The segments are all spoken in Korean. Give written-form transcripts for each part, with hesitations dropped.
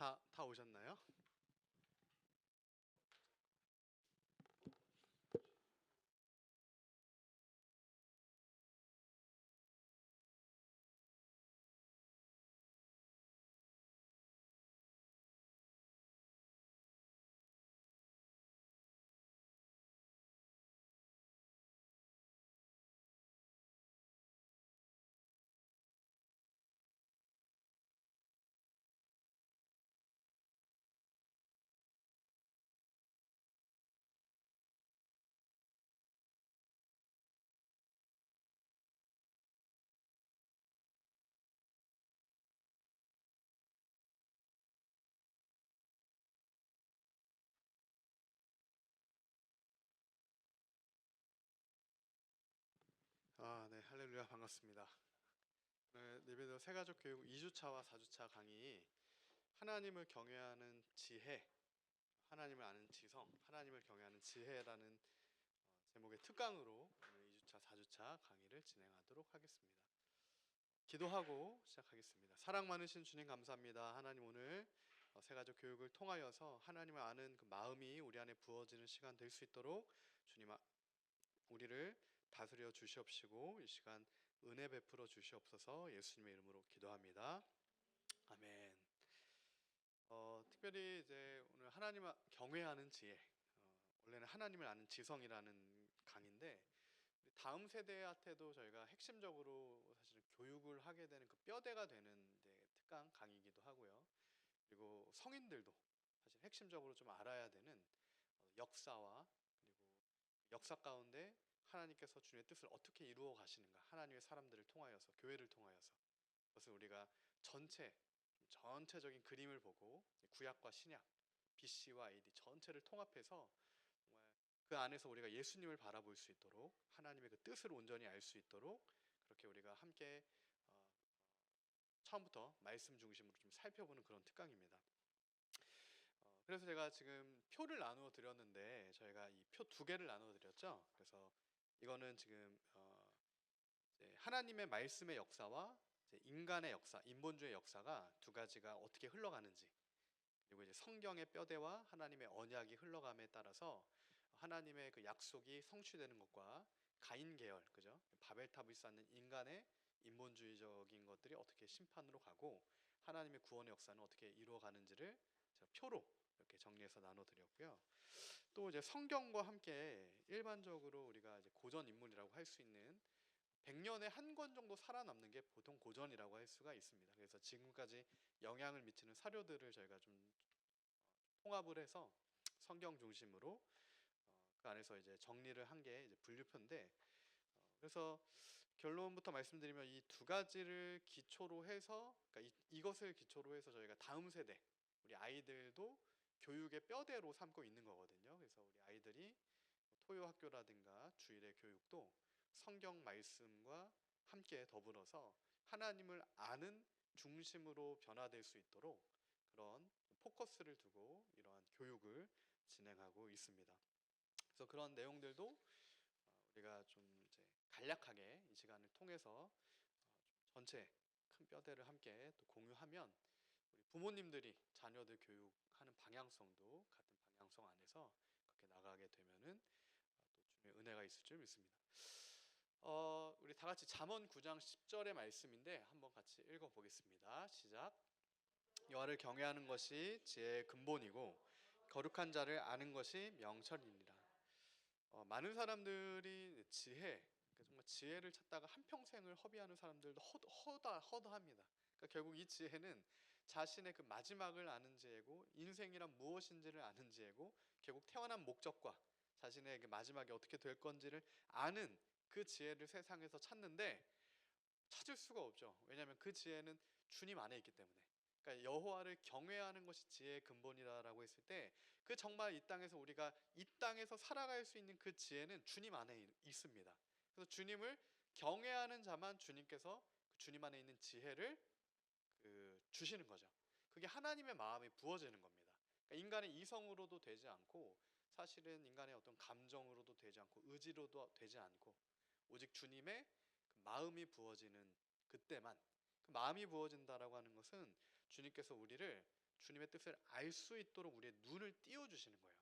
다 오셨나요? 네, 할렐루야, 반갑습니다. 네, 예배도 새가족 교육 2주차와 4주차 강의, 하나님을 경외하는 지혜, 하나님을 아는 지성, 하나님을 경외하는 지혜라는 제목의 특강으로 오늘 2주차, 4주차 강의를 진행하도록 하겠습니다. 기도하고 시작하겠습니다. 사랑 많으신 주님 감사합니다. 하나님, 오늘 새가족 교육을 통하여서 하나님을 아는 그 마음이 우리 안에 부어지는 시간 될 수 있도록 주님, 우리를 다스려 주시옵시고 이 시간 은혜 베풀어 주시옵소서. 예수님의 이름으로 기도합니다. 아멘. 특별히 이제 오늘 하나님 경외하는 지혜, 원래는 하나님을 아는 지성이라는 강인데, 다음 세대한테도 저희가 핵심적으로 사실은 교육을 하게 되는 그 뼈대가 되는 이제 특강 강의이기도 하고요. 그리고 성인들도 사실 핵심적으로 좀 알아야 되는 역사와, 그리고 역사 가운데 하나님께서 주님의 뜻을 어떻게 이루어 가시는가, 하나님의 사람들을 통하여서, 교회를 통하여서, 그것을 우리가 전체적인 그림을 보고 구약과 신약, BC와 AD 전체를 통합해서 정말 그 안에서 우리가 예수님을 바라볼 수 있도록, 하나님의 그 뜻을 온전히 알 수 있도록 그렇게 우리가 함께 처음부터 말씀 중심으로 좀 살펴보는 그런 특강입니다. 그래서 제가 지금 표를 나누어 드렸는데, 저희가 이 표 두 개를 나누어 드렸죠. 그래서 이거는 지금 이제 하나님의 말씀의 역사와 이제 인간의 역사, 인본주의 역사가 두 가지가 어떻게 흘러가는지, 그리고 이제 성경의 뼈대와 하나님의 언약이 흘러감에 따라서 하나님의 그 약속이 성취되는 것과 가인 계열, 그죠? 바벨탑을 쌓는 인간의 인본주의적인 것들이 어떻게 심판으로 가고 하나님의 구원의 역사는 어떻게 이루어가는지를 제가 표로 이렇게 정리해서 나눠드렸고요. 또 이제 성경과 함께 일반적으로 우리가 이제 고전 인물이라고 할 수 있는 100년에 한 권 정도 살아남는 게 보통 고전이라고 할 수가 있습니다. 그래서 지금까지 영향을 미치는 사료들을 저희가 좀 통합을 해서 성경 중심으로 그 안에서 이제 정리를 한 게 이제 분류표인데, 그래서 결론부터 말씀드리면 이 두 가지를 기초로 해서, 그러니까 이것을 기초로 해서 저희가 다음 세대 우리 아이들도 교육의 뼈대로 삼고 있는 거거든요. 그래서 우리 아이들이 토요 학교라든가 주일의 교육도 성경 말씀과 함께 더불어서 하나님을 아는 중심으로 변화될 수 있도록 그런 포커스를 두고 이러한 교육을 진행하고 있습니다. 그래서 그런 내용들도 우리가 좀 이제 간략하게 이 시간을 통해서 좀 전체 큰 뼈대를 함께 또 공유하면 우리 부모님들이 자녀들 교육하는 방향성도 같은 방향성 안에서 그렇게 나가게 되면은 또 주님의 은혜가 있을 줄 믿습니다. 우리 다 같이 잠언 9장 10절의 말씀인데 한번 같이 읽어 보겠습니다. 시작. 여호와를 경외하는 것이 지혜의 근본이고 거룩한 자를 아는 것이 명철이니라. 많은 사람들이 지혜, 그러니까 정말 지혜를 찾다가 한평생을 허비하는 사람들도 허다합니다. 그러니까 결국 이 지혜는 자신의 그 마지막을 아는 지혜고, 인생이란 무엇인지를 아는 지혜고, 결국 태어난 목적과 자신의 그 마지막이 어떻게 될 건지를 아는 그 지혜를 세상에서 찾는데 찾을 수가 없죠. 왜냐하면 그 지혜는 주님 안에 있기 때문에. 그러니까 여호와를 경외하는 것이 지혜의 근본이다라고 했을 때, 그 정말 이 땅에서 우리가 이 땅에서 살아갈 수 있는 그 지혜는 주님 안에 있습니다. 그래서 주님을 경외하는 자만 주님께서 그 주님 안에 있는 지혜를 주시는 거죠. 그게 하나님의 마음이 부어지는 겁니다. 그러니까 인간의 이성으로도 되지 않고, 사실은 인간의 어떤 감정으로도 되지 않고, 의지로도 되지 않고, 오직 주님의 그 마음이 부어지는 그때만, 그 마음이 부어진다라고 하는 것은 주님께서 우리를 주님의 뜻을 알 수 있도록 우리의 눈을 띄워주시는 거예요.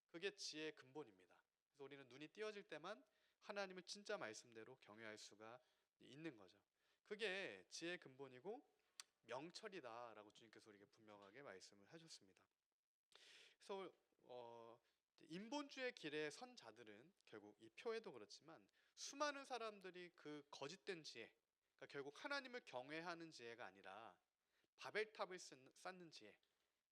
그게 지혜의 근본입니다. 그래서 우리는 눈이 띄어질 때만 하나님을 진짜 말씀대로 경외할 수가 있는 거죠. 그게 지혜의 근본이고 명철이다라고 주님께서 우리에게 분명하게 말씀을 하셨습니다. 그래서 인본주의 길에 선 자들은 결국 이 표에도 그렇지만 수많은 사람들이 그 거짓된 지혜, 그러니까 결국 하나님을 경외하는 지혜가 아니라 바벨탑을 쌓는 지혜,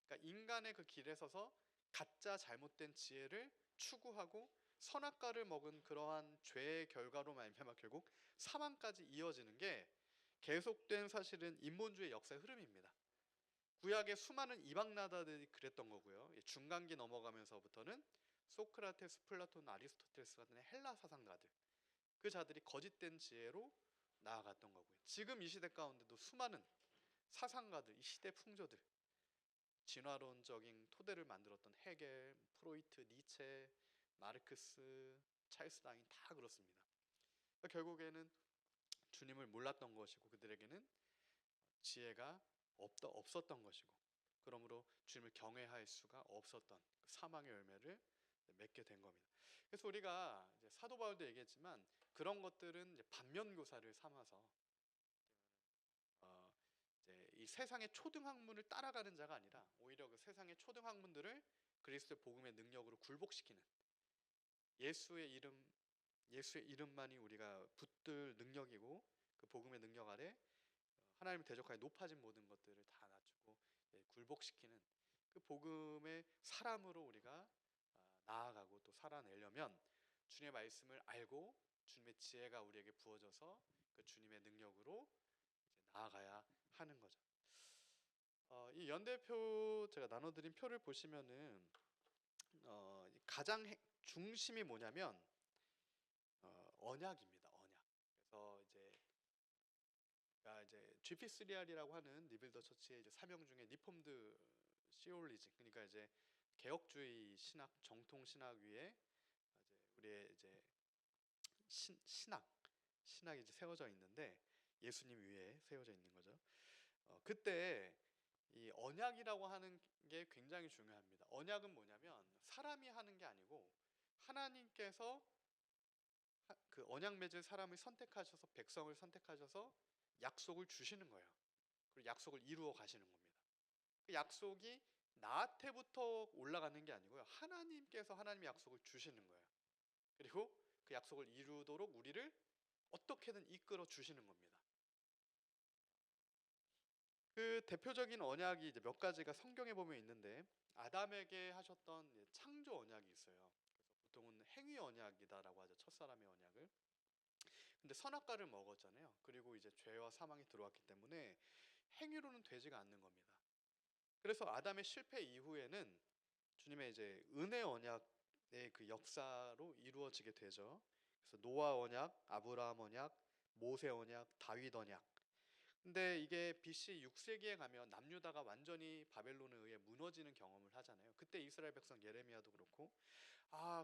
그러니까 인간의 그 길에 서서 가짜 잘못된 지혜를 추구하고 선악과를 먹은 그러한 죄의 결과로 말미암아 결국 사망까지 이어지는 게 계속된 사실은 인본주의 역사의 흐름입니다. 구약의 수많은 이방 나라들이 그랬던 거고요. 중간기 넘어가면서부터는 소크라테스, 플라톤, 아리스토텔레스 같은 헬라 사상가들, 그 자들이 거짓된 지혜로 나아갔던 거고요. 지금 이 시대 가운데도 수많은 사상가들, 이 시대 풍조들, 진화론적인 토대를 만들었던 헤겔, 프로이트, 니체, 마르크스, 찰스 다윈 다 그렇습니다. 그러니까 결국에는 주님을 몰랐던 것이고 그들에게는 지혜가 없었던 것이고 그러므로 주님을 경외할 수가 없었던 그 사망의 열매를 맺게 된 겁니다. 그래서 우리가 이제 사도 바울도 얘기했지만 그런 것들은 이제 반면교사를 삼아서 이제 이 세상의 초등학문을 따라가는 자가 아니라 오히려 그 세상의 초등학문들을 그리스도의 복음의 능력으로 굴복시키는 예수의 이름만이 우리가 붙들 능력이고 그 복음의 능력 아래 하나님을 대적하여 높아진 모든 것들을 다 낮추고 굴복시키는 그 복음의 사람으로 우리가 나아가고 또 살아내려면 주님의 말씀을 알고 주님의 지혜가 우리에게 부어져서 그 주님의 능력으로 이제 나아가야 하는 거죠. 이 연대표 제가 나눠드린 표를 보시면은 가장 중심이 뭐냐면 언약입니다. 언약. 그래서 이제 GP3R이라고 하는 리빌더 처치의 이제 사명 중에 리폼드 시올리즘, 그러니까 이제 개혁주의 신학, 정통 신학 위에 이제 우리의 이제 신학이 이제 세워져 있는데 예수님 위에 세워져 있는 거죠. 그때 이 언약이라고 하는 게 굉장히 중요합니다. 언약은 뭐냐면 사람이 하는 게 아니고 하나님께서 그 언약 맺을 사람을 선택하셔서 백성을 선택하셔서 약속을 주시는 거예요. 그리고 약속을 이루어 가시는 겁니다. 그 약속이 나한테부터 올라가는 게 아니고요. 하나님께서 하나님의 약속을 주시는 거예요. 그리고 그 약속을 이루도록 우리를 어떻게든 이끌어 주시는 겁니다. 그 대표적인 언약이 이제 몇 가지가 성경에 보면 있는데 아담에게 하셨던 창조 언약이 있어요. 그래서 보통은 행위 언약이다라고 하죠. 첫사람의 언약을. 근데 선악과를 먹었잖아요. 그리고 이제 죄와 사망이 들어왔기 때문에 행위로는 되지가 않는 겁니다. 그래서 아담의 실패 이후에는 주님의 이제 은혜 언약의 그 역사로 이루어지게 되죠. 그래서 노아 언약, 아브라함 언약, 모세 언약, 다윗 언약. 근데 이게 BC 6세기에 가면 남유다가 완전히 바벨론에 의해 무너지는 경험을 하잖아요. 그때 이스라엘 백성 예레미야도 그렇고,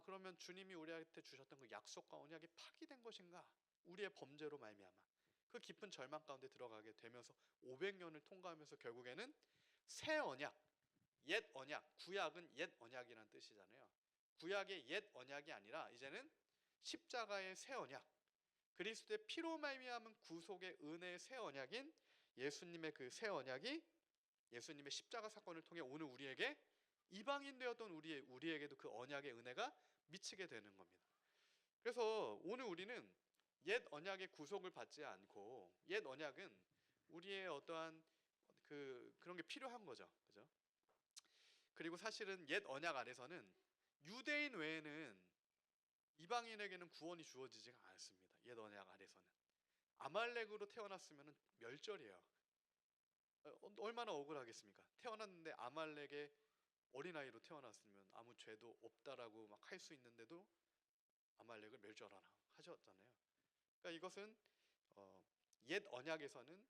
그러면 주님이 우리한테 주셨던 그 약속과 언약이 파기된 것인가? 우리의 범죄로 말미암아 그 깊은 절망 가운데 들어가게 되면서 500년을 통과하면서 결국에는 새 언약, 옛 언약, 구약은 옛 언약이라는 뜻이잖아요. 구약의 옛 언약이 아니라 이제는 십자가의 새 언약, 그리스도의 피로 말미암은 구속의 은혜의 새 언약인 예수님의 그 새 언약이 예수님의 십자가 사건을 통해 오늘 우리에게 이방인 되었던 우리에게도 그 언약의 은혜가 미치게 되는 겁니다. 그래서 오늘 우리는 옛 언약의 구속을 받지 않고 옛 언약은 우리의 어떠한 그런 게 필요한 거죠. 그죠? 그리고 사실은 옛 언약 안에서는 유대인 외에는 이방인에게는 구원이 주어지지가 않습니다. 옛 언약 아래서는 아말렉으로 태어났으면 멸절이에요. 얼마나 억울하겠습니까? 태어났는데 아말렉의 어린아이로 태어났으면 아무 죄도 없다라고 막 할 수 있는데도 아말렉을 멸절하라 하셨잖아요. 그러니까 이것은 옛 언약에서는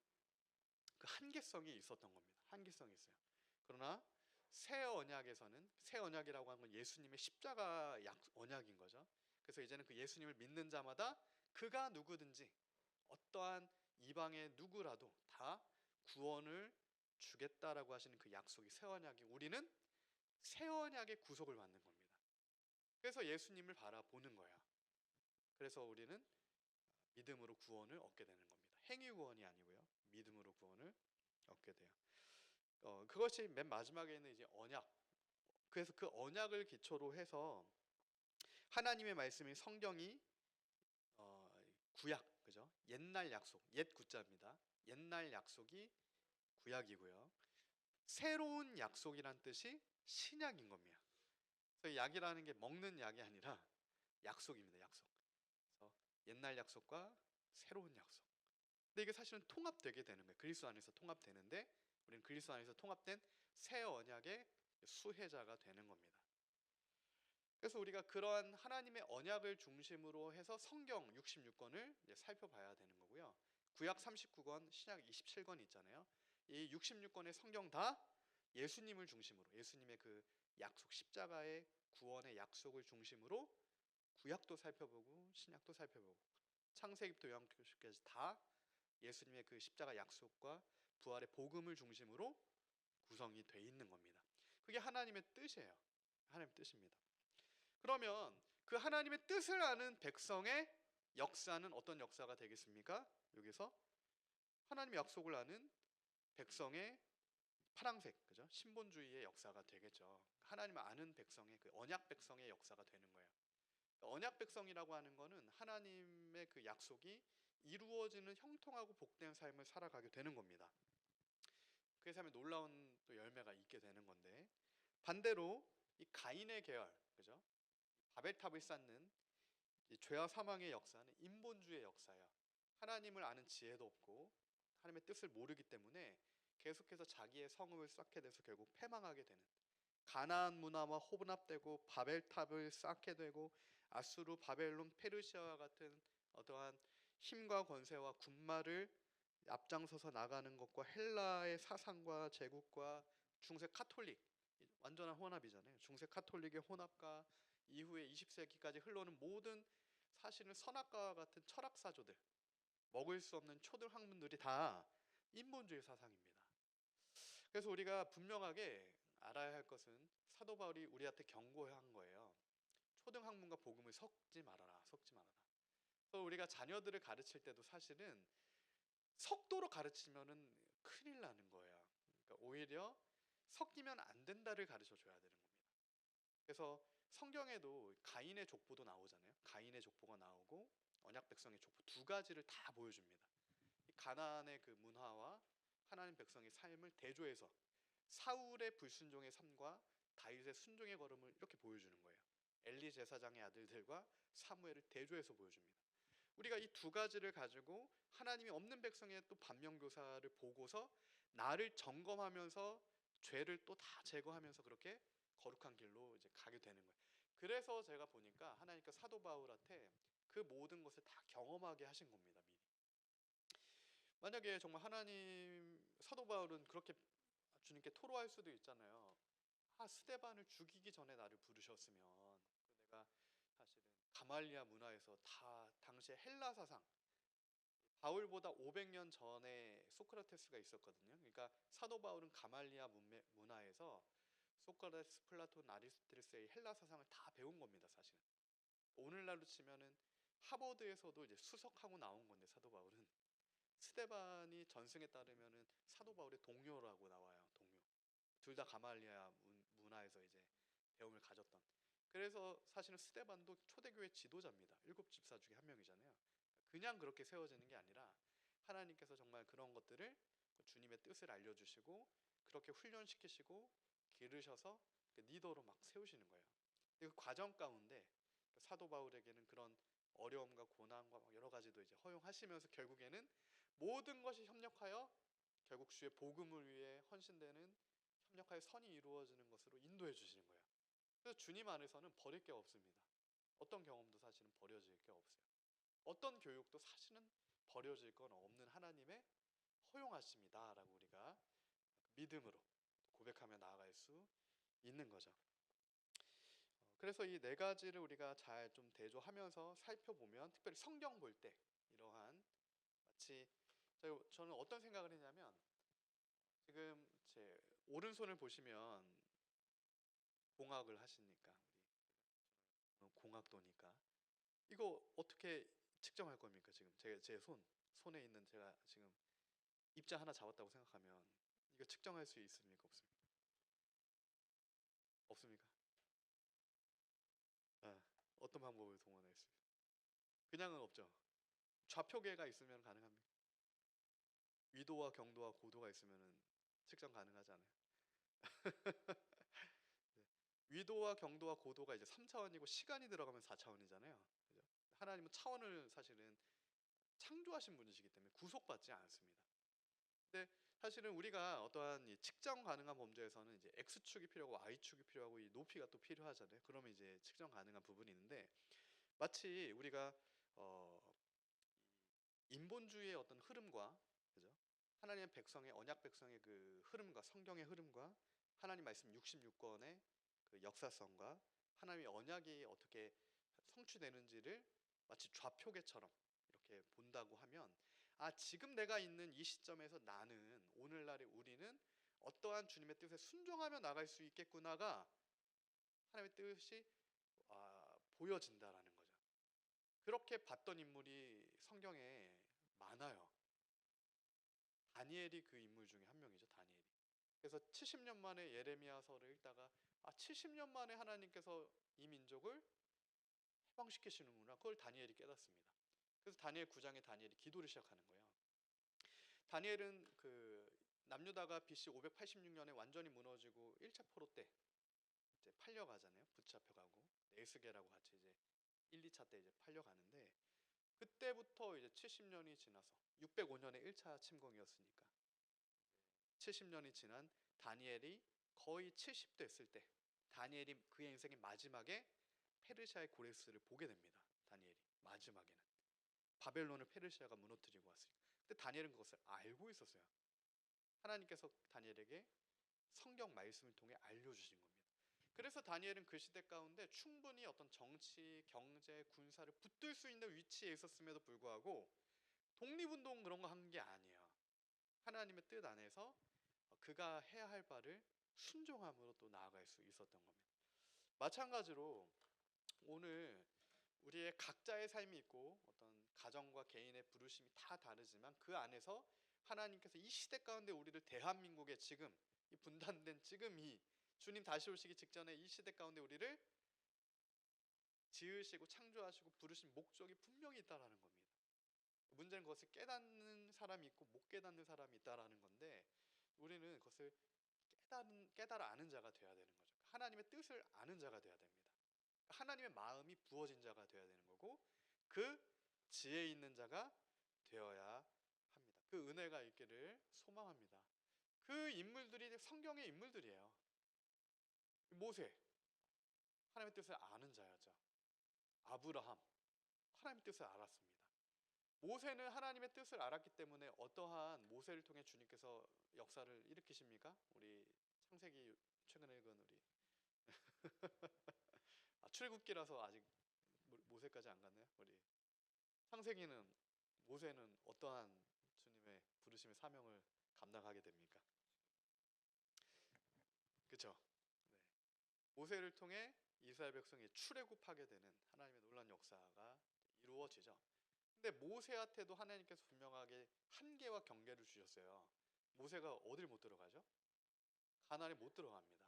그 한계성이 있었던 겁니다. 한계성이 있어요. 그러나 새 언약에서는 새 언약이라고 하는 건 예수님의 십자가 언약인 거죠. 그래서 이제는 그 예수님을 믿는 자마다 그가 누구든지 어떠한 이방의 누구라도 다 구원을 주겠다라고 하시는 그 약속이 새 언약이 우리는 새 언약의 구속을 받는 겁니다. 그래서 예수님을 바라보는 거야. 그래서 우리는 믿음으로 구원을 얻게 되는 겁니다. 행위 구원이 아니고요. 믿음으로 구원을 얻게 돼요. 그것이 맨 마지막에 있는 이제 언약. 그래서 그 언약을 기초로 해서 하나님의 말씀인 성경이 구약, 그죠? 옛날 약속, 옛 구자입니다. 옛날 약속이 구약이고요. 새로운 약속이란 뜻이 신약인 겁니다. 그래서 약이라는 게 먹는 약이 아니라 약속입니다. 약속. 그래서 옛날 약속과 새로운 약속. 근데 이게 사실은 통합되게 되는 거예요. 그리스도 안에서 통합되는데 우리는 그리스도 안에서 통합된 새 언약의 수혜자가 되는 겁니다. 그래서 우리가 그러한 하나님의 언약을 중심으로 해서 성경 66권을 살펴봐야 되는 거고요. 구약 39권, 신약 27권 있잖아요. 이 66권의 성경 다 예수님을 중심으로, 예수님의 그 약속, 십자가의 구원의 약속을 중심으로 구약도 살펴보고 신약도 살펴보고 창세기부터 요한계시록까지 다 예수님의 그 십자가 약속과 부활의 복음을 중심으로 구성이 돼 있는 겁니다. 그게 하나님의 뜻이에요. 하나님의 뜻입니다. 그러면 그 하나님의 뜻을 아는 백성의 역사는 어떤 역사가 되겠습니까? 여기서 하나님의 약속을 아는 백성의 파랑색, 그죠? 신본주의의 역사가 되겠죠. 하나님을 아는 백성의 그 언약 백성의 역사가 되는 거예요. 언약 백성이라고 하는 거는 하나님의 그 약속이 이루어지는 형통하고 복된 삶을 살아가게 되는 겁니다. 그 삶에 놀라운 또 열매가 있게 되는 건데, 반대로 이 가인의 계열, 그죠? 바벨탑을 쌓는 이 죄와 사망의 역사는 인본주의의 역사예요. 하나님을 아는 지혜도 없고 하나님의 뜻을 모르기 때문에 계속해서 자기의 성읍을 쌓게 돼서 결국 패망하게 되는, 가나안 문화와 혼합되고 바벨탑을 쌓게 되고 아수르, 바벨론, 페르시아와 같은 어떠한 힘과 권세와 군마를 앞장서서 나가는 것과 헬라의 사상과 제국과 중세 카톨릭, 완전한 혼합이잖아요. 중세 카톨릭의 혼합과 이후에 20세기까지 흘러오는 모든 사실은 선악과와 같은 철학사조들, 먹을 수 없는 초등학문들이 다 인본주의 사상입니다. 그래서 우리가 분명하게 알아야 할 것은 사도 바울이 우리한테 경고한 거예요. 초등학문과 복음을 섞지 말아라, 섞지 말아라. 그래서 우리가 자녀들을 가르칠 때도 사실은 석도로 가르치면은 큰일 나는 거예요. 그러니까 오히려 섞이면 안 된다를 가르쳐 줘야 되는 겁니다. 그래서 성경에도 가인의 족보도 나오잖아요. 가인의 족보가 나오고 언약 백성의 족보 두 가지를 다 보여줍니다. 가나안의 그 문화와 하나님 백성의 삶을 대조해서 사울의 불순종의 삶과 다윗의 순종의 걸음을 이렇게 보여주는 거예요. 엘리 제사장의 아들들과 사무엘을 대조해서 보여줍니다. 우리가 이 두 가지를 가지고 하나님이 없는 백성의 또 반면교사를 보고서 나를 점검하면서 죄를 또 다 제거하면서 그렇게 거룩한 길로 이제 가게 되는 거예요. 그래서 제가 보니까 하나님께서 사도 바울한테 그 모든 것을 다 경험하게 하신 겁니다. 미리. 만약에 정말 하나님 사도 바울은 그렇게 주님께 토로할 수도 있잖아요. 스데반을 죽이기 전에 나를 부르셨으면 내가 사실은 가말리아 문화에서 다 당시에 헬라 사상, 바울보다 500년 전에 소크라테스가 있었거든요. 그러니까 사도 바울은 가말리아 문화에서 소크라테스, 플라톤, 아리스토텔레스의 헬라 사상을 다 배운 겁니다. 사실은 오늘날로 치면은 하버드에서도 이제 수석하고 나온 건데 사도 바울은 스데반이 전승에 따르면은 사도 바울의 동료라고 나와요. 동료. 둘 다 가말리아 문화에서 이제 배움을 가졌던. 그래서 사실은 스데반도 초대교회 지도자입니다. 7집사 중에 한 명이잖아요. 그냥 그렇게 세워지는 게 아니라 하나님께서 정말 그런 것들을 주님의 뜻을 알려주시고 그렇게 훈련시키시고 기르셔서 리더로 막 세우시는 거예요. 그 과정 가운데 사도 바울에게는 그런 어려움과 고난과 여러 가지도 이제 허용하시면서 결국에는 모든 것이 협력하여 결국 주의 복음을 위해 헌신되는, 협력하여 선이 이루어지는 것으로 인도해 주시는 거예요. 그래서 주님 안에서는 버릴 게 없습니다. 어떤 경험도 사실은 버려질 게 없어요. 어떤 교육도 사실은 버려질 건 없는 하나님의 허용하심이다라고 우리가 믿음으로 고백하며 나아갈 수 있는 거죠. 그래서 이 네 가지를 우리가 잘 좀 대조하면서 살펴보면, 특별히 성경 볼 때 이러한 마치 저는 어떤 생각을 했냐면, 지금 제 오른손을 보시면 공학을 하시니까 우리 공학도니까 이거 어떻게 측정할 겁니까? 지금 제 손에 있는 제가 지금 입자 하나 잡았다고 생각하면 이거 측정할 수 있습니까? 없습니까? 없습니까? 아, 어떤 방법을 동원할 수 있어요? 그냥은 없죠. 좌표계가 있으면 가능합니까? 위도와 경도와 고도가 있으면 측정 가능하지 않아요? 위도와 경도와 고도가 이제 3차원이고 시간이 들어가면 4차원이잖아요. 그죠? 하나님은 차원을 사실은 창조하신 분이시기 때문에 구속받지 않습니다. 근데 사실은 우리가 어떠한 이 측정 가능한 범주에서는 이제 x축이 필요하고 y축이 필요하고 이 높이가 또 필요하잖아요. 그러면 이제 측정 가능한 부분이 있는데 마치 우리가 어, 인본주의의 어떤 흐름과 그죠? 하나님의 백성의 언약 백성의 그 흐름과 성경의 흐름과 하나님 말씀 66권의 그 역사성과 하나님의 언약이 어떻게 성취되는지를 마치 좌표계처럼 이렇게 본다고 하면 아 지금 내가 있는 이 시점에서 나는 오늘날의 우리는 어떠한 주님의 뜻에 순종하며 나갈 수 있겠구나가 하나님의 뜻이 보여진다라는 거죠. 그렇게 봤던 인물이 성경에 많아요. 다니엘이 그 인물 중에 한 명이죠. 다니엘이. 그래서 70년 만에 예레미야서를 읽다가 70년 만에 하나님께서 이 민족을 해방시키시는구나. 그걸 다니엘이 깨닫습니다. 그래서 다니엘 9장에 다니엘이 기도를 시작하는 거예요. 다니엘은 그 남유다가 BC 586년에 완전히 무너지고 1차 포로 때 이제 팔려가잖아요. 붙잡혀가고 에스겔하고 같이 이제 1, 2차 때 이제 팔려가는데 그때부터 이제 70년이 지나서 605년에 1차 침공이었으니까 70년이 지난 다니엘이 거의 70 됐을 때 다니엘이 그의 인생의 마지막에 페르시아의 고레스를 보게 됩니다. 다니엘이 마지막에는 바벨론을 페르시아가 무너뜨리고 왔으니까. 근데 다니엘은 그것을 알고 있었어요. 하나님께서 다니엘에게 성경 말씀을 통해 알려주신 겁니다. 그래서 다니엘은 그 시대 가운데 충분히 어떤 정치, 경제, 군사를 붙들 수 있는 위치에 있었음에도 불구하고 독립운동 그런 거 한 게 아니에요. 하나님의 뜻 안에서 그가 해야 할 바를 순종함으로 또 나아갈 수 있었던 겁니다. 마찬가지로 오늘 우리의 각자의 삶이 있고 어떤 가정과 개인의 부르심이 다 다르지만 그 안에서 하나님께서 이 시대 가운데 우리를 대한민국의 지금 이 분단된 지금 이 주님 다시 오시기 직전에 이 시대 가운데 우리를 지으시고 창조하시고 부르신 목적이 분명히 있다라는 겁니다. 문제는 그것을 깨닫는 사람이 있고 못 깨닫는 사람이 있다라는 건데 우리는 그것을 깨달아 아는 자가 되어야 되는 거죠. 하나님의 뜻을 아는 자가 되어야 됩니다. 하나님의 마음이 부어진 자가 되어야 되는 거고 그 지혜 있는 자가 되어야 합니다. 그 은혜가 있기를 소망합니다. 그 인물들이 성경의 인물들이에요. 모세, 하나님의 뜻을 아는 자였죠. 아브라함, 하나님의 뜻을 알았습니다. 모세는 하나님의 뜻을 알았기 때문에 어떠한 모세를 통해 주님께서 역사를 일으키십니까? 우리 창세기 최근에 읽은 우리 출애굽기라서 아직 모세까지 안 갔네요. 우리 창세기는 모세는 어떠한 주님의 부르심의 사명을 감당하게 됩니까? 그렇죠? 네. 모세를 통해 이스라엘 백성이 출애굽하게 되는 하나님의 놀라운 역사가 이루어지죠. 근데 모세한테도 하나님께서 분명하게 한계와 경계를 주셨어요. 모세가 어딜 못 들어가죠? 가나안에 못 들어갑니다.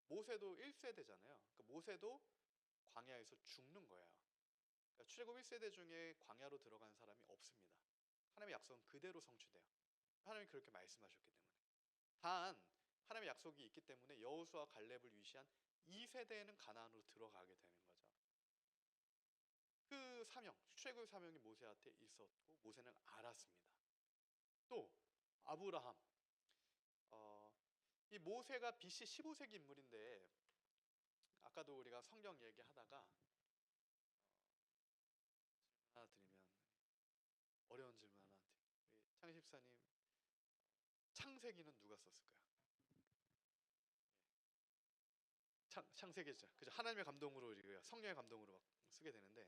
모세도 1세대잖아요. 그러니까 모세도 광야에서 죽는 거예요. 그러니까 출애굽 1세대 중에 광야로 들어간 사람이 없습니다. 하나님의 약속은 그대로 성취돼요. 하나님이 그렇게 말씀하셨기 때문에. 단 하나님의 약속이 있기 때문에 여호수아 갈렙을 위시한 2세대에는 가나안으로 들어가게 되는 거죠. 그 사명, 출애굽 사명이 모세한테 있었고 모세는 알았습니다. 또 아브라함, 이 모세가 BC 15세기 인물인데 아까도 우리가 성경 얘기하다가 질문 하나 드리면 어려운 질문 하나 드릴게요. 창십사님 창세기는 누가 썼을까요? 창세기죠. 그죠? 하나님의 감동으로 우리가 성령의 감동으로 막 쓰게 되는데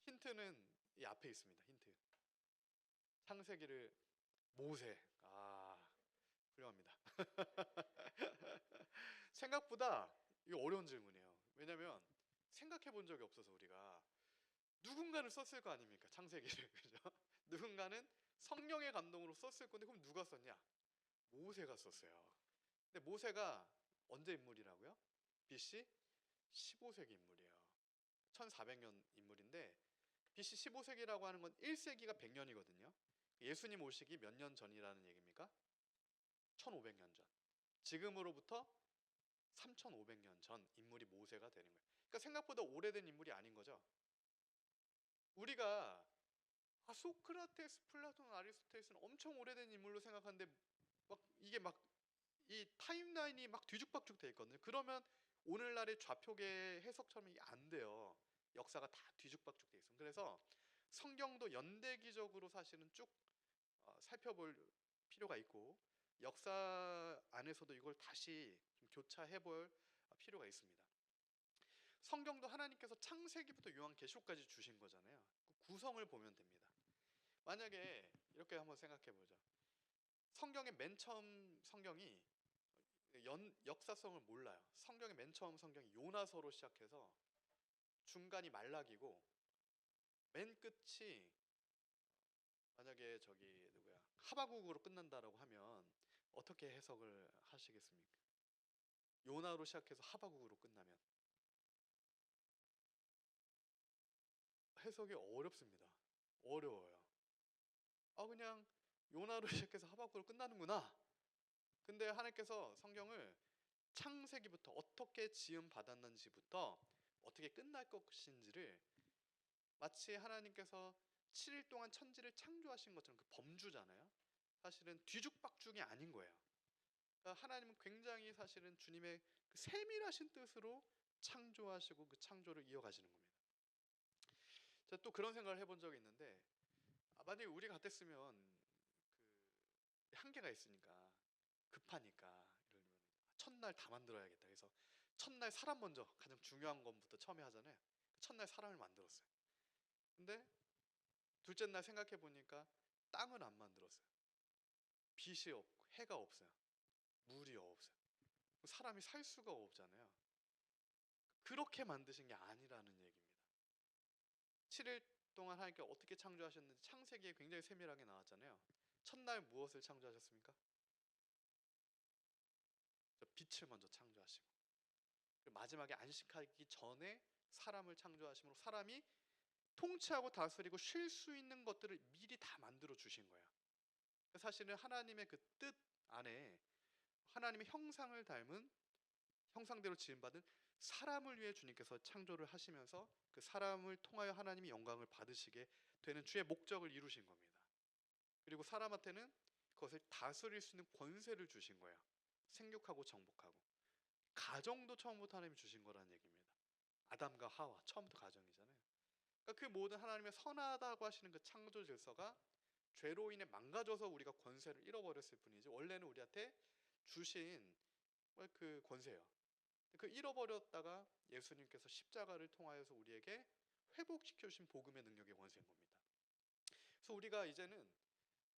힌트는 이 앞에 있습니다. 힌트. 창세기를 모세. 훌륭합니다. 생각보다 이거 어려운 질문이에요. 왜냐면 생각해 본 적이 없어서 우리가 누군가는 썼을 거 아닙니까? 창세기를. 그죠? 누군가는 성령의 감동으로 썼을 건데 그럼 누가 썼냐? 모세가 썼어요. 근데 모세가 언제 인물이라고요? BC 15세기 인물이에요. 1400년 인물인데 BC 15세기라고 하는 건 1세기가 100년이거든요. 예수님 오시기 몇 년 전이라는 얘기입니까? 1500년 전. 지금으로부터 3500년 전 인물이 모세가 되는 거예요. 그러니까 생각보다 오래된 인물이 아닌 거죠. 우리가 소크라테스, 플라톤, 아리스토텔레스는 엄청 오래된 인물로 생각하는데 막 이게 막 이 타임라인이 막 뒤죽박죽 돼 있거든요. 그러면 오늘날의 좌표계 해석처럼 이게 안 돼요. 역사가 다 뒤죽박죽 돼 있어요. 그래서 성경도 연대기적으로 사실은 쭉 살펴볼 필요가 있고 역사 안에서도 이걸 다시 좀 교차해 볼 필요가 있습니다. 성경도 하나님께서 창세기부터 요한계시록까지 주신 거잖아요. 그 구성을 보면 됩니다. 만약에 이렇게 한번 생각해 보죠. 성경의 맨 처음 성경이 역사성을 몰라요. 성경의 맨 처음 성경이 요나서로 시작해서 중간이 말라기고 맨 끝이 만약에 저기 누구야 하바국으로 끝난다라고 하면 어떻게 해석을 하시겠습니까? 요나로 시작해서 하바국으로 끝나면 해석이 어렵습니다. 어려워요. 그냥 요나로 시작해서 하박국으로 끝나는구나. 근데 하나님께서 성경을 창세기부터 어떻게 지음 받았는지부터 어떻게 끝날 것인지를 마치 하나님께서 7일 동안 천지를 창조하신 것처럼 그 범주잖아요. 사실은 뒤죽박죽이 아닌 거예요. 그러니까 하나님은 굉장히 사실은 주님의 그 세밀하신 뜻으로 창조하시고 그 창조를 이어가시는 겁니다. 제가 또 그런 생각을 해본 적이 있는데 만약에 우리 같았으면 그 한계가 있으니까 급하니까 예를 들면 첫날 다 만들어야겠다. 그래서 첫날 사람 먼저 가장 중요한 것부터 처음에 하잖아요. 첫날 사람을 만들었어요. 근데 둘째 날 생각해 보니까 땅을 안 만들었어요. 빛이 없고 해가 없어요. 물이 없어요. 사람이 살 수가 없잖아요. 그렇게 만드신 게 아니라는 얘기입니다. 7일 동안 하나님께 어떻게 창조하셨는지 창세기에 굉장히 세밀하게 나왔잖아요. 첫날 무엇을 창조하셨습니까? 빛을 먼저 창조하시고 마지막에 안식하기 전에 사람을 창조하심으로 사람이 통치하고 다스리고 쉴 수 있는 것들을 미리 다 만들어 주신 거예요. 사실은 하나님의 그 뜻 안에 하나님의 형상을 닮은 형상대로 지음받은 사람을 위해 주님께서 창조를 하시면서 그 사람을 통하여 하나님이 영광을 받으시게 되는 주의 목적을 이루신 겁니다. 그리고 사람한테는 그것을 다스릴 수 있는 권세를 주신 거예요. 생육하고 정복하고. 가정도 처음부터 하나님이 주신 거라는 얘기입니다. 아담과 하와 처음부터 가정이잖아요. 그러니까 그 모든 하나님의 선하다고 하시는 그 창조 질서가 죄로 인해 망가져서 우리가 권세를 잃어버렸을 뿐이지 원래는 우리한테 주신 그 권세예요. 그 잃어버렸다가 예수님께서 십자가를 통하여서 우리에게 회복시켜 주신 복음의 능력의 권세인 겁니다. 그래서 우리가 이제는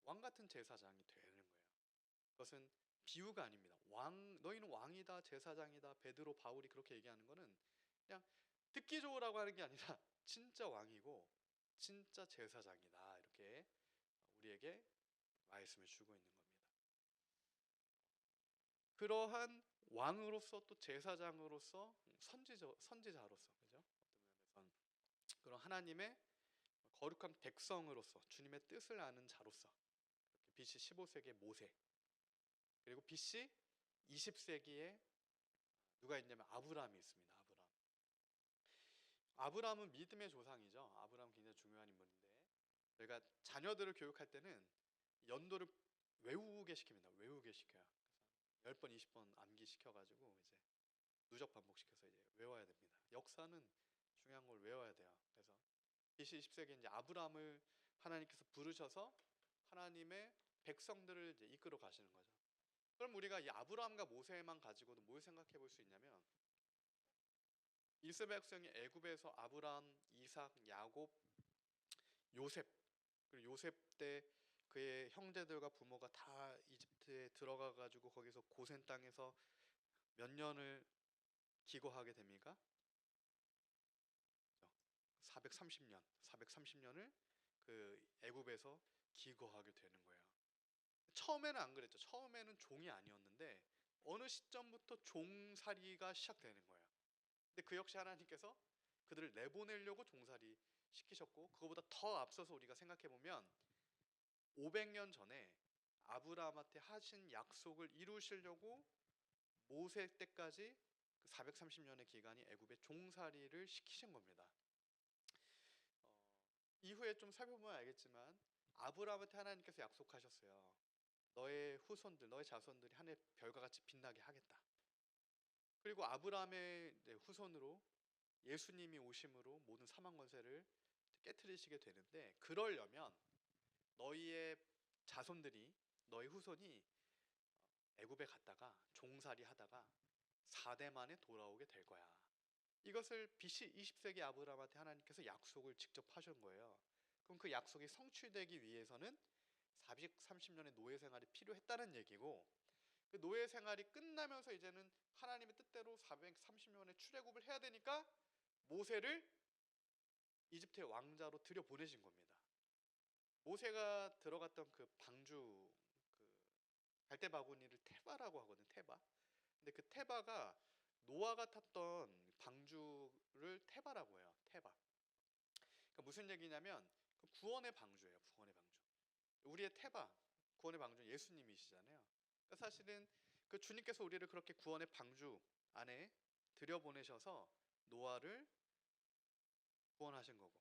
왕 같은 제사장이 되는 거예요. 그것은 비유가 아닙니다. 너희는 왕이다, 제사장이다, 베드로, 바울이 그렇게 얘기하는 거는 그냥 듣기 좋으라고 하는 게 아니라 진짜 왕이고 진짜 제사장이다 이렇게 우리에게 말씀을 주고 있는 겁니다. 그러한 왕으로서 또 제사장으로서 선지자로서 그죠? 그런 하나님의 거룩한 백성으로서 주님의 뜻을 아는 자로서 BC 15세기의 모세 그리고 BC 20세기에 누가 있냐면 아브라함이 있습니다. 아브라함은 믿음의 조상이죠. 아브라함 굉장히 중요한 인물인데 저희가 자녀들을 교육할 때는 연도를 외우게 시킵니다. 외우게 시켜요. 그래서 10번, 20번 암기시켜가지고 이제 누적 반복시켜서 이제 외워야 됩니다. 역사는 중요한 걸 외워야 돼요. 그래서 BC 20세기에 이제 아브라함을 하나님께서 부르셔서 하나님의 백성들을 이제 이끌어 가시는 거죠. 그럼 우리가 이 아브라함과 모세만 가지고도 뭘 생각해 볼 수 있냐면 이스라엘 백성이 애굽에서 아브라함, 이삭, 야곱, 요셉 그리고 요셉 때 그의 형제들과 부모가 다 이집트에 들어가 가지고 거기서 고센 땅에서 몇 년을 기거하게 됩니까? 430년, 430년을 그 애굽에서 기거하게 되는 거예요. 처음에는 안 그랬죠. 처음에는 종이 아니었는데 어느 시점부터 종살이가 시작되는 거예요. 근데 그 역시 하나님께서 그들을 내보내려고 종살이 시키셨고, 그거보다 더 앞서서 우리가 생각해 보면 500년 전에 아브라함한테 하신 약속을 이루시려고 모세 때까지 그 430년의 기간이 애굽의 종살이를 시키신 겁니다. 이후에 좀 살펴보면 알겠지만 아브라함한테 하나님께서 약속하셨어요. 너의 후손들, 너의 자손들이 하늘의 별과 같이 빛나게 하겠다. 그리고 아브라함의 후손으로 예수님이 오심으로 모든 사망 권세를 깨트리시게 되는데, 그러려면 너희의 자손들이, 너희 후손이 애굽에 갔다가 종살이 하다가 4대 만에 돌아오게 될 거야. 이것을 BC 20세기 아브라함한테 하나님께서 약속을 직접 하신 거예요. 그럼 그 약속이 성취되기 위해서는 430년의 노예 생활이 필요했다는 얘기고, 그 노예 생활이 끝나면서 이제는 하나님의 뜻대로 430년의 출애굽을 해야 되니까 모세를 이집트의 왕자로 들여보내신 겁니다. 모세가 들어갔던 그 방주, 그 갈대 바구니를 테바라고 하거든요. 테바. 근데 그 테바가 노아가 탔던 방주를 테바라고 해요. 테바. 그러니까 무슨 얘기냐면 그 구원의 방주예요. 구원의 방주. 우리의 테바, 구원의 방주 예수님이시잖아요. 그러니까 사실은 그 주님께서 우리를 그렇게 구원의 방주 안에 들여보내셔서 노아를 구원하신 거고,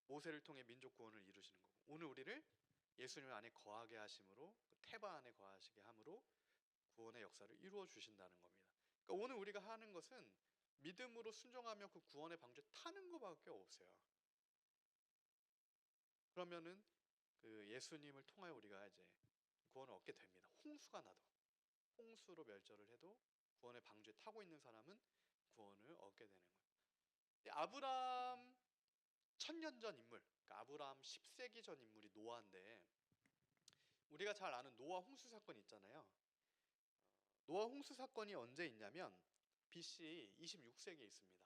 모세를 통해 민족 구원을 이루시는 거고, 오늘 우리를 예수님 안에 거하게 하심으로, 그 테바 안에 거하시게 함으로 구원의 역사를 이루어 주신다는 겁니다. 그러니까 오늘 우리가 하는 것은 믿음으로 순종하며 그 구원의 방주에 타는 것밖에 없어요. 그러면은 그 예수님을 통하여 우리가 이제 구원을 얻게 됩니다. 홍수가 나도, 홍수로 멸절을 해도 구원의 방주에 타고 있는 사람은 구원을 얻게 되는 거예요. 아브라함 1000년 전 인물, 그러니까 아브라함 10세기 전 인물이 노아인데, 우리가 잘 아는 노아 홍수 사건이 있잖아요. 노아 홍수 사건이 언제 있냐면 BC 26세기에 있습니다.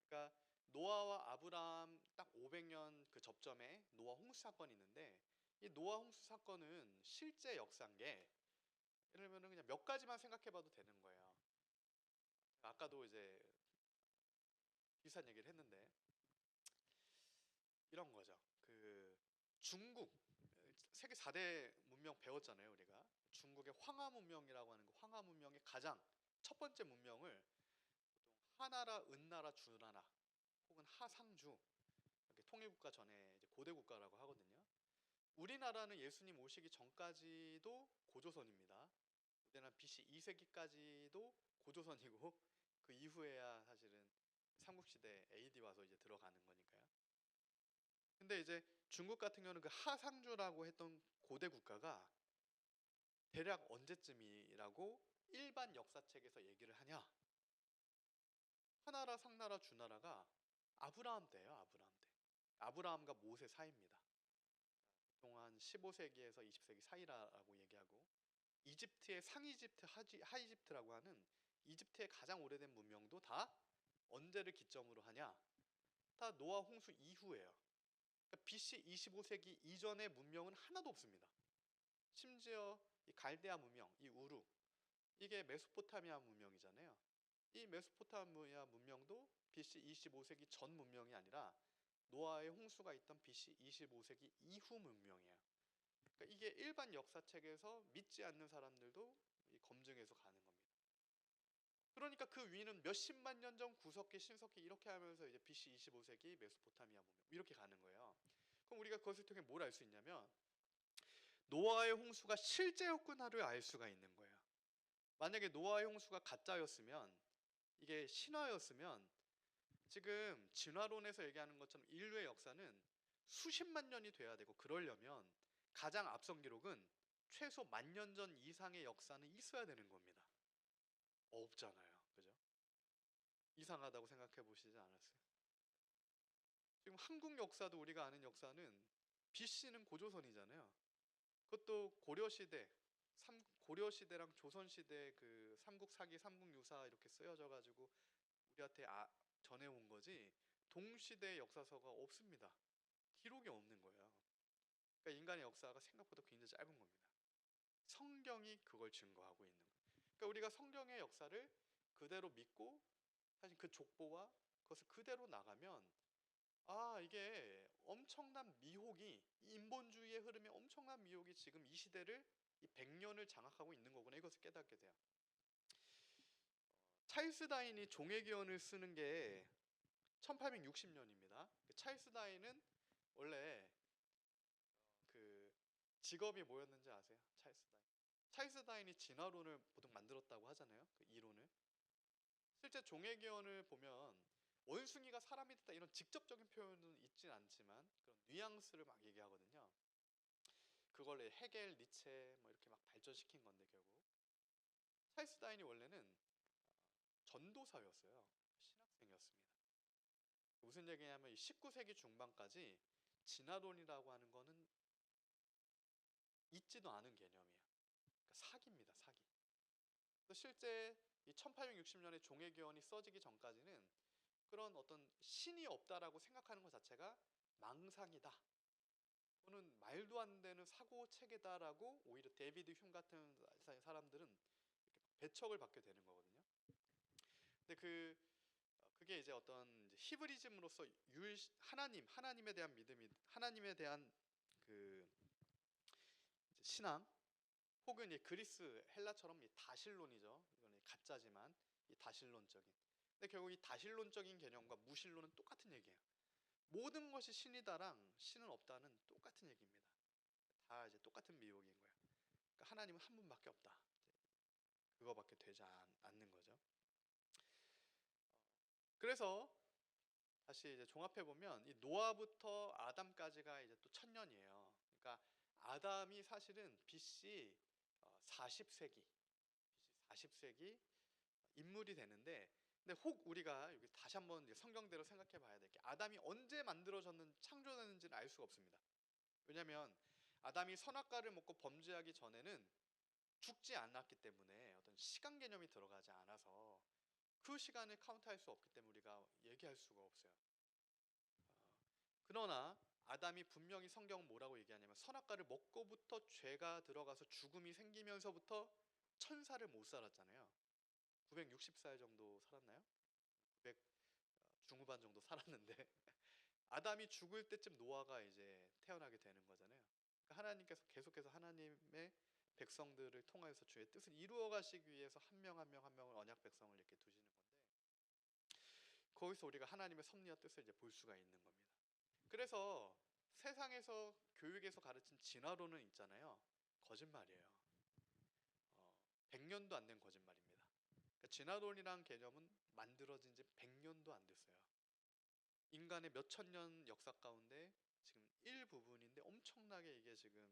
그러니까 노아와 아브라함 딱 500년 그 접점에 노아 홍수 사건이 있는데, 이 노아 홍수 사건은 실제 역사인 게, 예를 들면 그냥 몇 가지만 생각해봐도 되는 거예요. 아까도 이제 비슷한 얘기를 했는데 이런 거죠. 그 중국, 세계 4대 문명 배웠잖아요, 우리가. 중국의 황하 문명이라고 하는 그 황하 문명의 가장 첫 번째 문명을 보통 하나라, 은나라, 주나라 혹은 하상주, 이렇게 통일국가 전에 이제 고대 국가라고 하거든요. 우리나라는 예수님 오시기 전까지도 고조선입니다. 우리나라 BC 2세기까지도 고조선이고 그 이후에야 사실은 삼국시대 AD 와서 이제 들어가는 거니까요. 근데 이제 중국 같은 경우는 그 하상주라고 했던 고대 국가가 대략 언제쯤이라고 일반 역사책에서 얘기를 하냐? 하나라, 상나라, 주나라가 아브라함 때예요. 아브라함 때. 아브라함과 모세 사이입니다. 동안 15세기에서 20세기 사이라고 얘기하고, 이집트의 상이집트, 하이집트라고 하는 이집트의 가장 오래된 문명도 다 언제를 기점으로 하냐? 다 노아 홍수 이후예요. 그러니까 BC 25세기 이전의 문명은 하나도 없습니다. 심지어 이 갈대아 문명, 이 우루, 이게 메소포타미아 문명이잖아요. 이 메소포타미아 문명도 BC 25세기 전 문명이 아니라 노아의 홍수가 있던 BC 25세기 이후 문명이에요. 그러니까 이게 일반 역사책에서 믿지 않는 사람들도 검증해서 가는 겁니다. 그러니까 그 위는 몇십만 년 전 구석기, 신석기 이렇게 하면서 이제 BC 25세기 메소포타미아 문명 이렇게 가는 거예요. 그럼 우리가 그것을 통해 뭘 알 수 있냐면 노아의 홍수가 실제였구나를 알 수가 있는 거예요. 만약에 노아의 홍수가 가짜였으면, 이게 신화였으면, 지금 진화론에서 얘기하는 것처럼 인류의 역사는 수십만 년이 돼야 되고, 그러려면 가장 앞선 기록은 최소 10,000년 전 이상의 역사는 있어야 되는 겁니다. 없잖아요. 그죠? 이상하다고 생각해 보시지 않았어요? 지금 한국 역사도, 우리가 아는 역사는 BC는 고조선이잖아요. 그것도 고려시대, 고려시대랑 조선시대 그 삼국사기, 삼국유사 이렇게 쓰여져 가지고 우리한테 전해온 거지 동시대 역사서가 없습니다. 기록이 없는 거예요. 그러니까 인간의 역사가 생각보다 굉장히 짧은 겁니다. 성경이 그걸 증거하고 있는 거예요. 그러니까 우리가 성경의 역사를 그대로 믿고 사실 그 족보와 그것을 그대로 나가면 이게 엄청난 미혹이, 이 인본주의의 흐름에 엄청난 미혹이 지금 이 시대를, 이 100년을 장악하고 있는 거구나, 이것을 깨닫게 돼요. 찰스 다인이 종회기원을 쓰는 게 1860년입니다. 찰스 다인은 원래 그 직업이 뭐였는지 아세요? 찰스 다인이 진화론을 보통 만들었다고 하잖아요. 그 이론을. 실제 종회기원을 보면 원숭이가 사람이 됐다 이런 직접적인 표현은 있진 않지만 그런 뉘앙스를 막 얘기하거든요. 그걸 헤겔, 니체 뭐 이렇게 막 발전시킨 건데 결국 찰스 다인이 원래는 전도사였어요. 신학생이었습니다. 무슨 얘기냐면 19세기 중반까지 진화론이라고 하는 거는 있지도 않은 개념이에요. 그러니까 사기입니다, 사기. 그래서 실제 이 1860년에 종회기원이 써지기 전까지는 그런 어떤 신이 없다라고 생각하는 것 자체가 망상이다, 또는 말도 안 되는 사고 체계다라고 오히려 데이비드 휴me 같은 사람들은 이렇게 배척을 받게 되는 거거든요. 근데 그게 이제 어떤 히브리즘으로서 하나님에 대한 믿음이, 하나님에 대한 그 신앙, 혹은 이 그리스 헬라처럼 이 다실론이죠. 이건 가짜지만 이 다실론적인. 근데 결국 이 다실론적인 개념과 무신론은 똑같은 얘기예요. 모든 것이 신이다랑 신은 없다는 똑같은 얘기입니다. 다 이제 똑같은 미혹인 거예요. 그러니까 하나님은 한 분밖에 없다. 그거밖에 되지 않는 거죠. 그래서 다시 이제 종합해 보면 이 노아부터 아담까지가 이제 또 1000년이에요. 그러니까 아담이 사실은 BC 40세기 인물이 되는데, 근데 혹 우리가 여기 다시 한번 성경대로 생각해 봐야 될 게, 아담이 언제 창조됐는지는 알 수가 없습니다. 왜냐하면 아담이 선악과를 먹고 범죄하기 전에는 죽지 않았기 때문에 어떤 시간 개념이 들어가지 않아서 그 시간을 카운트할 수 없기 때문에 우리가 얘기할 수가 없어요. 그러나 아담이 분명히 성경은 뭐라고 얘기하냐면 선악과를 먹고부터 죄가 들어가서 죽음이 생기면서부터 천사를 못 살았잖아요. 960살 정도 살았나요? 900 중후반 정도 살았는데 아담이 죽을 때쯤 노아가 이제 태어나게 되는 거잖아요. 그러니까 하나님께서 계속해서 하나님의 백성들을 통하여서 주의 뜻을 이루어 가시기 위해서 한 명 한 명 한 명을 언약 백성을 이렇게 두시는 건데, 거기서 우리가 하나님의 섭리와 뜻을 이제 볼 수가 있는 겁니다. 그래서 세상에서 교육에서 가르친 진화론은 있잖아요. 거짓말이에요. 100년도 안 된 거짓말입니다. 그러니까 진화론이란 개념은 만들어진 지 100년도 안 됐어요. 인간의 몇천 년 역사 가운데 지금 일부분인데 엄청나게 이게 지금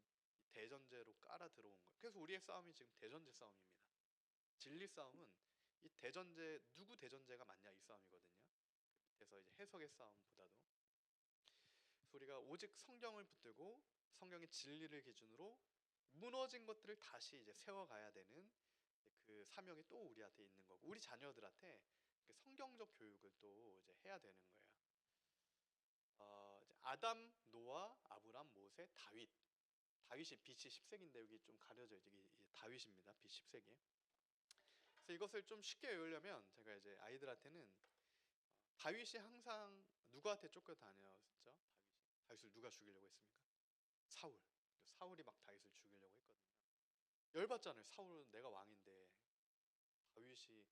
대전제로 깔아 들어온 거예요. 그래서 우리의 싸움이 지금 대전제 싸움입니다. 진리 싸움은 이 대전제, 누구 대전제가 맞냐 이 싸움이거든요. 그래서 이제 해석의 싸움보다도. 그래서 우리가 오직 성경을 붙들고 성경의 진리를 기준으로 무너진 것들을 다시 이제 세워가야 되는 그 사명이 또 우리한테 있는 거고, 우리 자녀들한테 성경적 교육을 또 이제 해야 되는 거예요. 이제 아담, 노아, 아브람, 모세, 다윗이 BC 10세기인데 여기 좀 가려져 있죠. 이게 다윗입니다. BC 10세기. 그래서 이것을 좀 쉽게 외우려면 제가 이제 아이들한테는 다윗이 항상 누구한테 쫓겨다녔죠? 다윗을 누가 죽이려고 했습니까? 사울이 막 다윗을 죽이려고 했거든요. 열받잖아요. 사울은 내가 왕인데 다윗이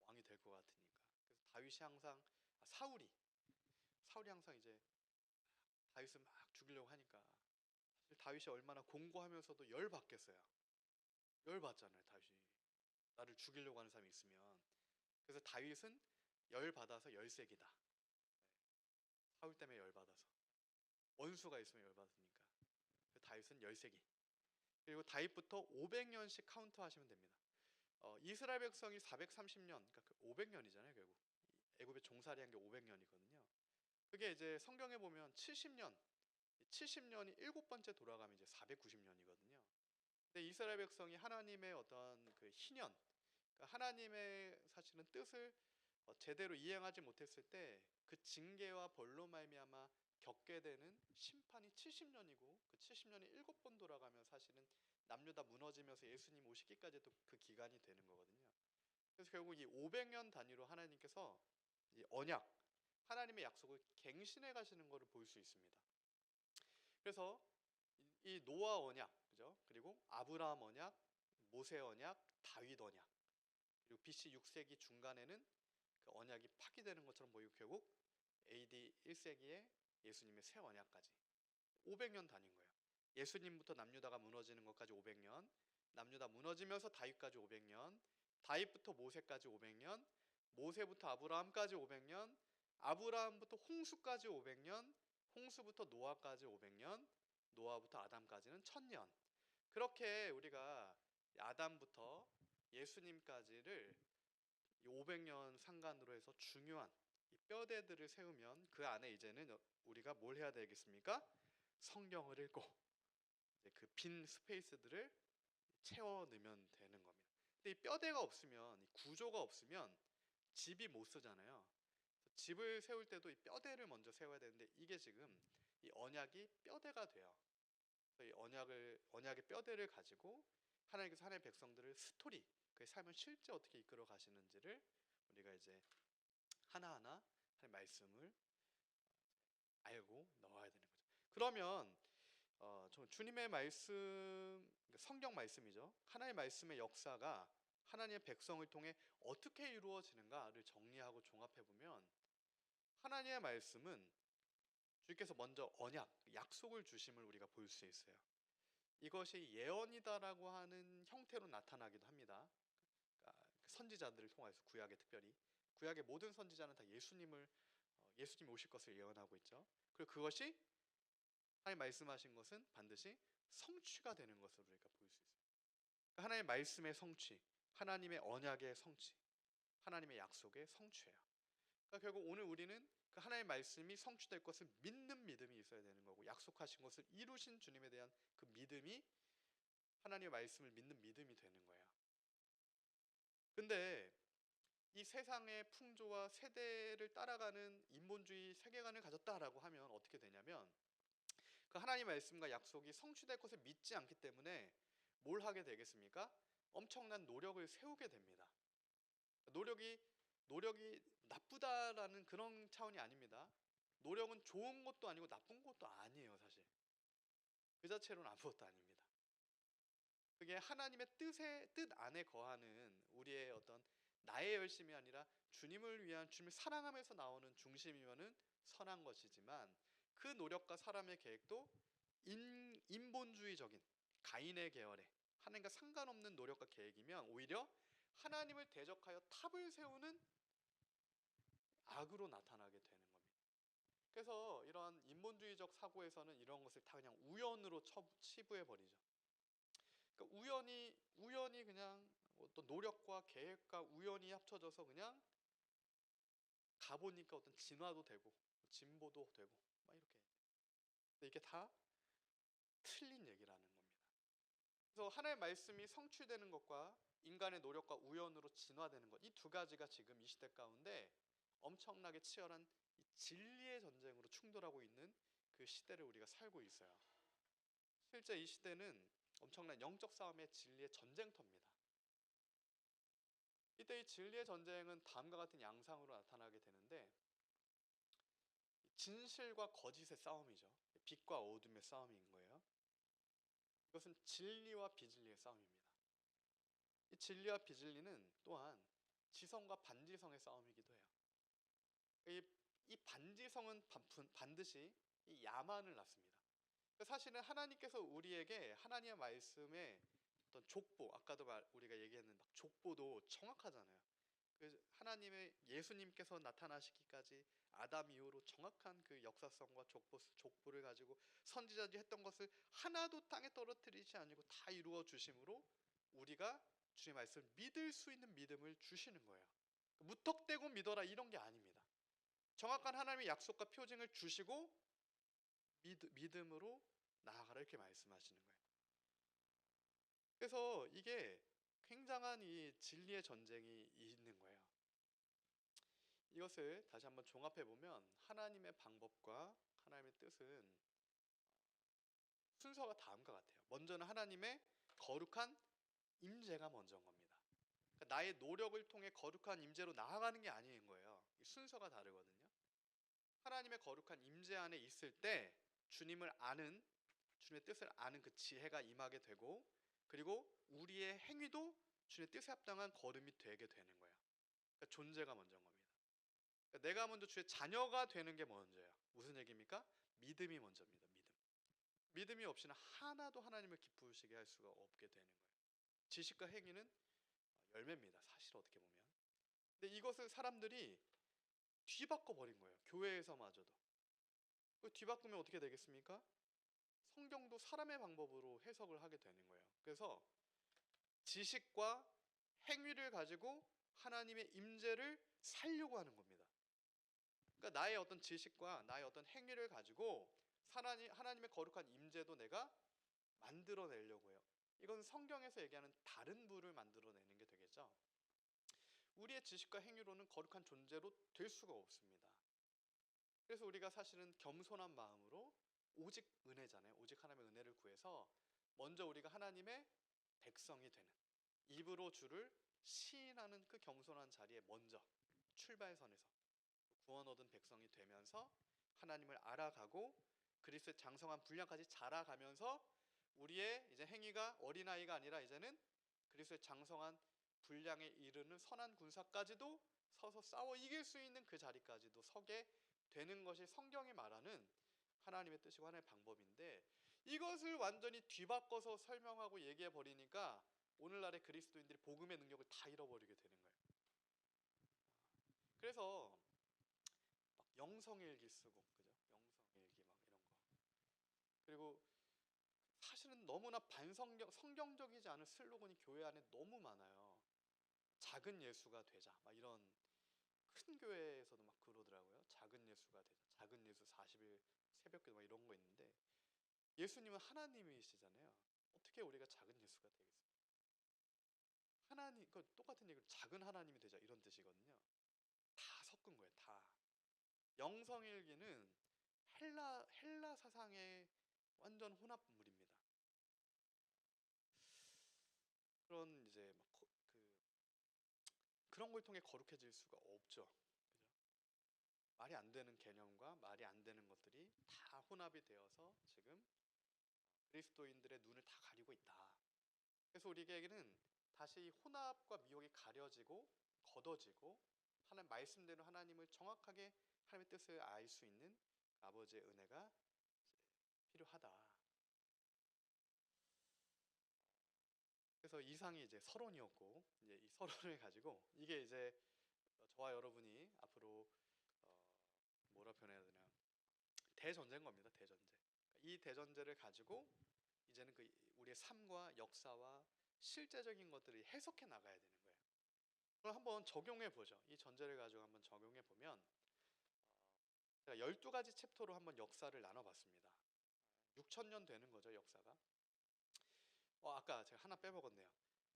왕이 될 것 같으니까. 그래서 다윗이 항상 사울이 항상 이제 다윗을 막 죽이려고 하니까, 사실 다윗이 얼마나 공고하면서도 열받겠어요. 열받잖아요. 다윗이 나를 죽이려고 하는 사람이 있으면. 그래서 다윗은 열받아서 열색이다. 사울 때문에 열받아서. 원수가 있으면 열받으니까. 다윗은 열색이. 그리고 다윗부터 500년씩 카운트 하시면 됩니다. 이스라엘 백성이 430년, 그러니까 500년이잖아요. 결국 애굽에 종살이한 게 500년이거든요. 그게 이제 성경에 보면 70년, 70년이 일곱 번째 돌아가면 이제 490년이거든요. 근데 이스라엘 백성이 하나님의 어떤 그 희년, 그러니까 하나님의 사실은 뜻을 제대로 이행하지 못했을 때 그 징계와 벌로 말미암아 겪게 되는 심판이 70년이고, 그 70년이 일곱 번 돌아가면 사실은 남유 다 무너지면서 예수님 오시기까지도 그 기간이 되는 거거든요. 그래서 결국 이 500년 단위로 하나님께서 이 언약, 하나님의 약속을 갱신해 가시는 것을 볼 수 있습니다. 그래서 이 노아 언약, 그죠? 그리고 아브라함 언약, 모세 언약, 다윗 언약, 그리고 BC 6세기 중간에는 그 언약이 파기되는 것처럼 보이고 결국 AD 1세기에 예수님의 새 언약까지 500년 단위인 거예요. 예수님부터 남유다가 무너지는 것까지 500년, 남유다 무너지면서 다윗까지 500년, 다윗부터 모세까지 500년, 모세부터 아브라함까지 500년, 아브라함부터 홍수까지 500년, 홍수부터 노아까지 500년, 노아부터 아담까지는 1000년. 그렇게 우리가 아담부터 예수님까지를 500년 상간으로 해서 중요한 이 뼈대들을 세우면 그 안에 이제는 우리가 뭘 해야 되겠습니까? 성경을 읽고 그 빈 스페이스들을 채워 넣으면 되는 겁니다. 근데 이 뼈대가 없으면, 이 구조가 없으면 집이 못 쓰잖아요. 집을 세울 때도 이 뼈대를 먼저 세워야 되는데 이게 지금 이 언약이 뼈대가 돼요. 이 언약의 뼈대를 가지고 하나님께서 하나님의 백성들을 스토리, 그의 삶을 실제 어떻게 이끌어 가시는지를 우리가 이제 하나하나 하나님의 말씀을 알고 넣어야 되는 거죠. 그러면 주님의 말씀, 그러니까 성경 말씀이죠. 하나님의 말씀의 역사가 하나님의 백성을 통해 어떻게 이루어지는가를 정리하고 종합해 보면 하나님의 말씀은 주께서 먼저 언약, 약속을 주심을 우리가 볼 수 있어요. 이것이 예언이다라고 하는 형태로 나타나기도 합니다. 그러니까 선지자들을 통해서 구약에 특별히 구약의 모든 선지자는 다 예수님 오실 것을 예언하고 있죠. 그리고 그것이 하나님 말씀하신 것은 반드시 성취가 되는 것으로 우리가 볼 수 있어요. 그러니까 하나님의 말씀의 성취, 하나님의 언약의 성취, 하나님의 약속의 성취예요. 그러니까 결국 오늘 우리는 그 하나님의 말씀이 성취될 것을 믿는 믿음이 있어야 되는 거고, 약속하신 것을 이루신 주님에 대한 그 믿음이 하나님의 말씀을 믿는 믿음이 되는 거예요. 근데 이 세상의 풍조와 세대를 따라가는 인본주의 세계관을 가졌다라고 하면 어떻게 되냐면 그 하나님의 말씀과 약속이 성취될 것을 믿지 않기 때문에 뭘 하게 되겠습니까? 엄청난 노력을 세우게 됩니다. 노력이 나쁘다라는 그런 차원이 아닙니다. 노력은 좋은 것도 아니고 나쁜 것도 아니에요, 사실. 그 자체로는 아무것도 아닙니다. 그게 하나님의 뜻 안에 거하는 우리의 어떤 나의 열심이 아니라 주님을 위한, 주님을 사랑하면서 나오는 중심이면은 선한 것이지만 그 노력과 사람의 계획도 인본주의적인 가인의 계열의 하나님과 상관없는 노력과 계획이면 오히려 하나님을 대적하여 탑을 세우는 악으로 나타나게 되는 겁니다. 그래서 이런 인본주의적 사고에서는 이런 것을 다 그냥 우연으로 치부해 버리죠. 그러니까 우연히 그냥 어떤 노력과 계획과 우연이 합쳐져서 그냥 가보니까 어떤 진화도 되고 진보도 되고 막 이렇게. 근데 이게 다 틀린 얘기라는 겁니다. 그래서 하나님의 말씀이 성취되는 것과 인간의 노력과 우연으로 진화되는 것, 이 두 가지가 지금 이 시대 가운데 엄청나게 치열한 이 진리의 전쟁으로 충돌하고 있는 그 시대를 우리가 살고 있어요. 실제 이 시대는 엄청난 영적 싸움의 진리의 전쟁터입니다. 이때 이 진리의 전쟁은 다음과 같은 양상으로 나타나게 되는데 진실과 거짓의 싸움이죠. 빛과 어둠의 싸움인 거예요. 이것은 진리와 비진리의 싸움입니다. 이 진리와 비진리는 또한 지성과 반지성의 싸움이기도 해요. 이 반지성은 반드시 이 야만을 낳습니다. 사실은 하나님께서 우리에게 하나님의 말씀의 어떤 족보, 아까도 우리가 얘기했는 막 족보도 정확하잖아요. 하나님의 예수님께서 나타나시기까지 아담 이후로 정확한 그 역사성과 족보를 가지고 선지자들이 했던 것을 하나도 땅에 떨어뜨리지 아니고 다 이루어 주심으로 우리가 주의 말씀을 믿을 수 있는 믿음을 주시는 거예요. 무턱대고 믿어라 이런 게 아닙니다. 정확한 하나님의 약속과 표징을 주시고 믿음으로 나아가라 이렇게 말씀하시는 거예요. 그래서 이게 굉장한 이 진리의 전쟁이 있는 거예요. 이것을 다시 한번 종합해 보면 하나님의 방법과 하나님의 뜻은 순서가 다음과 같아요. 먼저는 하나님의 거룩한 임재가 먼저인 겁니다. 그러니까 나의 노력을 통해 거룩한 임재로 나아가는 게 아닌 거예요. 순서가 다르거든요. 하나님의 거룩한 임재 안에 있을 때 주님을 아는, 주님의 뜻을 아는 그 지혜가 임하게 되고, 그리고 우리의 행위도 주님의 뜻에 합당한 걸음이 되게 되는 거예요. 그러니까 존재가 먼저인 겁니다. 그러니까 내가 먼저 주의 자녀가 되는 게 먼저예요. 무슨 얘기입니까? 믿음이 먼저입니다. 믿음이 없이는 하나도 하나님을 기쁘시게 할 수가 없게 되는 거예요. 지식과 행위는 열매입니다. 사실 어떻게 보면. 근데 이것을 사람들이 뒤바꿔 버린 거예요. 교회에서마저도. 뒤바꾸면 어떻게 되겠습니까? 성경도 사람의 방법으로 해석을 하게 되는 거예요. 그래서 지식과 행위를 가지고 하나님의 임재를 살려고 하는 겁니다. 그러니까 나의 어떤 지식과 나의 어떤 행위를 가지고 하나님의 거룩한 임재도 내가 만들어내려고 해요. 이건 성경에서 얘기하는 다른 부를 만들어내는 게 되겠죠. 우리의 지식과 행위로는 거룩한 존재로 될 수가 없습니다. 그래서 우리가 사실은 겸손한 마음으로 오직 은혜잖아요. 오직 하나님의 은혜를 구해서 먼저 우리가 하나님의 백성이 되는, 입으로 주를 시인하는 그 겸손한 자리에 먼저 출발선에서 구원 얻은 백성이 되면서 하나님을 알아가고 그리스도의 장성한 분량까지 자라가면서 우리의 이제 행위가 어린아이가 아니라 이제는 그리스도의 장성한 분량에 이르는 선한 군사까지도 서서 싸워 이길 수 있는 그 자리까지도 서게 되는 것이 성경이 말하는 하나님의 뜻이고 하나님의 방법인데, 이것을 완전히 뒤바꿔서 설명하고 얘기해 버리니까 오늘날의 그리스도인들이 복음의 능력을 다 잃어버리게 되는 거예요. 그래서 막 영성일기 쓰고, 그죠? 영성일기 막 이런 거. 그리고 사실은 너무나 성경적이지 않은 슬로건이 교회 안에 너무 많아요. 작은 예수가 되자, 막 이런 큰 교회에서도 막 그러더라고요. 작은 예수가 되자, 작은 예수 40일 새벽기도 막 이런 거 있는데, 예수님은 하나님이시잖아요. 어떻게 우리가 작은 예수가 되겠습니까? 하나님, 그 똑같은 얘기로 작은 하나님이 되자 이런 뜻이거든요. 다 섞은 거예요. 다. 영성일기는 헬라 사상의 완전 혼합물입니다. 그런 이제 막 그런 걸 통해 거룩해질 수가 없죠. 그죠? 말이 안 되는 개념과 말이 안 되는 것들이 다 혼합이 되어서 지금 그리스도인들의 눈을 다 가리고 있다. 그래서 우리에게는 다시 혼합과 미혹이 가려지고 걷어지고 하나님 말씀대로 하나님을 정확하게 하나님의 뜻을 알 수 있는 아버지의 은혜가 필요하다. 그래서 이상이 이제 서론이었고, 이제 이 서론을 가지고 이게 이제 저와 여러분이 앞으로 뭐라 표현해야 되나, 대전제인 겁니다. 대전제. 이 대전제를 가지고 이제는 그 우리의 삶과 역사와 실제적인 것들을 해석해 나가야 되는 거예요. 그럼 한번 적용해 보죠. 이 전제를 가지고 한번 적용해 보면, 제가 12가지 챕터로 한번 역사를 나눠봤습니다. 6,000년 되는 거죠, 역사가. 아까 제가 하나 빼먹었네요.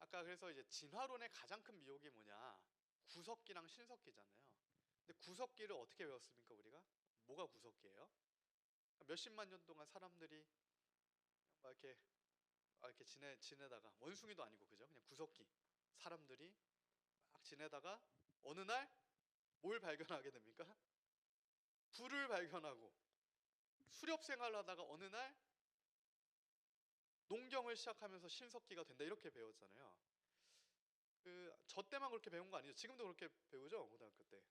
아까 그래서 이제 진화론의 가장 큰 미혹이 뭐냐, 구석기랑 신석기잖아요. 근데 구석기를 어떻게 배웠습니까, 우리가? 뭐가 구석기예요? 몇십만 년 동안 사람들이 막 이렇게 지내다가, 원숭이도 아니고, 그죠? 그냥 구석기. 사람들이 막 지내다가 어느 날 뭘 발견하게 됩니까? 불을 발견하고, 수렵 생활을 하다가 어느 날 농경을 시작하면서 신석기가 된다, 이렇게 배웠잖아요. 저 때만 그렇게 배운 거 아니죠? 지금도 그렇게 배우죠? 고등학교 때.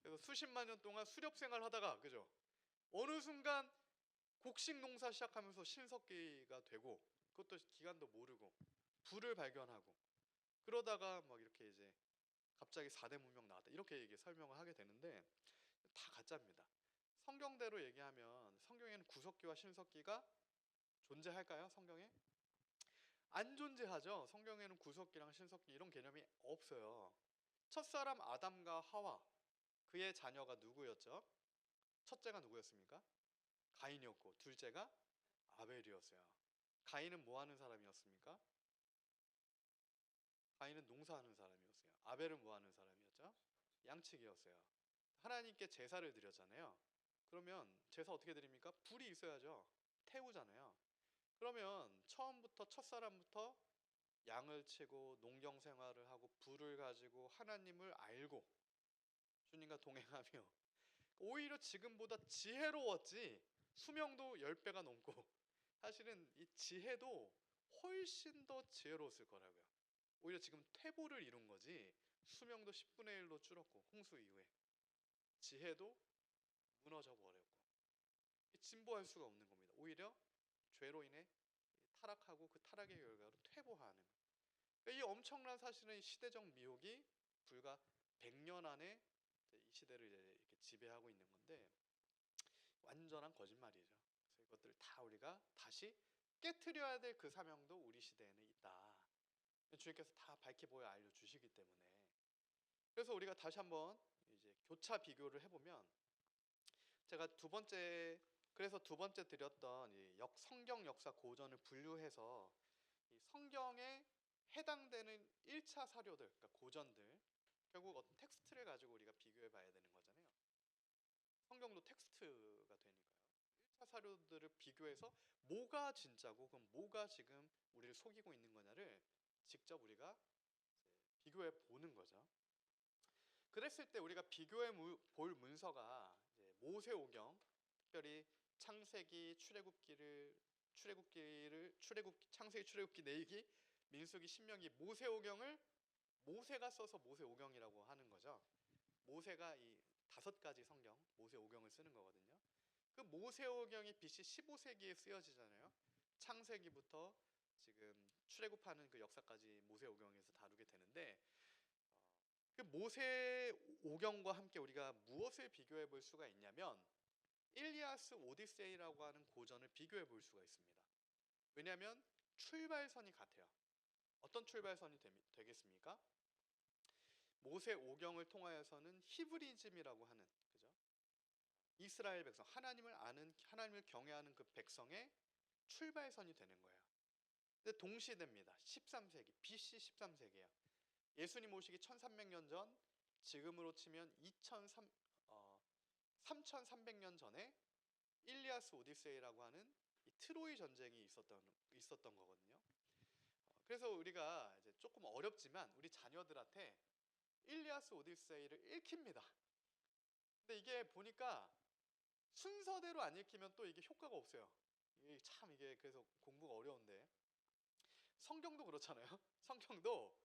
그래서 수십만 년 동안 수렵 생활을 하다가, 그죠? 어느 순간 곡식 농사 시작하면서 신석기가 되고, 그것도 기간도 모르고 불을 발견하고, 그러다가 막 이렇게 이제 갑자기 4대 문명 나왔다, 이렇게 이게 설명을 하게 되는데 다 가짜입니다. 성경대로 얘기하면 성경에는 구석기와 신석기가 존재할까요? 성경에? 안 존재하죠. 성경에는 구석기랑 신석기 이런 개념이 없어요. 첫사람 아담과 하와, 그의 자녀가 누구였죠? 첫째가 누구였습니까? 가인이었고 둘째가 아벨이었어요. 가인은 뭐 하는 사람이었습니까? 가인은 농사하는 사람이었어요. 아벨은 뭐 하는 사람이었죠? 양치기였어요. 하나님께 제사를 드렸잖아요. 그러면 제사 어떻게 드립니까? 불이 있어야죠. 태우잖아요. 그러면 처음부터 첫사람부터 양을 치고 농경 생활을 하고 불을 가지고 하나님을 알고 주님과 동행하며 오히려 지금보다 지혜로웠지. 수명도 10배가 넘고 사실은 이 지혜도 훨씬 더 지혜로웠을 거라고요. 오히려 지금 퇴보를 이룬 거지. 수명도 10분의 1로 줄었고 홍수 이후에 지혜도 무너져 버렸고 진보할 수가 없는 겁니다. 오히려 죄로 인해 타락하고 그 타락의 결과로 퇴보하는 거예요. 이 엄청난 사실은 시대적 미혹이 불과 100년 안에 이 시대를 이렇게 지배하고 있는 건데 완전한 거짓말이죠. 그래서 이것들을 다 우리가 다시 깨트려야 될 그 사명도 우리 시대에는 있다. 주님께서 다 밝히 보여 알려주시기 때문에 그래서 우리가 다시 한번 이제 교차 비교를 해보면 제가 그래서 두 번째 드렸던 이 성경 역사 고전을 분류해서 이 성경에 해당되는 1차 사료들, 그러니까 고전들, 결국 어떤 텍스트를 가지고 우리가 비교해 봐야 되는 거잖아요. 성경도 텍스트가 되니까요. 1차 사료들을 비교해서 뭐가 진짜고 그럼 뭐가 지금 우리를 속이고 있는 거냐를 직접 우리가 비교해 보는 거죠. 그랬을 때 우리가 비교해 볼 문서가 이제 모세오경, 특별히 창세기, 창세기, 출애굽기, 내위기, 민수기, 신명기, 모세오경을 모세가 써서 모세오경이라고 하는 거죠. 모세가 이 5가지 성경, 모세오경을 쓰는 거거든요. 그 모세오경이 BC 15세기에 쓰여지잖아요. 창세기부터 지금 출애굽하는 그 역사까지 모세오경에서 다루게 되는데 그 모세오경과 함께 우리가 무엇을 비교해 볼 수가 있냐면 일리아스 오디세이라고 하는 고전을 비교해 볼 수가 있습니다. 왜냐하면 출발선이 같아요. 어떤 출발선이 되겠습니까? 모세오경을 통하여서는 히브리즘이라고 하는 그죠? 이스라엘 백성, 하나님을 아는 하나님을 경외하는 그 백성의 출발선이 되는 거예요. 근데 동시대입니다. 13세기, BC 13세기예요. 예수님 오시기 1300년 전, 지금으로 치면 3300년 전에 일리아스 오디세이라고 하는 이 트로이 전쟁이 있었던 거거든요. 그래서 우리가 이제 조금 어렵지만 우리 자녀들한테 일리아스 오디세이를 읽힙니다. 근데 이게 보니까 순서대로 안 읽히면 또 이게 효과가 없어요. 이게 그래서 공부가 어려운데 성경도 그렇잖아요. 성경도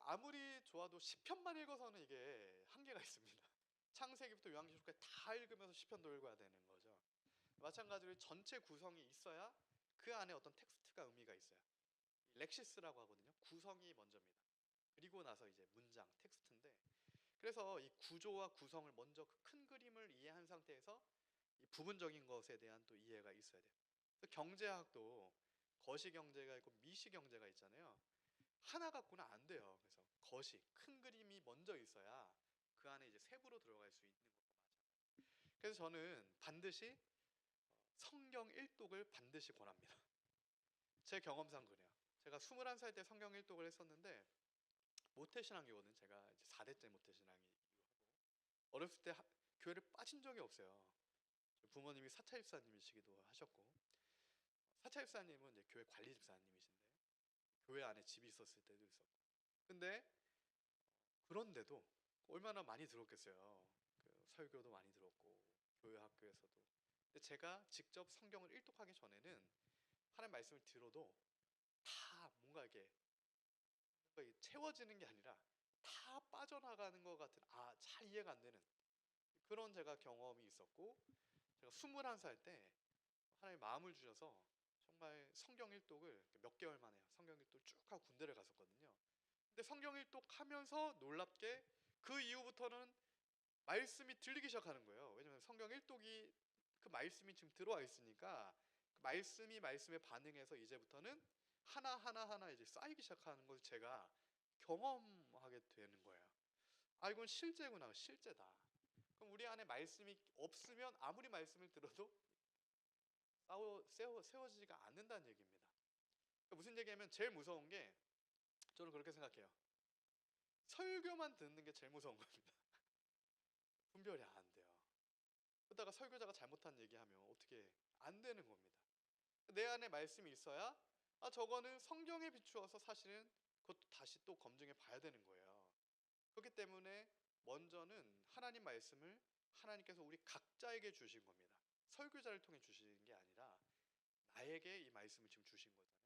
아무리 좋아도 시편만 읽어서는 이게 한계가 있습니다. 창세기부터 요한계시록까지 다 읽으면서 시편도 읽어야 되는 거죠. 마찬가지로 전체 구성이 있어야 그 안에 어떤 텍스트가 의미가 있어요. 렉시스라고 하거든요. 구성이 먼저입니다. 그리고 나서 이제 문장, 텍스트인데 그래서 이 구조와 구성을 먼저 그 큰 그림을 이해한 상태에서 이 부분적인 것에 대한 또 이해가 있어야 돼요. 경제학도 거시경제가 있고 미시경제가 있잖아요. 하나 갖고는 안 돼요. 그래서 큰 그림이 먼저 있어야 그 안에 이제 세부로 들어갈 수 있는 것과 마찬가지예요. 그래서 저는 반드시 성경 일독을 반드시 권합니다. 제 경험상 그래요. 제가 21살 때 성경 일독을 했었는데 모태신앙이거든. 제가 이제 4대째 모태신앙이고 어렸을 때 교회를 빠진 적이 없어요. 부모님이 사차집사님이시기도 하셨고 사차집사님은 이제 교회 관리집사님이신데 교회 안에 집이 있었을 때도 있었고 근데 그런데도 얼마나 많이 들었겠어요. 그 설교도 많이 들었고 교회 학교에서도 근데 제가 직접 성경을 일독하기 전에는 하나님 말씀을 들어도 다 뭔가 이게 채워지는 게 아니라 다 빠져나가는 것 같은 잘 이해가 안 되는 그런 제가 경험이 있었고 제가 21살 때 하나님 마음을 주셔서 정말 성경 일독을 몇 개월 만에 성경 일독 쭉 하고 군대를 갔었거든요. 근데 성경 일독하면서 놀랍게 그 이후부터는 말씀이 들리기 시작하는 거예요. 왜냐면 성경 일독이 그 말씀이 지금 들어와 있으니까 그 말씀에 반응해서 이제부터는 하나 이제 쌓이기 시작하는 걸 제가 경험하게 되는 거예요. 이건 실제구나, 실제다. 그럼 우리 안에 말씀이 없으면 아무리 말씀을 들어도 세워지지가 않는다는 얘기입니다. 그러니까 무슨 얘기냐면 제일 무서운 게, 저는 그렇게 생각해요. 설교만 듣는 게 제일 무서운 겁니다. 분별이 안 돼요. 그러다가 설교자가 잘못한 얘기하면 어떻게 안 되는 겁니다. 내 안에 말씀이 있어야 저거는 성경에 비추어서 사실은 그것도 다시 또 검증해 봐야 되는 거예요. 그렇기 때문에 먼저는 하나님 말씀을 하나님께서 우리 각자에게 주신 겁니다. 설교자를 통해 주시는 게 아니라 나에게 이 말씀을 지금 주신 거잖아요.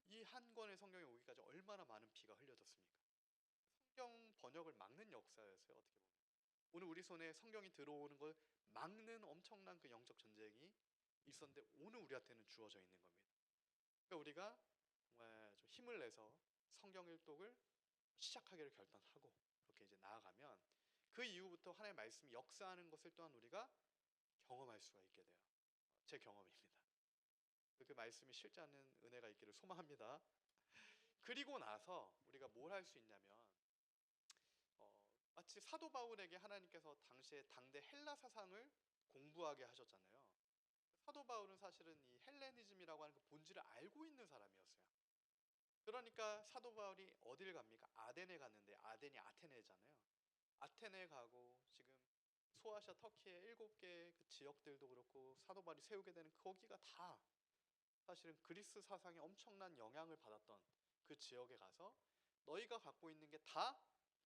이 한 권의 성경에 오기까지 얼마나 많은 피가 흘려졌습니까? 성경 번역을 막는 역사였어요, 어떻게 보면. 오늘 우리 손에 성경이 들어오는 걸 막는 엄청난 그 영적 전쟁이 있었는데 오늘 우리한테는 주어져 있는 겁니다. 그러니까 우리가 정말 좀 힘을 내서 성경 일독을 시작하기를 결단하고 그렇게 이제 나아가면 그 이후부터 하나님의 말씀이 역사하는 것을 또한 우리가 경험할 수가 있게 돼요. 제 경험입니다. 그 말씀이 실제하는 은혜가 있기를 소망합니다. 그리고 나서 우리가 뭘 할 수 있냐면 마치 사도 바울에게 하나님께서 당시에 당대 헬라 사상을 공부하게 하셨잖아요. 사도 바울은 사실은 이 헬레니즘이라고 하는 그 본질을 알고 있는 사람이었어요. 그러니까 사도 바울이 어딜 갑니까? 아덴에 갔는데, 아덴이 아테네잖아요. 아테네 가고 지금 소아시아 터키의 7개 그 지역들도 그렇고 사도 바울이 세우게 되는 거기가 다 사실은 그리스 사상에 엄청난 영향을 받았던 그 지역에 가서 너희가 갖고 있는 게 다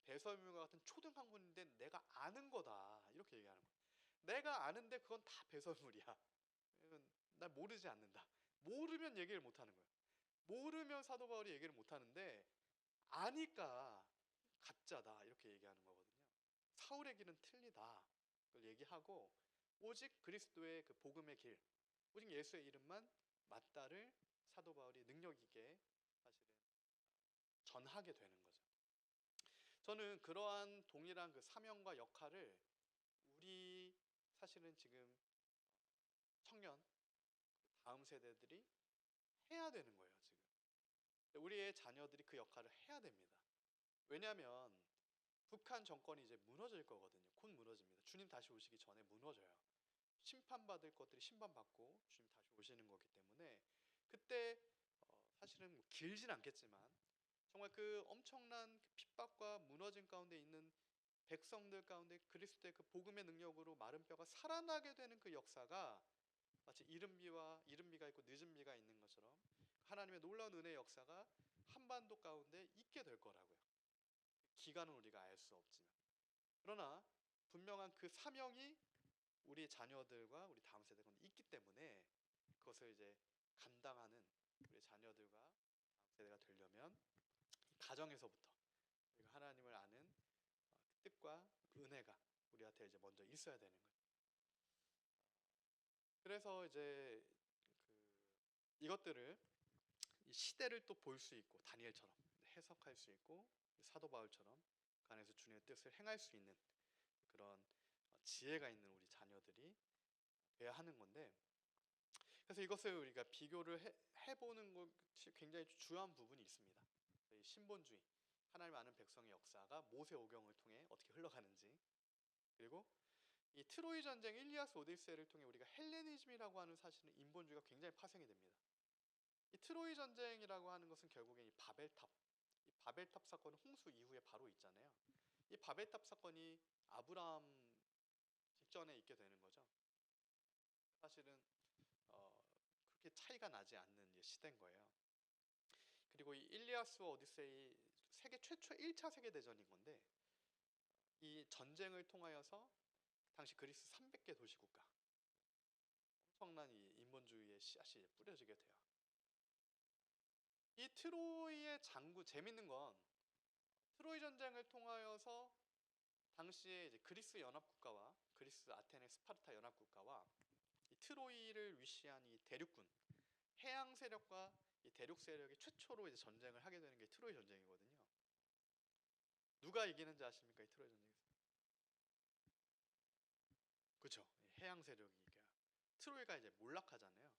배설물과 같은 초등 학문인데 내가 아는 거다 이렇게 얘기하는 거예요. 내가 아는데 그건 다 배설물이야. 난 모르지 않는다. 모르면 얘기를 못 하는 거예요. 모르면 사도 바울이 얘기를 못 하는데 아니까 가짜다 이렇게 얘기하는 거거든요. 사울의 길은 틀리다. 그걸 얘기하고 오직 그리스도의 그 복음의 길, 오직 예수의 이름만 맞다를 사도 바울이 능력 있게 사실은 전하게 되는 거죠. 저는 그러한 동일한 그 사명과 역할을 우리 사실은 지금 청년 다음 세대들이 해야 되는 거예요, 지금. 우리의 자녀들이 그 역할을 해야 됩니다. 왜냐하면 북한 정권이 이제 무너질 거거든요. 곧 무너집니다. 주님 다시 오시기 전에 무너져요. 심판받을 것들이 심판받고 주님 다시 오시는 거기 때문에 그때 사실은 뭐 길진 않겠지만 정말 그 엄청난 핍박과 무너짐 가운데 있는 백성들 가운데 그리스도의 그 복음의 능력으로 마른 뼈가 살아나게 되는 그 역사가 마치 이른 비가 있고 늦은 비가 있는 것처럼 하나님의 놀라운 은혜의 역사가 한반도 가운데 있게 될 거라고요. 기간은 우리가 알 수 없지만, 그러나 분명한 그 사명이 우리 자녀들과 우리 다음 세대 가운데 있기 때문에 그것을 이제 감당하는 우리 자녀들과 다음 세대가 되려면 가정에서부터 우리가 하나님을 아는 그 뜻과 은혜가 우리한테 이제 먼저 있어야 되는 거죠. 그래서 이제 이것들을 이 시대를 또 볼 수 있고 다니엘처럼 해석할 수 있고 사도 바울처럼 그 안에서 주님의 뜻을 행할 수 있는 그런 지혜가 있는 우리 자녀들이 돼야 하는 건데, 그래서 이것을 우리가 비교를 해보는 것이 굉장히 중요한 부분이 있습니다. 이 신본주의, 하나님 아는 백성의 역사가 모세오경을 통해 어떻게 흘러가는지, 그리고 이 트로이 전쟁, 일리아스 오디세이를 통해 우리가 헬레니즘이라고 하는 사실은 인본주의가 굉장히 파생이 됩니다. 이 트로이 전쟁이라고 하는 것은 결국엔 이 바벨탑 사건은 홍수 이후에 바로 있잖아요. 이 바벨탑 사건이 아브라함 직전에 있게 되는 거죠. 사실은 그렇게 차이가 나지 않는 시대인 거예요. 그리고 이 일리아스와 오디세이 세계 최초 1차 세계대전인 건데, 이 전쟁을 통하여서 당시 그리스 300개 도시국가 엄청난 이 인본주의의 씨앗이 뿌려지게 돼요. 이 트로이의 장구, 재밌는 건 트로이 전쟁을 통하여서 당시에 이제 그리스 연합국가와 그리스 아테네 스파르타 연합국가와 이 트로이를 위시한 이 대륙군 해양 세력과 이 대륙 세력이 최초로 이제 전쟁을 하게 되는 게 트로이 전쟁이거든요. 누가 이기는지 아십니까? 이 트로이 전쟁에서. 그렇죠. 해양 세력이 이겨요. 트로이가 이제 몰락하잖아요.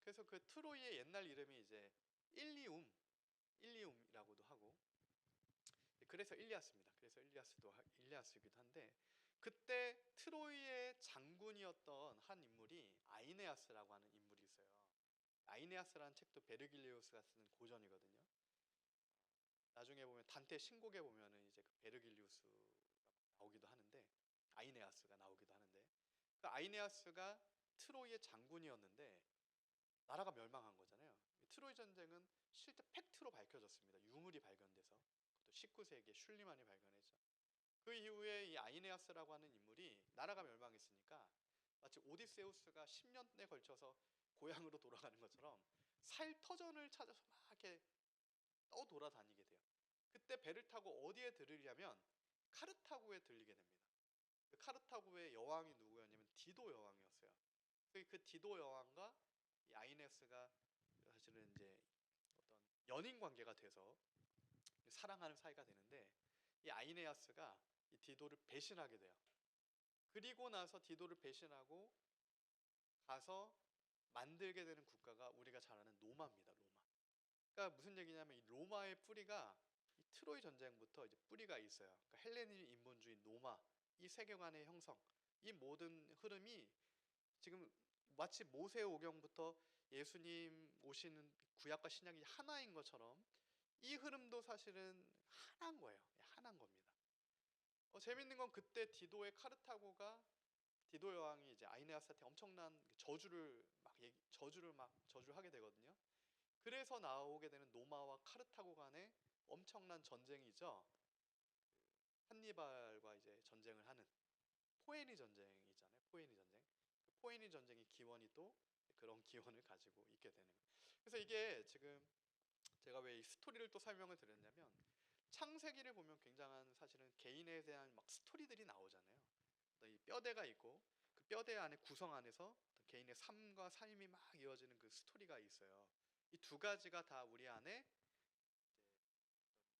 그래서 그 트로이의 옛날 이름이 이제 일리움이라고도 하고, 그래서 일리아스입니다. 그래서 일리아스이기도 한데, 그때 트로이의 장군이었던 한 인물이 아이네아스라고 하는 인물이 있어요. 아이네아스라는 책도 베르길리우스가 쓴 고전이거든요. 나중에 보면 단테 신곡에 보면은 이제 그 베르길리우스가 나오기도 하는데, 아이네아스가 나오기도 하는데, 그 아이네아스가 트로이의 장군이었는데 나라가 멸망한 거잖아요. 트로이 전쟁은 실제 팩트로 밝혀졌습니다. 유물이 발견돼서. 또 19세기에 슐리만이 발견했죠. 그 이후에 이 아이네아스라고 하는 인물이 나라가 멸망했으니까 마치 오디세우스가 10년에 걸쳐서 고향으로 돌아가는 것처럼 살터전을 찾아서 막 이렇게 돌아다니게 돼요. 그때 배를 타고 어디에 들으려면 카르타고에 들리게 됩니다. 그 카르타고의 여왕이 누구였냐면 디도 여왕이었어요. 그 디도 여왕과 이 아이네스가 사실은 이제 어떤 연인 관계가 돼서 사랑하는 사이가 되는데, 이 아이네아스가 이 디도를 배신하게 돼요. 그리고 나서 디도를 배신하고 가서 만들게 되는 국가가 우리가 잘 아는 로마입니다. 로마. 그러니까 무슨 얘기냐면 이 로마의 뿌리가 이 트로이 전쟁부터 이제 뿌리가 있어요. 그러니까 헬레니즘 인본주의 로마 이 세계관의 형성, 이 모든 흐름이 지금 마치 모세오경부터 예수님 오시는 구약과 신약이 하나인 것처럼 이 흐름도 사실은 하나인 거예요. 하나인 겁니다. 재밌는 건 그때 디도의 카르타고가 디도 여왕이 이제 아이네아스한테 엄청난 저주를 하게 되거든요. 그래서 나오게 되는 노마와 카르타고 간의 엄청난 전쟁이죠. 한니발과 이제 전쟁을 하는 포에니 전쟁이 있잖아요. 포에니 전쟁. 그 포에니 전쟁의 기원이 또 그런 기원을 가지고 있게 되는 거예요. 그래서 이게 지금 제가 왜 이 스토리를 또 설명을 드렸냐면, 창세기를 보면 굉장한 사실은 개인에 대한 막 스토리들이 나오잖아요. 이 뼈대가 있고 그 뼈대 안에 구성 안에서 개인의 삶과 삶이 막 이어지는 그 스토리가 있어요. 이 두 가지가 다 우리 안에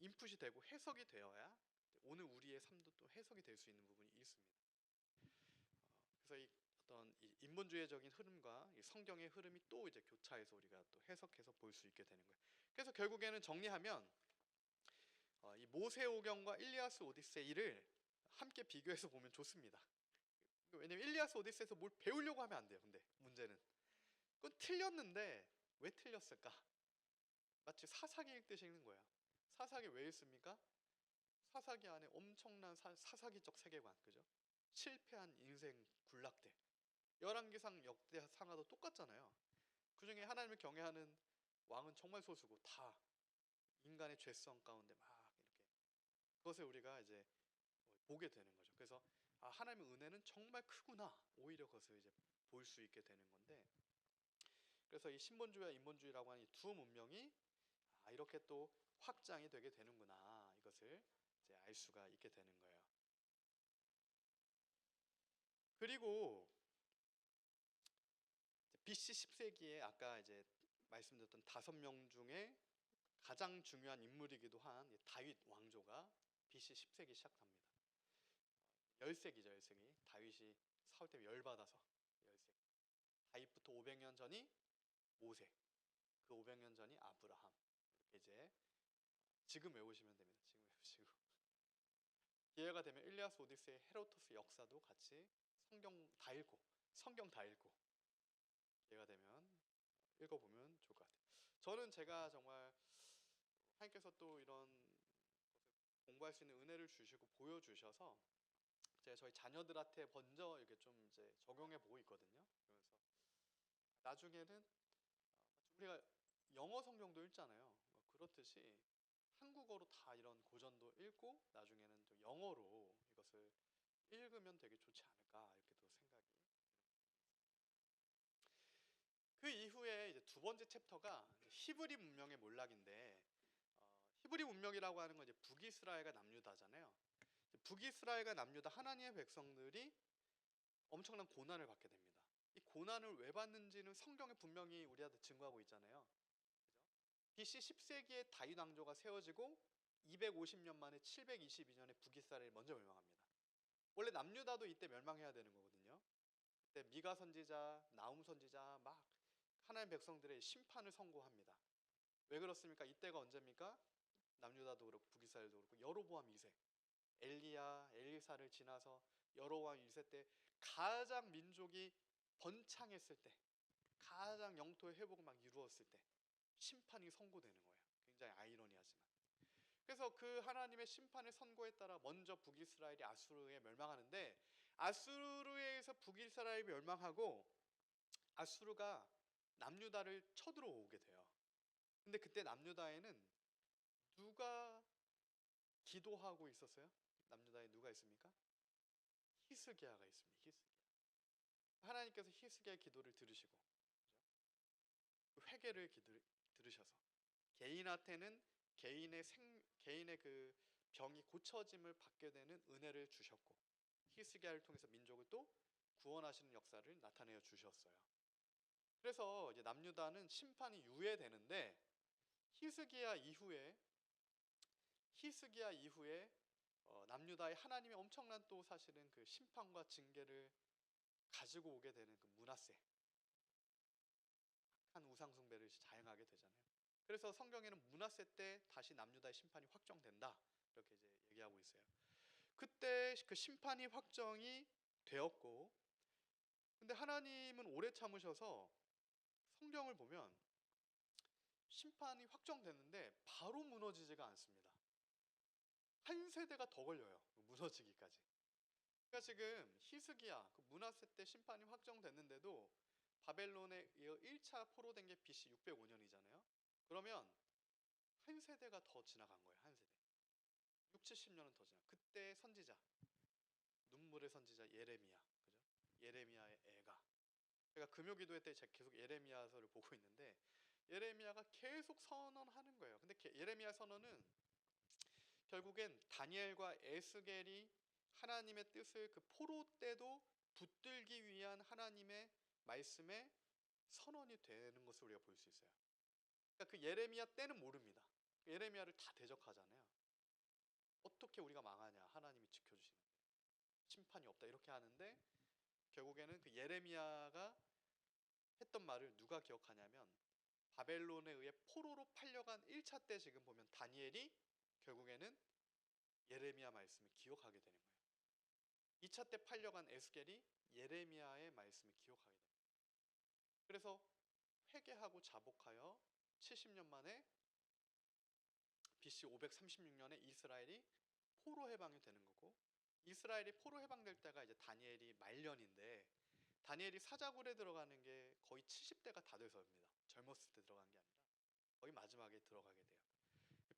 인풋이 되고 해석이 되어야 오늘 우리의 삶도 또 해석이 될 수 있는 부분이 있습니다. 그래서 이 어떤 이 인본주의적인 흐름과 이 성경의 흐름이 또 이제 교차해서 우리가 또 해석해서 볼 수 있게 되는 거예요. 그래서 결국에는 정리하면 이 모세오경과 일리아스 오디세이를 함께 비교해서 보면 좋습니다. 왜냐면 일리아스 오디세이에서 뭘 배우려고 하면 안 돼요. 근데 문제는 그건 틀렸는데 왜 틀렸을까? 마치 사사기 읽듯이 읽는 거야. 사사기 왜 읽습니까? 사사기 안에 엄청난 사사기적 세계관, 그죠? 실패한 인생 군락대. 열왕기상 역대상하도 똑같잖아요. 그 중에 하나님을 경외하는 왕은 정말 소수고 다 인간의 죄성 가운데 막 이렇게 그것을 우리가 이제 보게 되는 거죠. 그래서 하나님의 은혜는 정말 크구나. 오히려 그것을 이제 볼 수 있게 되는 건데, 그래서 이 신본주의와 인본주의라고 하는 이 두 문명이 이렇게 또 확장이 되게 되는구나. 이것을 이제 알 수가 있게 되는 거예요. 그리고 BC 10세기에 아까 이제 말씀드렸던 5명 중에 가장 중요한 인물이기도 한 다윗 왕조가 BC 10세기 시작합니다. 10세기죠, 10세기. 다윗이 사울 때문에 열받아서 10세기. 다윗부터 500년 전이 모세, 그 500년 전이 아브라함. 이렇게 이제 지금 외우시면 됩니다. 지금 외우시고 기회가 되면 일리아스 오디세이, 헤로토스 역사도 같이 성경 다 읽고 기회가 되면 읽어보면 좋을 것 같아요. 저는 제가 정말 하나님께서 또 이런 공부할 수 있는 은혜를 주시고 보여주셔서 제가 저희 자녀들한테 먼저 이렇게 좀 이제 적용해 보고 있거든요. 그래서 나중에는 우리가 영어 성경도 읽잖아요. 그렇듯이 한국어로 다 이런 고전도 읽고 나중에는 또 영어로 이것을 읽으면 되게 좋지 않을까 이렇게 또 생각이. 그 이후에 이제 두 번째 챕터가 히브리 문명의 몰락인데, 히브리 문명이라고 하는 건 이제 북이스라엘과 남유다잖아요. 북이스라엘과 남유다 하나님의 백성들이 엄청난 고난을 받게 됩니다. 이 고난을 왜 받는지는 성경에 분명히 우리한테 증거하고 있잖아요. BC 10세기에 다윗 왕조가 세워지고 250년 만에 722년에 북이스라엘이 먼저 멸망합니다. 원래 남유다도 이때 멸망해야 되는 거거든요. 그때 미가 선지자, 나움 선지자 막 하나님 백성들의 심판을 선고합니다. 왜 그렇습니까? 이때가 언제입니까? 남유다도 그렇고 북이스라엘도 그렇고 여로보암 2세, 엘리야, 엘리사를 지나서 여로보암 1세 때 가장 민족이 번창했을 때, 가장 영토의 회복을 막 이루었을 때 심판이 선고되는 거예요. 굉장히 아이러니하지만. 그래서 그 하나님의 심판의 선고에 따라 먼저 북이스라엘이 아수르에 멸망하는데, 아수르에서 북이스라엘이 멸망하고 아수르가 남유다를 쳐들어오게 돼요. 근데 그때 남유다에는 누가 기도하고 있었어요? 남유다에 누가 있습니까? 히스기야가 있습니다. 히스기야. 하나님께서 히스기야의 기도를 들으시고, 회개를 들으셔서 개인한테는 개인의 그 병이 고쳐짐을 받게 되는 은혜를 주셨고, 히스기야를 통해서 민족을 또 구원하시는 역사를 나타내어 주셨어요. 그래서 이제 남유다는 심판이 유예되는데, 히스기야 이후에 남유다의 하나님의 엄청난 또 사실은 그 심판과 징계를 가지고 오게 되는 그 므낫세, 한 우상 숭배를 자행하게 되잖아요. 그래서 성경에는 므낫세 때 다시 남유다의 심판이 확정된다, 이렇게 이제 얘기하고 있어요. 그때 그 심판이 확정이 되었고, 근데 하나님은 오래 참으셔서 성경을 보면 심판이 확정됐는데 바로 무너지지가 않습니다. 한 세대가 더 걸려요, 무너지기까지. 그러니까 지금 히스기야, 그 므낫세 때 심판이 확정됐는데도 바벨론에 이어 1차 포로된 게 BC 605년이잖아요. 그러면 한 세대가 더 지나간 거예요. 한 세대. 6, 70년은 더 지나. 그때 선지자, 눈물의 선지자 예레미야, 그죠? 예레미야의 애가. 제가 금요기도회 때 제가 계속 예레미야서를 보고 있는데, 예레미야가 계속 선언하는 거예요. 근데 예레미야 선언은 결국엔 다니엘과 에스겔이 하나님의 뜻을 그 포로 때도 붙들기 위한 하나님의 말씀의 선언이 되는 것을 우리가 볼 수 있어요. 그러니까 그 예레미야 때는 모릅니다. 예레미야를 다 대적하잖아요. 어떻게 우리가 망하냐, 하나님이 지켜주시는데 심판이 없다, 이렇게 하는데, 결국에는 그 예레미야가 했던 말을 누가 기억하냐면, 바벨론에 의해 포로로 팔려간 1차 때 지금 보면 다니엘이 결국에는 예레미야 말씀을 기억하게 되는 거예요. 2차 때 팔려간 에스겔이 예레미야의 말씀을 기억하게 됩니다. 그래서 회개하고 자복하여 70년 만에 BC 536년에 이스라엘이 포로 해방이 되는 거고, 이스라엘이 포로 해방될 때가 이제 다니엘이 말년인데, 다니엘이 사자굴에 들어가는 게 거의 70대가 다 돼서입니다. 젊었을 때 들어간 게 아니라 거의 마지막에 들어가게 돼요.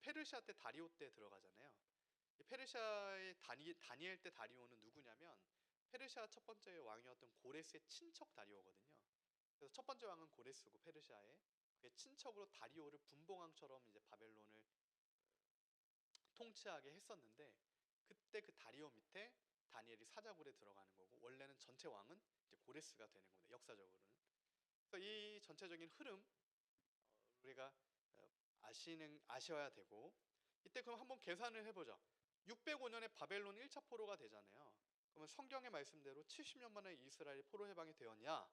페르시아 때 다리오 때 들어가잖아요. 페르시아의 다니엘 때 다리오는 누구냐면, 페르시아 첫 번째 왕이었던 고레스의 친척 다리오거든요. 그래서 첫 번째 왕은 고레스고 페르시아의, 그의 친척으로 다리오를 분봉왕처럼 이제 바벨론을 통치하게 했었는데, 그때 그 다리오 밑에 다니엘이 사자굴에 들어가는 거고, 원래는 전체 왕은 이제 고레스가 되는 겁니다, 역사적으로는. 그래서 이 전체적인 흐름 우리가 아셔야 되고, 이때 그럼 한번 계산을 해보죠. 605년에 바벨론 1차 포로가 되잖아요. 그러면 성경의 말씀대로 70년 만에 이스라엘이 포로 해방이 되었냐?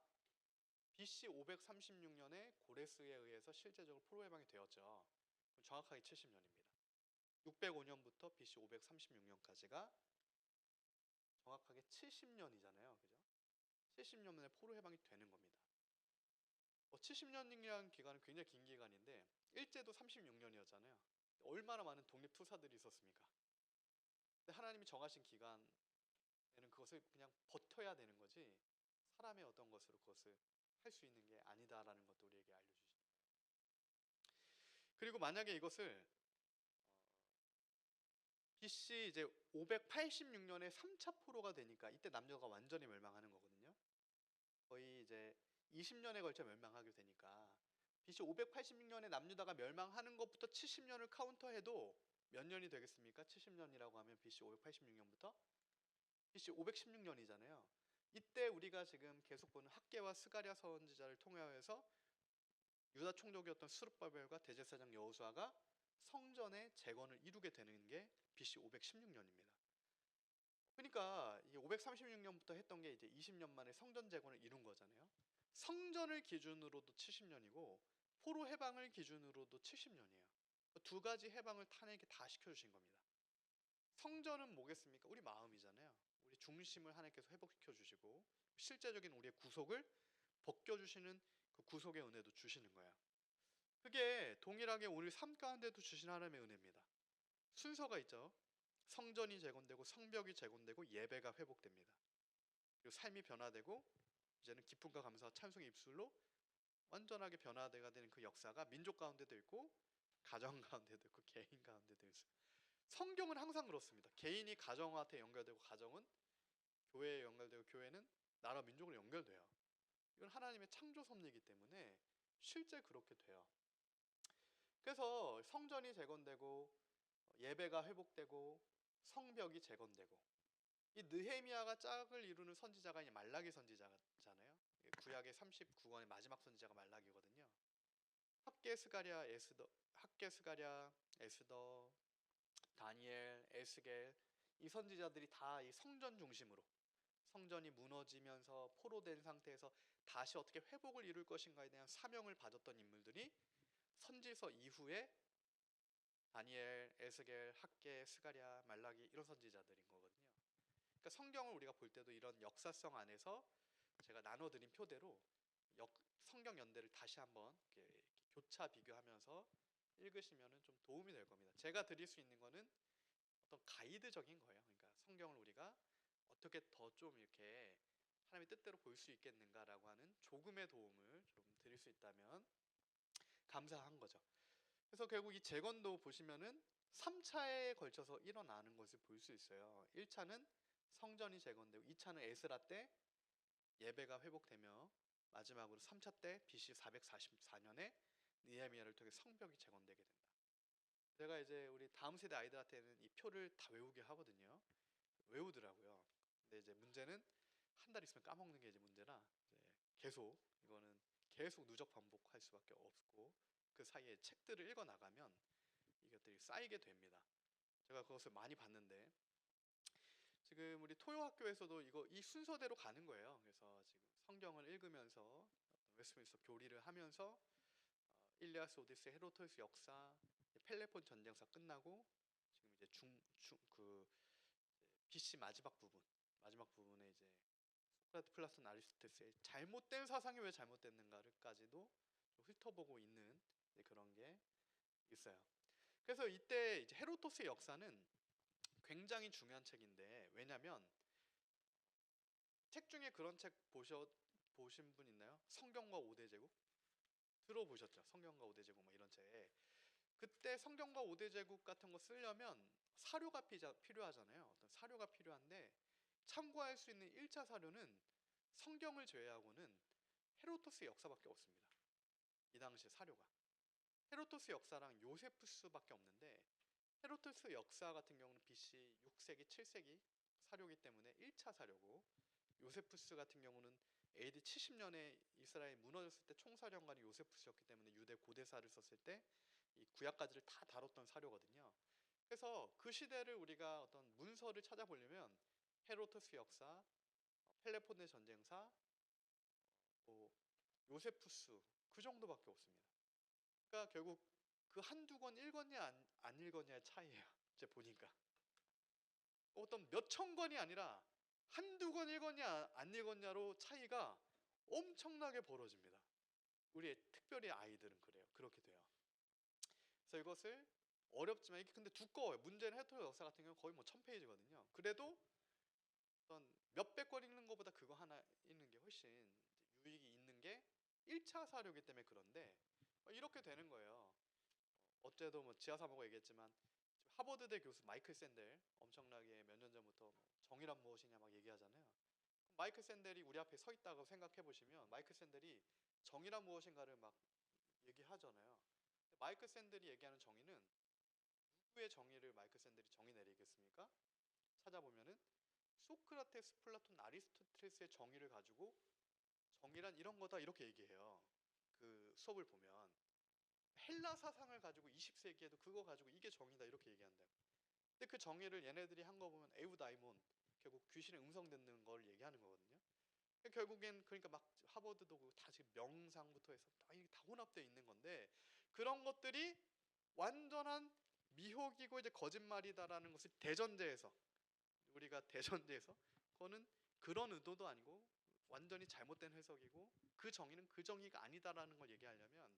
BC 536년에 고레스에 의해서 실제적으로 포로 해방이 되었죠. 정확하게 70년입니다. 605년부터 BC 536년까지가 정확하게 70년이잖아요. 그죠? 70년 만에 포로 해방이 되는 겁니다. 70년이라는 기간은 굉장히 긴 기간인데, 일제도 36년이었잖아요. 얼마나 많은 독립투사들이 있었습니까? 근데 하나님이 정하신 기간에는 그것을 그냥 버텨야 되는 거지, 사람의 어떤 것으로 그것을 할 수 있는 게 아니다라는 것도 우리에게 알려주시는 거예요. 그리고 만약에 이것을 BC 이제 586년에 3차 포로가 되니까, 이때 남녀가 완전히 멸망하는 거거든요. 거의 이제 20년에 걸쳐 멸망하게 되니까, BC 586년에 남유다가 멸망하는 것부터 70년을 카운터해도 몇 년이 되겠습니까? 70년이라고 하면 BC 586년부터 BC 516년이잖아요. 이때 우리가 지금 계속 보는 학개와 스가랴 선지자를 통하여서 유다 총독이었던 스룹바벨과 대제사장 여호수아가 성전의 재건을 이루게 되는 게 BC 516년입니다. 그러니까 이 536년부터 했던 게 이제 20년 만에 성전 재건을 이룬 거잖아요. 성전을 기준으로도 70년이고 포로 해방을 기준으로도 70년이에요. 두 가지 해방을 탄핵이 다 시켜주신 겁니다. 성전은 뭐겠습니까? 우리 마음이잖아요. 우리 우리 중심을 하나님께서 회복시켜 주시고 실제적인 우리의 구속을 벗겨주시는 그 구속의 은혜도 주시는 거예요. 그게 동일하게 우리 삶 가운데도 주신 하나님의 은혜입니다. 순서가 있죠. 성전이 재건되고 성벽이 재건되고 예배가 회복됩니다. 그리고 삶이 변화되고 이제는 기쁨과 감사와 찬송의 입술로 완전하게 변화되가 되는 그 역사가 민족 가운데도 있고 가정 가운데도 있고 개인 가운데도 있어요. 성경은 항상 그렇습니다. 개인이 가정한테 연결되고 가정은 교회에 연결되고 교회는 나라 민족으로 연결돼요. 이건 하나님의 창조 섭리이기 때문에 실제 그렇게 돼요. 그래서 성전이 재건되고 예배가 회복되고 성벽이 재건되고 이 느헤미야가 짝을 이루는 선지자가 이 말라기 선지자잖아요. 구약의 39권의 마지막 선지자가 말라기거든요. 학개, 스가랴, 에스더, 다니엘, 에스겔 이 선지자들이 다 이 성전 중심으로 성전이 무너지면서 포로된 상태에서 다시 어떻게 회복을 이룰 것인가에 대한 사명을 받았던 인물들이 선지서 이후에 다니엘, 에스겔, 학개, 스가랴, 말라기 이런 선지자들인 거거든요. 그러니까 성경을 우리가 볼 때도 이런 역사성 안에서 제가 나눠드린 표대로 성경 연대를 다시 한번 이렇게 교차 비교하면서 읽으시면 좀 도움이 될 겁니다. 제가 드릴 수 있는 거는 어떤 가이드적인 거예요. 그러니까 성경을 우리가 어떻게 더 좀 이렇게 하나님의 뜻대로 볼 수 있겠는가라고 하는 조금의 도움을 좀 드릴 수 있다면 감사한 거죠. 그래서 결국 이 재건도 보시면은 3차에 걸쳐서 일어나는 것을 볼 수 있어요. 1차는 성전이 재건되고 2차는 에스라 때 예배가 회복되며 마지막으로 3차 때 BC 444년에 느헤미야를 통해 성벽이 재건되게 된다. 제가 이제 우리 다음 세대 아이들한테는 이 표를 다 외우게 하거든요. 외우더라고요. 근데 이제 문제는 한 달 있으면 까먹는 게 이제 문제라 계속 이거는 계속 누적 반복할 수밖에 없고 그 사이에 책들을 읽어 나가면 이것들이 쌓이게 됩니다. 제가 그것을 많이 봤는데 지금 우리 토요학교에서도 이 순서대로 가는 거예요. 그래서 지금 성경을 읽으면서 웨스트민스터 교리를 하면서 일리아스 오디세, 헤로토스 역사, 펠레폰 전쟁사 끝나고 지금 이제 BC 마지막 부분에 이제 소크라테, 플라톤, 아리스토텔스의 잘못된 사상이 왜 잘못됐는가를까지도 훑어보고 있는 그런 게 있어요. 그래서 이때 이제 헤로토스의 역사는 굉장히 중요한 책인데 왜냐면 책 중에 그런 책 보신 분 있나요? 성경과 5대 제국? 들어보셨죠? 성경과 5대 제국 뭐 이런 책. 그때 성경과 5대 제국 같은 거 쓰려면 사료가 필요하잖아요. 어떤 사료가 필요한데 참고할 수 있는 1차 사료는 성경을 제외하고는 헤로토스 역사밖에 없습니다. 이 당시 사료가. 헤로토스 역사랑 요세푸스밖에 없는데 헤로토스 역사 같은 경우는 BC 6세기, 7세기 사료이기 때문에 1차 사료고 요세푸스 같은 경우는 AD 70년에 이스라엘 무너졌을 때 총사령관이 요세푸스였기 때문에 유대 고대사를 썼을 때 이 구약가지를 다 다뤘던 사료거든요. 그래서 그 시대를 우리가 어떤 문서를 찾아보려면 헤로토스 역사, 펠레폰네 전쟁사, 뭐 요세푸스 그 정도밖에 없습니다. 그러니까 결국 그 한두 권 읽었냐 안 읽었냐의 차이예요. 이제 보니까 어떤 몇천 권이 아니라 한두 권 읽었냐 안 읽었냐로 차이가 엄청나게 벌어집니다. 우리 특별히 아이들은 그래요. 그렇게 돼요. 그래서 이것을 어렵지만 이게 근데 두꺼워요. 문제는 헤토 역사 같은 경우는 거의 뭐 1000페이지거든요. 그래도 어떤 몇백 권 읽는 것보다 그거 하나 읽는 게 훨씬 유익이 있는 게 1차 사료이기 때문에 그런데 이렇게 되는 거예요. 어제도 뭐 지하사모가 얘기했지만 하버드대 교수 마이클 샌델 엄청나게 몇 년 전부터 정의란 무엇이냐 막 얘기하잖아요. 마이클 샌델이 우리 앞에 서 있다고 생각해 보시면 마이클 샌델이 정의란 무엇인가를 막 얘기하잖아요. 마이클 샌델이 얘기하는 정의는 누구의 정의를 마이클 샌델이 정의 내리겠습니까? 찾아보면은 소크라테스, 플라톤, 아리스토텔레스의 정의를 가지고 정의란 이런 거다 이렇게 얘기해요. 그 수업을 보면 헬라 사상을 가지고 20세기에도 그거 가지고 이게 정의다 이렇게 얘기한대요. 근데 그 정의를 얘네들이 한 거 보면 에우다이몬 결국 귀신의 음성 듣는 걸 얘기하는 거거든요. 결국엔 그러니까 막 하버드도 다 지금 명상부터 해서 다 혼합되어 있는 건데 그런 것들이 완전한 미혹이고 이제 거짓말이다라는 것을 대전제에서 우리가 대전제에서 그거는 그런 의도도 아니고 완전히 잘못된 해석이고 그 정의는 그 정의가 아니다라는 걸 얘기하려면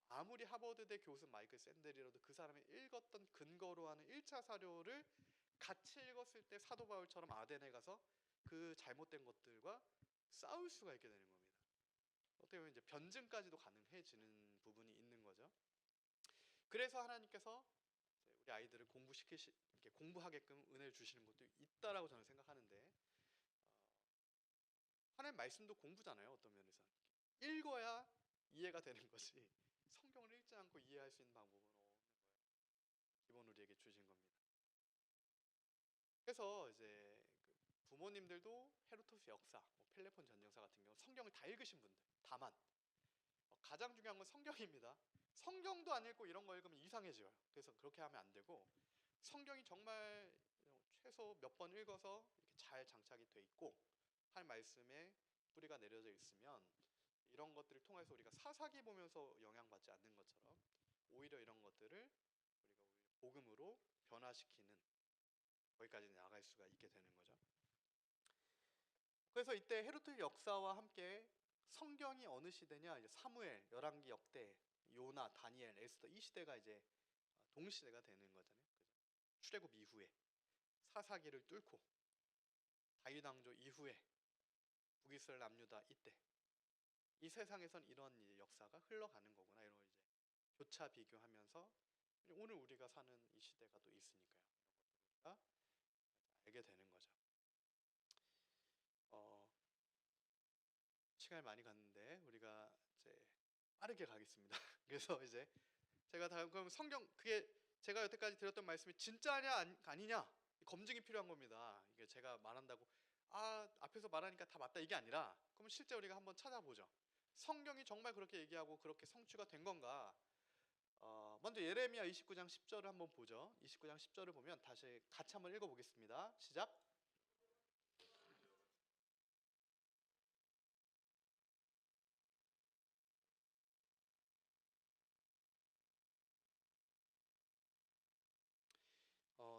아무리 하버드대 교수 마이클 샌델이라도 그 사람이 읽었던 근거로 하는 1차 사료를 같이 읽었을 때 사도 바울처럼 아덴에 가서 그 잘못된 것들과 싸울 수가 있게 되는 겁니다. 어떻게 보면 이제 변증까지도 가능해지는 부분이 있는 거죠. 그래서 하나님께서 우리 아이들을 이렇게 공부하게끔 은혜를 주시는 것도 있다라고 저는 생각하는데, 하나님 말씀도 공부잖아요. 어떤 면에서 읽어야 이해가 되는 것이 성경을 읽지 않고 이해할 수 있는 방법은 없는 거예요. 기본 우리에게 주신 겁니다. 그래서 이제 그 부모님들도 헤로토스 역사, 펠레폰 전쟁사 같은 경우 성경을 다 읽으신 분들. 다만 가장 중요한 건 성경입니다. 성경도 안 읽고 이런 거 읽으면 이상해져요. 그래서 그렇게 하면 안 되고, 성경이 정말 최소 몇 번 읽어서 이렇게 잘 장착이 돼 있고 할 말씀에 뿌리가 내려져 있으면 이런 것들을 통해서 우리가 사사기 보면서 영향받지 않는 것처럼 오히려 이런 것들을 우리가 복음으로 변화시키는 거기까지 나아갈 수가 있게 되는 거죠. 그래서 이때 헤로트 역사와 함께 성경이 어느 시대냐, 이제 사무엘, 열왕기, 역대, 요나, 다니엘, 에스더, 이 시대가 이제 동시대가 되는 거잖아요. 그죠? 출애굽 이후에 사사기를 뚫고 다윗 왕조 이후에 북이스라엘 남유다, 이때 이 세상에선 이런 이제 역사가 흘러가는 거구나, 이런 걸 이제 교차 비교하면서 오늘 우리가 사는 이 시대가 또 있으니까요. 이런 것들을 우리가 알게 되는 거죠. 시간이 많이 갔는데 우리가 이제 빠르게 가겠습니다. 그래서 이제 제가 다음, 그럼 성경, 그게 제가 여태까지 드렸던 말씀이 진짜냐 아니냐 검증이 필요한 겁니다. 이게 제가 말한다고 앞에서 말하니까 다 맞다 이게 아니라, 그럼 실제 우리가 한번 찾아보죠. 성경이 정말 그렇게 얘기하고 그렇게 성취가 된 건가? 먼저 예레미야 29장 10절을 한번 보죠. 29장 10절을 보면 다시 같이 한번 읽어보겠습니다. 시작.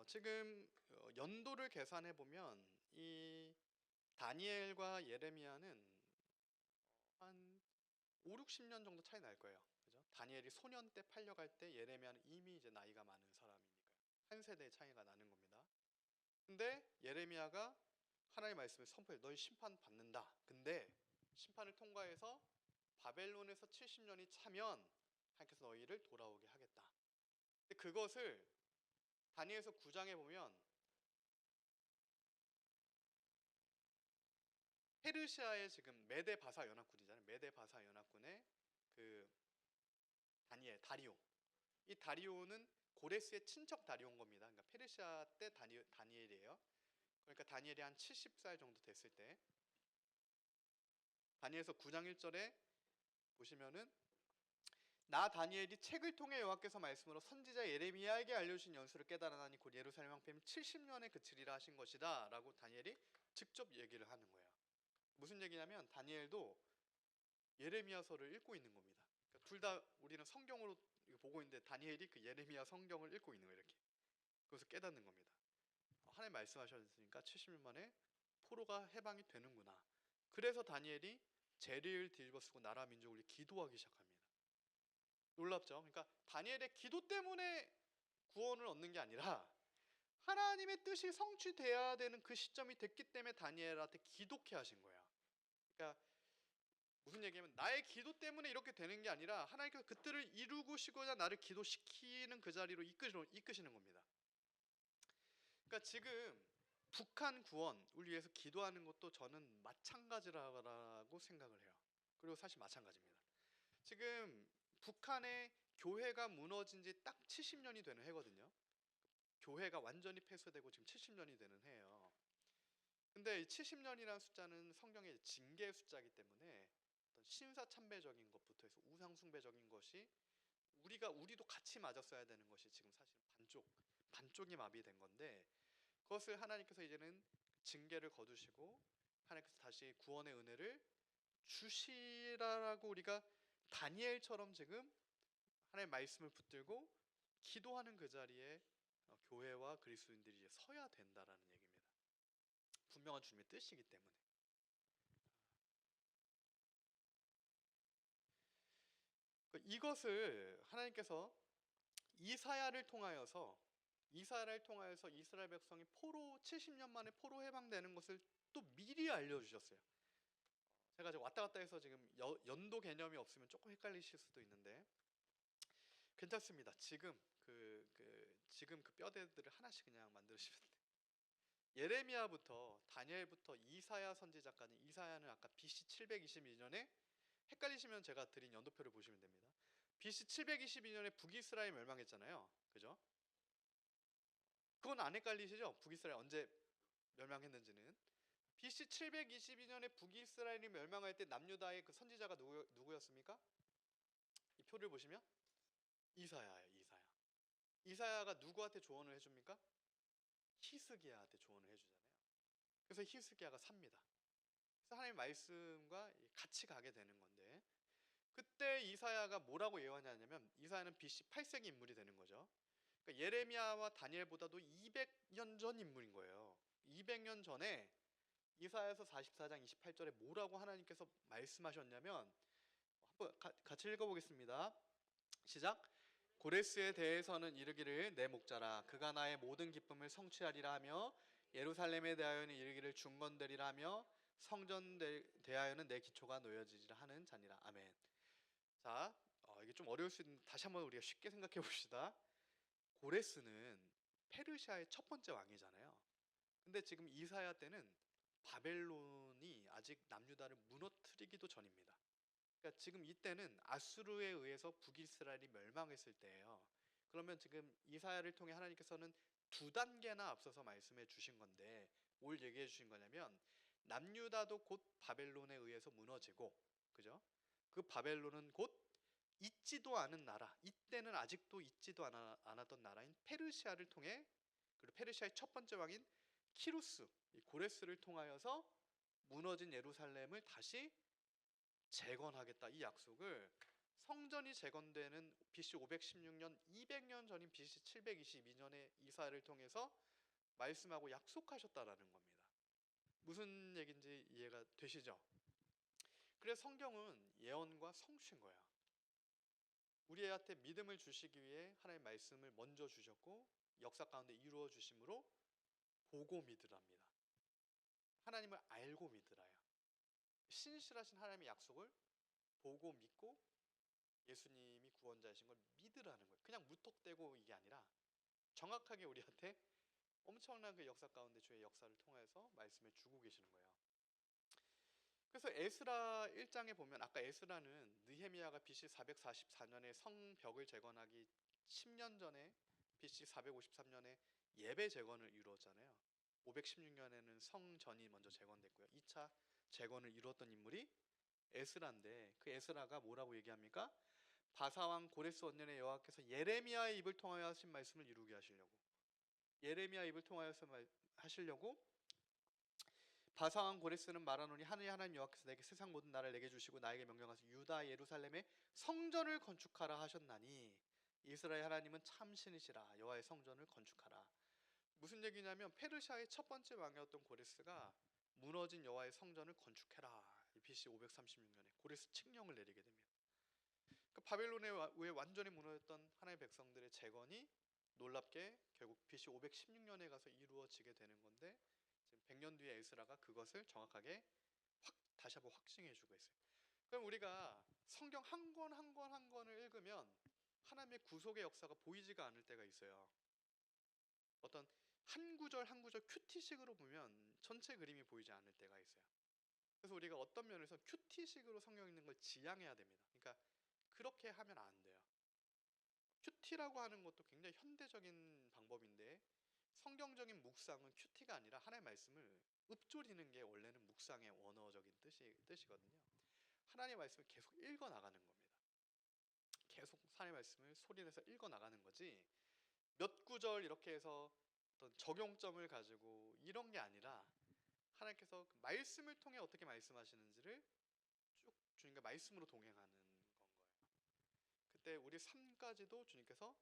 지금 연도를 계산해 보면 이 다니엘과 예레미야는 한 5, 60년 정도 차이 날 거예요. 그죠? 다니엘이 소년 때 팔려갈 때 예레미야는 이미 이제 나이가 많은 사람이니까요. 한 세대의 차이가 나는 겁니다. 근데 예레미야가 하나님의 말씀을 선포해, 너희 심판 받는다. 근데 심판을 통과해서 바벨론에서 70년이 차면 하나님께서 너희를 돌아오게 하겠다. 근데 그것을 다니엘서 9장에 보면 페르시아의 지금 메데 바사 연합군이잖아요. 메데 바사 연합군의 그 다리오. 이 다리오는 고레스의 친척 다리오인 겁니다. 그러니까 페르시아 때 다니엘이에요. 그러니까 다니엘이 한 70살 정도 됐을 때, 다니엘서 9장 1절에 보시면은 나 다니엘이 책을 통해 여호와께서 말씀으로 선지자 예레미야에게 알려주신 연수를 깨달아나니 곧 예루살렘 황폐임 70년에 그치리라 하신 것이다 라고 다니엘이 직접 얘기를 하는 거예요. 무슨 얘기냐면 다니엘도 예레미야서를 읽고 있는 겁니다. 그러니까 둘 다 우리는 성경으로 보고 있는데 다니엘이 그 예레미야 성경을 읽고 있는 거예요. 이렇게. 그래서 깨닫는 겁니다. 하나님 말씀하셨으니까 70년 만에 포로가 해방이 되는구나. 그래서 다니엘이 재리를 뒤집어 쓰고 나라 민족을 위해 기도하기 시작합니다. 놀랍죠? 그러니까 다니엘의 기도 때문에 구원을 얻는 게 아니라 하나님의 뜻이 성취돼야 되는 그 시점이 됐기 때문에 다니엘한테 기도케 하신 거야. 그러니까 무슨 얘기냐면 나의 기도 때문에 이렇게 되는 게 아니라 하나님께서 그 뜻을 이루시고자 나를 기도시키는 그 자리로 이끄시는 겁니다. 그러니까 지금 북한 구원을 위해서 기도하는 것도 저는 마찬가지라고 생각을 해요. 그리고 사실 마찬가지입니다. 지금 북한의 교회가 무너진 지 딱 70년이 되는 해거든요. 교회가 완전히 폐쇄되고 지금 70년이 되는 해예요. 근데 이 70년이라는 숫자는 성경의 징계의 숫자이기 때문에 어떤 신사참배적인 것부터 해서 우상숭배적인 것이 우리도 같이 맞았어야 되는 것이 지금 사실 반쪽이 마비된 건데, 그것을 하나님께서 이제는 징계를 거두시고 하나님께서 다시 구원의 은혜를 주시라라고 우리가 다니엘처럼 지금 하나님의 말씀을 붙들고 기도하는 그 자리에 교회와 그리스도인들이 이제 서야 된다라는 얘기입니다. 분명한 주님의 뜻이기 때문에. 이것을 하나님께서 이사야를 통하여서 이스라엘 백성이 포로 70년 만에 포로 해방되는 것을 또 미리 알려주셨어요. 제가 지금 왔다 갔다 해서 지금 연도 개념이 없으면 조금 헷갈리실 수도 있는데 괜찮습니다. 지금 그 뼈대들을 하나씩 그냥 만드시면 돼요. 예레미야부터 다니엘부터 이사야 선지자까지. 이사야는 아까 BC 722년에 헷갈리시면 제가 드린 연도표를 보시면 됩니다. BC 722년에 북이스라엘 멸망했잖아요. 그죠? 그건 안 헷갈리시죠? 북이스라엘 언제 멸망했는지는. BC 722년에 북이스라엘이 멸망할 때 남유다의 그 선지자가 누구였습니까? 이 표를 보시면 이사야예요. 이사야가 누구한테 조언을 해줍니까? 히스기야한테 조언을 해주잖아요. 그래서 히스기야가 삽니다. 그래서 하나님의 말씀과 같이 가게 되는 건데, 그때 이사야가 뭐라고 예언하냐면, 이사야는 BC 8세기 인물이 되는 거죠. 그러니까 예레미야와 다니엘보다도 200년 전 인물인 거예요. 200년 전에 이사야서 44장 28절에 뭐라고 하나님께서 말씀하셨냐면, 한번 같이 읽어보겠습니다. 시작. 고레스에 대해서는 이르기를 내 목자라 그가 나의 모든 기쁨을 성취하리라 하며, 예루살렘에 대하여는 이르기를 중건되리라 하며, 성전 대하여는 내 기초가 놓여지리라 하는 자니라. 아멘. 자, 이게 좀 어려울 수 있는데 다시 한번 우리가 쉽게 생각해 봅시다. 고레스는 페르시아의 첫 번째 왕이잖아요. 근데 지금 이사야 때는 바벨론이 아직 남유다를 무너뜨리기도 전입니다. 그러니까 지금 이때는 아수르에 의해서 북이스라엘이 멸망했을 때예요. 그러면 지금 이사야를 통해 하나님께서는 두 단계나 앞서서 말씀해 주신 건데, 뭘 얘기해 주신 거냐면, 남유다도 곧 바벨론에 의해서 무너지고, 그죠? 그 바벨론은 곧 있지도 않은 나라, 이때는 아직도 있지도 않았던 나라인 페르시아를 통해, 그리고 페르시아의 첫 번째 왕인 키루스, 이 고레스를 통하여서 무너진 예루살렘을 다시 재건하겠다, 이 약속을 성전이 재건되는 BC 516년 200년 전인 BC 722년의 이사야를 통해서 말씀하고 약속하셨다라는 겁니다. 무슨 얘기인지 이해가 되시죠? 그래서 성경은 예언과 성취인 거야. 우리한테 믿음을 주시기 위해 하나님의 말씀을 먼저 주셨고, 역사 가운데 이루어 주심으로 보고 믿으랍니다. 하나님을 알고 믿으라요. 신실하신 하나님의 약속을 보고 믿고 예수님이 구원자이신 걸 믿으라는 거예요. 그냥 무턱대고 이게 아니라 정확하게 우리한테 엄청난 그 역사 가운데 주의 역사를 통해서 말씀을 주고 계시는 거예요. 그래서 에스라 1장에 보면, 아까 에스라는 느헤미야가 BC 444년에 성벽을 재건하기 10년 전에 BC 453년에 예배 재건을 이루었잖아요. 516년에는 성전이 먼저 재건됐고요. 2차 재건을 이루었던 인물이 에스라인데, 그 에스라가 뭐라고 얘기합니까? 바사왕 고레스 원년에 여호와께서 예레미야의 입을 통하여 하신 말씀을 이루게 하시려고, 예레미야 입을 통하여서 하시려고 바사왕 고레스는 말하노니 하나님 여호와께서 내게 세상 모든 나라를 내게 주시고 나에게 명령하사 유다 예루살렘에 성전을 건축하라 하셨나니, 이스라엘 하나님은 참 신이시라, 여호와의 성전을 건축하라. 무슨 얘기냐면, 페르시아의 첫 번째 왕이었던 고레스가 무너진 여호와의 성전을 건축해라, BC 536년에 고레스 칙령을 내리게 됩니다. 그 바벨론에 의해 완전히 무너졌던 하나님의 백성들의 재건이 놀랍게 결국 BC 516년에 가서 이루어지게 되는 건데, 지금 100년 뒤에 에스라가 그것을 정확하게 다시 한번 확증해주고 있어요. 그럼 우리가 성경 한 권 한 권 한 권을 읽으면 하나님의 구속의 역사가 보이지가 않을 때가 있어요. 어떤 한 구절 한 구절 큐티식으로 보면 전체 그림이 보이지 않을 때가 있어요. 그래서 우리가 어떤 면에서 큐티식으로 성경 읽는 걸 지향해야 됩니다. 그러니까 그렇게 하면 안 돼요. 큐티라고 하는 것도 굉장히 현대적인 방법인데, 성경적인 묵상은 큐티가 아니라 하나님의 말씀을 읊조리는 게 원래는 묵상의 원어적인 뜻이거든요. 하나님의 말씀을 계속 읽어 나가는 겁니다. 계속 하나님의 말씀을 소리내서 읽어 나가는 거지, 몇 구절 이렇게 해서 어떤 적용점을 가지고 이런 게 아니라, 하나님께서 그 말씀을 통해 어떻게 말씀하시는지를 쭉 주님과 말씀으로 동행하는 건 거예요. 그때 우리 삶까지도 주님께서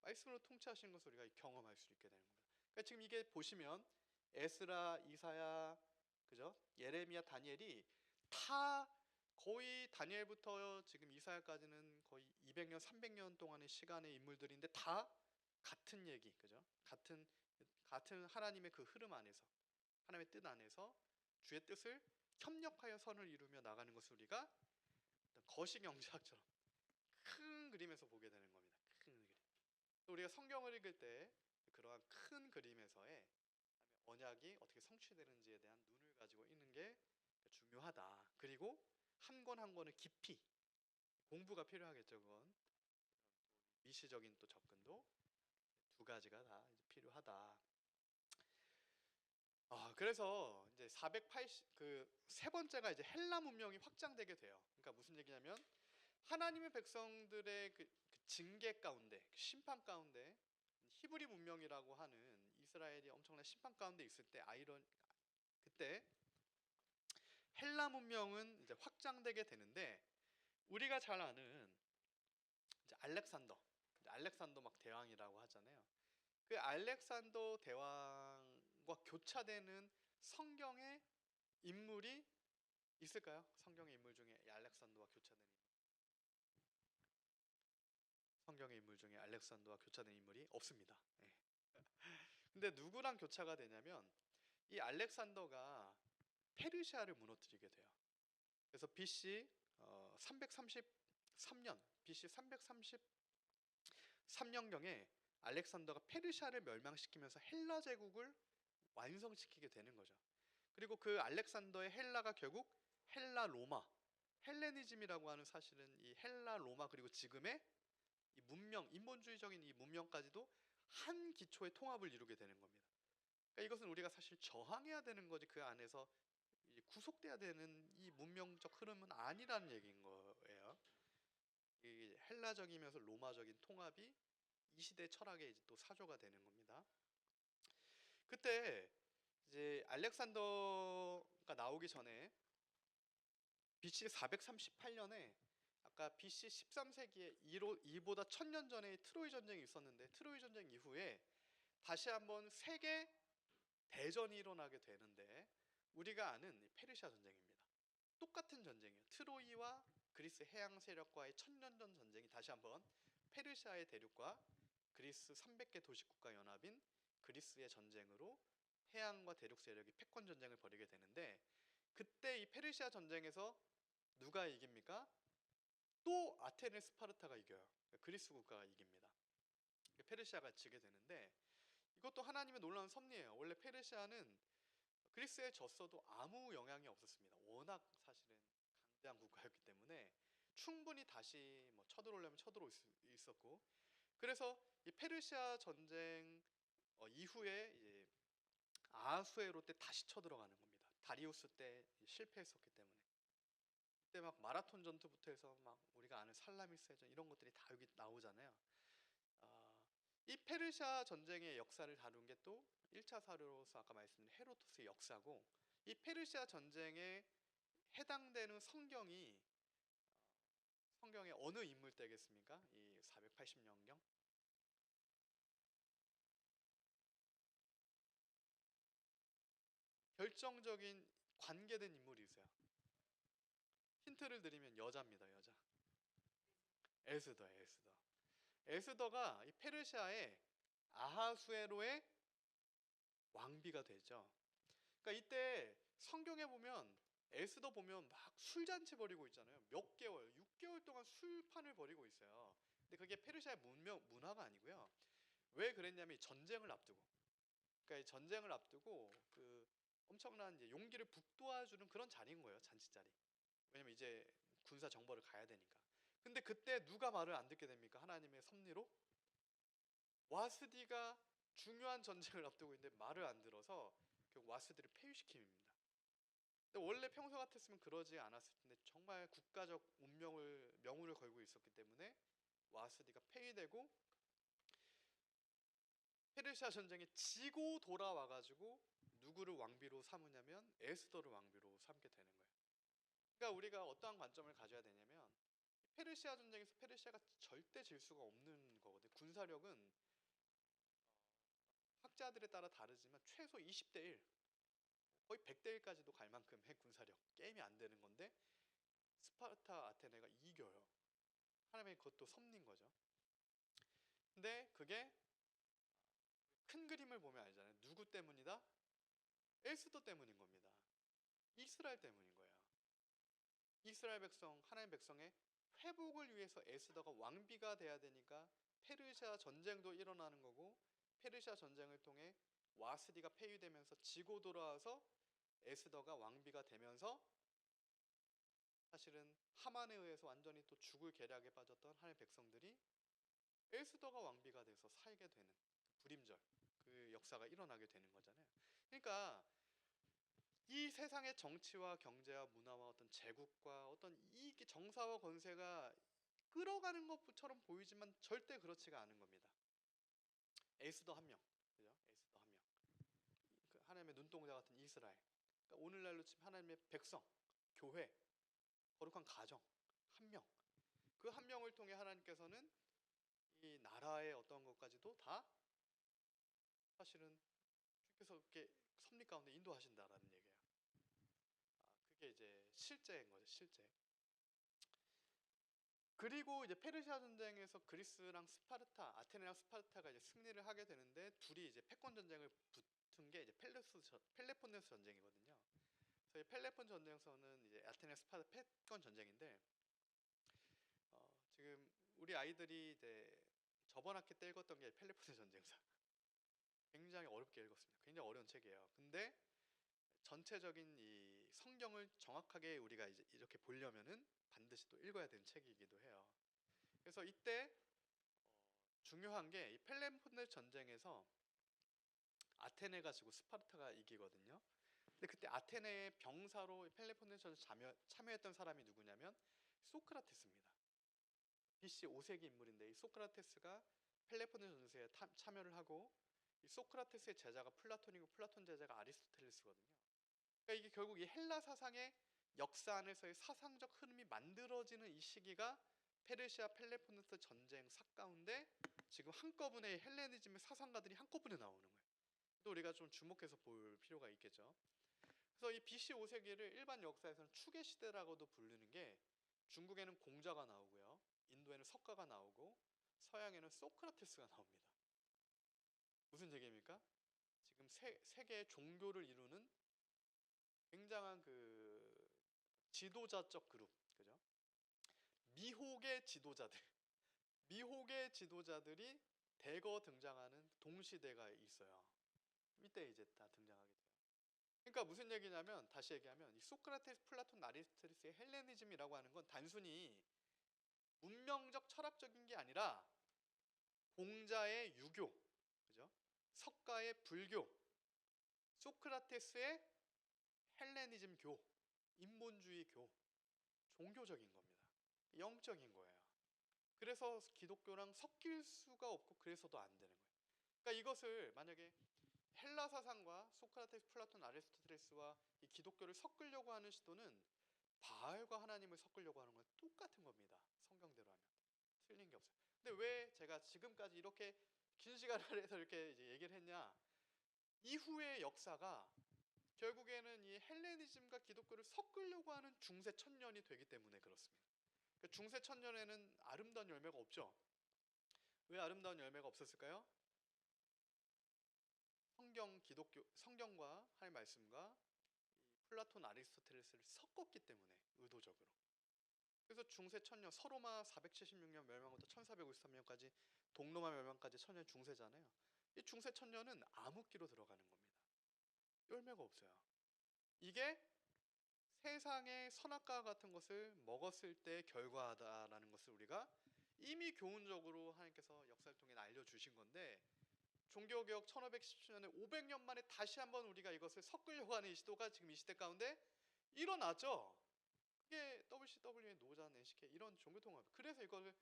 말씀으로 통치하시는 것을 우리가 경험할 수 있게 되는 겁니다. 그러니까 지금 이게 보시면 에스라, 이사야, 그죠? 예레미야, 다니엘이 다 거의 다니엘부터 지금 이사야까지는 거의 200년, 300년 동안의 시간의 인물들인데 다 같은 얘기, 그죠? 같은 하나님의 그 흐름 안에서, 하나님의 뜻 안에서 주의 뜻을 협력하여 선을 이루며 나가는 것을 우리가 거시 경제학처럼 큰 그림에서 보게 되는 겁니다. 큰 그림. 또 우리가 성경을 읽을 때 그러한 큰 그림에서의 언약이 어떻게 성취되는지에 대한 눈을 가지고 있는 게 중요하다. 그리고 한 권 한 권을 깊이 공부가 필요하겠죠. 그건 미시적인 또 접근도 두 가지가 다 이제 필요하다. 그래서 이제 480 그 세 번째가 이제 헬라 문명이 확장되게 돼요. 그러니까 무슨 얘기냐면 하나님의 백성들의 그 징계 가운데, 그 심판 가운데 히브리 문명이라고 하는 이스라엘이 엄청난 심판 가운데 있을 때 그때 헬라 문명은 이제 확장되게 되는데 우리가 잘 아는 이제 알렉산더 막 대왕이라고 하잖아요. 그 알렉산더 대왕과 교차되는 성경의 인물이 있을까요? 성경의 인물 중에 알렉산더와 교차되는 성경의 인물 중에 알렉산더와 교차된 인물이 없습니다. 예. 근데 누구랑 교차가 되냐면 이 알렉산더가 페르시아를 무너뜨리게 돼요. 그래서 BC 333년, BC 333년경에 알렉산더가 페르시아를 멸망시키면서 헬라 제국을 완성시키게 되는 거죠. 그리고 그 알렉산더의 헬라가 결국 헬라 로마, 헬레니즘이라고 하는 사실은 이 헬라 로마 그리고 지금의 이 문명, 인본주의적인 이 문명까지도 한 기초의 통합을 이루게 되는 겁니다. 그러니까 이것은 우리가 사실 저항해야 되는 거지 그 안에서 구속돼야 되는 이 문명적 흐름은 아니라는 얘기인 거예요. 이 헬라적이면서 로마적인 통합이 이 시대 철학의 이제 또 사조가 되는 겁니다. 그때 이제 알렉산더가 나오기 전에 BC 438년에 아까 BC 13세기에 이보다 1000년 전에 트로이 전쟁이 있었는데 트로이 전쟁 이후에 다시 한번 세계 대전이 일어나게 되는데 우리가 아는 페르시아 전쟁입니다. 똑같은 전쟁이에요. 트로이와 그리스 해양 세력과의 1000년 전 전쟁이 다시 한번 페르시아의 대륙과 그리스 300개 도시국가 연합인 그리스의 전쟁으로 해양과 대륙 세력이 패권 전쟁을 벌이게 되는데 그때 이 페르시아 전쟁에서 누가 이깁니까? 또 아테네 스파르타가 이겨요. 그리스 국가가 이깁니다. 페르시아가 지게 되는데 이것도 하나님의 놀라운 섭리예요. 원래 페르시아는 그리스에 졌어도 아무 영향이 없었습니다. 워낙 사실은 강대한 국가였기 때문에 충분히 다시 뭐 쳐들어오려면 쳐들어올 수 있었고 그래서 이 페르시아 전쟁 이후에 이제 아하수에로 때 다시 쳐들어가는 겁니다. 다리우스 때 실패했었기 때문에 그때 막 마라톤 전투부터 해서 막 우리가 아는 살라미스 해전 이런 것들이 다 여기 나오잖아요. 이 페르시아 전쟁의 역사를 다룬 게 또 1차 사료로서 아까 말씀드린 헤로도스의 역사고 이 페르시아 전쟁에 해당되는 성경의 어느 인물 때겠습니까? 이 480년경 결정적인 관계된 인물이 있어요. 힌트를 드리면 여자입니다. 여자. 에스더예요. 에스더. 에스더가 이 페르시아의 아하수에로의 왕비가 되죠. 그러니까 이때 성경에 보면 에스더 보면 막 술잔치 벌이고 있잖아요. 몇 개월, 6개월 동안 술판을 벌이고 있어요. 근데 그게 페르시아의 문화가 아니고요. 왜 그랬냐면 전쟁을 앞두고. 그러니까 이 전쟁을 앞두고 그 엄청난 이제 용기를 북돋아주는 그런 자리인 거예요. 잔치 자리. 왜냐면 이제 군사 정보를 가야 되니까. 근데 그때 누가 말을 안 듣게 됩니까? 하나님의 섭리로 와스디가 중요한 전쟁을 앞두고 있는데 말을 안 들어서 결국 와스디를 폐위시킵니다. 근데 원래 평소 같았으면 그러지 않았을 텐데 정말 국가적 명운을 걸고 있었기 때문에 와스디가 폐위되고 페르시아 전쟁에 지고 돌아와가지고 누구를 왕비로 삼으냐면 에스더를 왕비로 삼게 되는 거예요. 그러니까 우리가 어떠한 관점을 가져야 되냐면 페르시아 전쟁에서 페르시아가 절대 질 수가 없는 거거든요. 군사력은 학자들에 따라 다르지만 최소 20대 1, 거의 100대 1까지도 갈 만큼의 군사력, 게임이 안 되는 건데 스파르타 아테네가 이겨요. 하나님의 그것도 섭리인 거죠. 근데 그게 큰 그림을 보면 알잖아요. 누구 때문이다? 에스더 때문인 겁니다. 이스라엘 때문인 거예요. 이스라엘 백성, 하나님의 백성의 회복을 위해서 에스더가 왕비가 돼야 되니까 페르시아 전쟁도 일어나는 거고, 페르시아 전쟁을 통해 와스디가 폐위되면서 지고 돌아와서 에스더가 왕비가 되면서 사실은 하만에 의해서 완전히 또 죽을 계략에 빠졌던 하나님의 백성들이 에스더가 왕비가 돼서 살게 되는 불임절, 그 역사가 일어나게 되는 거잖아요. 그러니까 이 세상의 정치와 경제와 문화와 어떤 제국과 어떤 이익, 정사와 권세가 끌어가는 것처럼 보이지만 절대 그렇지가 않은 겁니다. 에스더 한 명, 그죠? 에스더 한 명. 그 하나님의 눈동자 같은 이스라엘. 그러니까 오늘날로 치면 하나님의 백성, 교회, 거룩한 가정 한 명. 그 한 명을 통해 하나님께서는 이 나라의 어떤 것까지도 다 사실은 주께서 이렇게 섭리 가운데 인도하신다라는 얘기예요. 그게 이제 실제인 거죠, 실제. 그리고 이제 페르시아 전쟁에서 그리스랑 스파르타, 아테네랑 스파르타가 이제 승리를 하게 되는데 둘이 이제 패권 전쟁을 붙은 게 이제 펠레폰네스 전쟁이거든요. 그래서 이 펠레폰 전쟁에서는 이제 아테네 스파르타 패권 전쟁인데 지금 우리 아이들이 이제 저번 학기 때 읽었던 게 펠레폰네스 전쟁사. 굉장히 어렵게 읽었습니다. 굉장히 어려운 책이에요. 근데 전체적인 이 성경을 정확하게 우리가 이제 이렇게 보려면은 반드시 또 읽어야 되는 책이기도 해요. 그래서 이때 중요한 게 이 펠레폰네스 전쟁에서 아테네가 지고 스파르타가 이기거든요. 근데 그때 아테네의 병사로 펠레폰네스 전쟁에 참여했던 사람이 누구냐면 소크라테스입니다. BC 5세기 인물인데 이 소크라테스가 펠레폰네스 전쟁에 참여를 하고, 이 소크라테스의 제자가 플라톤이고 플라톤 제자가 아리스토텔레스거든요. 그러니까 이게 결국 이 헬라 사상의 역사 안에서의 사상적 흐름이 만들어지는 이 시기가 페르시아 펠레폰네스 전쟁 가운데 지금 한꺼번에 헬레니즘의 사상가들이 한꺼번에 나오는 거예요. 또 우리가 좀 주목해서 볼 필요가 있겠죠. 그래서 이 BC 5세기를 일반 역사에서는 추계 시대라고도 부르는 게, 중국에는 공자가 나오고요, 인도에는 석가가 나오고, 서양에는 소크라테스가 나옵니다. 무슨 얘기입니까? 지금 세계의 종교를 이루는 굉장한 그 지도자적 그룹, 그죠? 미혹의 지도자들, 미혹의 지도자들이 대거 등장하는 동시대가 있어요. 이때 이제 다 등장하게 돼요. 그러니까 무슨 얘기냐면, 다시 얘기하면 이 소크라테스, 플라톤, 아리스토텔레스의 헬레니즘이라고 하는 건 단순히 문명적 철학적인 게 아니라 공자의 유교, 그죠? 석가의 불교, 소크라테스의 헬레니즘 교, 인본주의 교, 종교적인 겁니다. 영적인 거예요. 그래서 기독교랑 섞일 수가 없고 그래서도 안 되는 거예요. 그러니까 이것을 만약에 헬라 사상과 소크라테스, 플라톤, 아리스토텔레스와 이 기독교를 섞으려고 하는 시도는 바알과 하나님을 섞으려고 하는 건 똑같은 겁니다. 성경대로 하면 틀린 게 없어요. 근데 왜 제가 지금까지 이렇게 긴 시간을 해서 이렇게 이제 얘기를 했냐? 이후의 역사가 결국에는 이 헬레니즘과 기독교를 섞으려고 하는 중세 천년이 되기 때문에 그렇습니다. 그 중세 천년에는 아름다운 열매가 없죠. 왜 아름다운 열매가 없었을까요? 기독교 성경과 하나님의 말씀과 플라톤, 아리스토텔레스를 섞었기 때문에, 의도적으로. 그래서 중세 천년, 서로마 476년 멸망부터 1453년까지 동로마 멸망까지 천년 중세잖아요. 이 중세 천년은 암흑기로 들어가는 겁니다. 열매가 없어요. 이게 세상의 선악과 같은 것을 먹었을 때 결과다라는 것을 우리가 이미 교훈적으로 하나님께서 역사를 통해 알려주신 건데, 종교개혁 1517년에 500년 만에 다시 한번 우리가 이것을 섞으려고 하는 이 시도가 지금 이 시대 가운데 일어났죠. 그게 WCW의 노자, NCK 이런 종교통합. 그래서 이걸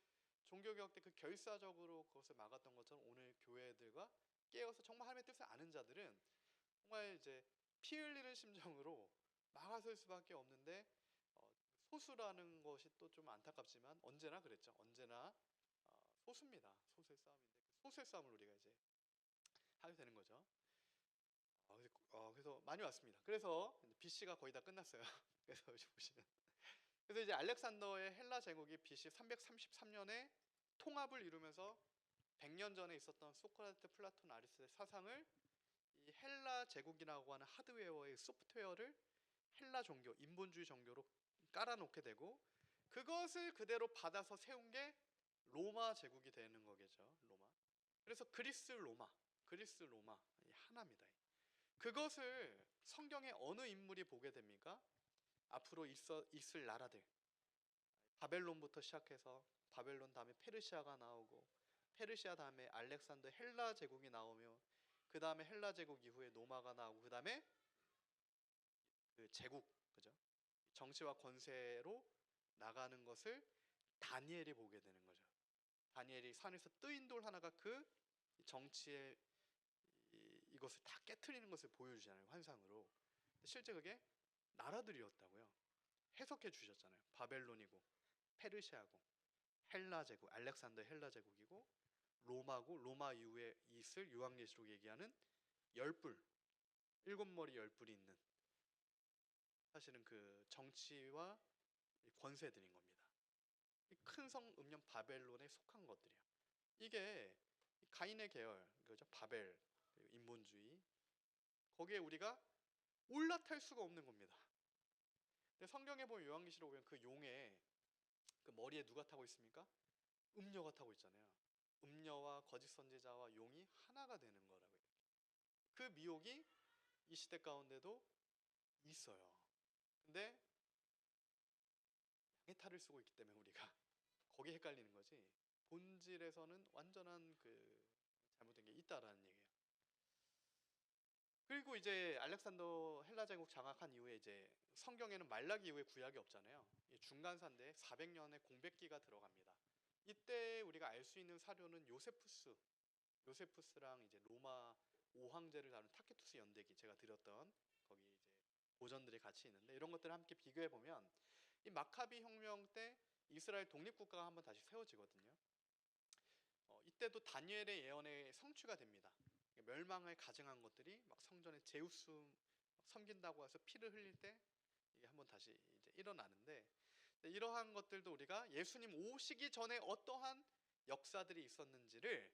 종교개혁 때 그 결사적으로 그것을 막았던 것처럼 오늘 교회들과 깨어서 정말 하나님의 뜻을 아는 자들은 정말 이제 피 흘리는 심정으로 막아설 수밖에 없는데, 소수라는 것이 또 좀 안타깝지만 언제나 그랬죠. 언제나 소수입니다. 소수의 싸움인데 그 소수의 싸움을 우리가 이제 하게 되는 거죠. 그래서 많이 왔습니다. 그래서 BC가 거의 다 끝났어요. 그래서 여기 보시면 그래서 이제 알렉산더의 헬라 제국이 BC 333년에 통합을 이루면서 100년 전에 있었던 소크라테스, 플라톤, 아리스토텔의 사상을 이 헬라 제국이라고 하는 하드웨어의 소프트웨어를 헬라 종교, 인본주의 종교로 깔아놓게 되고 그것을 그대로 받아서 세운 게 로마 제국이 되는 거겠죠. 로마. 그래서 그리스 로마 이 하나입니다. 그것을 성경의 어느 인물이 보게 됩니까? 앞으로 있을 나라들 바벨론부터 시작해서 바벨론 다음에 페르시아가 나오고 페르시아 다음에 알렉산더 헬라 제국이 나오며 그 다음에 헬라 제국 이후에 로마가 나오고 그 다음에 그 제국 그죠? 정치와 권세로 나가는 것을 다니엘이 보게 되는 거죠. 다니엘이 산에서 뜨인 돌 하나가 그 정치의 이것을 다 깨트리는 것을 보여주잖아요. 환상으로. 실제 그게 나라들이었다고요. 해석해 주셨잖아요. 바벨론이고 페르시아고 헬라 제국, 알렉산더 헬라 제국이고 로마고 로마 이후에 있을 요한계시록 얘기하는 열불, 일곱 머리 열불이 있는 사실은 그 정치와 권세들인 겁니다. 큰 성 음녀 바벨론에 속한 것들이에요. 이게 가인의 계열, 그죠? 바벨, 인본주의 거기에 우리가 올라탈 수가 없는 겁니다. 근데 성경에 보면 요한계시록 보면 그 용에 그 머리에 누가 타고 있습니까? 음녀가 타고 있잖아요. 음녀와 거짓 선지자와 용이 하나가 되는 거라고요. 그 미혹이 이 시대 가운데도 있어요. 근데 양의 탈을 쓰고 있기 때문에 우리가 거기에 헷갈리는 거지 본질에서는 완전한 그 잘못된 게 있다라는 얘기예요. 그리고 이제 알렉산더 헬라 제국 장악한 이후에 이제 성경에는 말라기 이후에 구약이 없잖아요. 중간사인데 400년의 공백기가 들어갑니다. 이때 우리가 알 수 있는 사료는 요세푸스랑 이제 로마 5황제를 다룬 타케투스 연대기 제가 드렸던 거기 이제 고전들이 같이 있는데 이런 것들을 함께 비교해 보면 이 마카비 혁명 때 이스라엘 독립국가가 한번 다시 세워지거든요. 이때도 다니엘의 예언에 성취가 됩니다. 멸망을 가증한 것들이 막 성전에 제우스 섬긴다고 해서 피를 흘릴 때 이게 한번 다시 이제 일어나는데 이러한 것들도 우리가 예수님 오시기 전에 어떠한 역사들이 있었는지를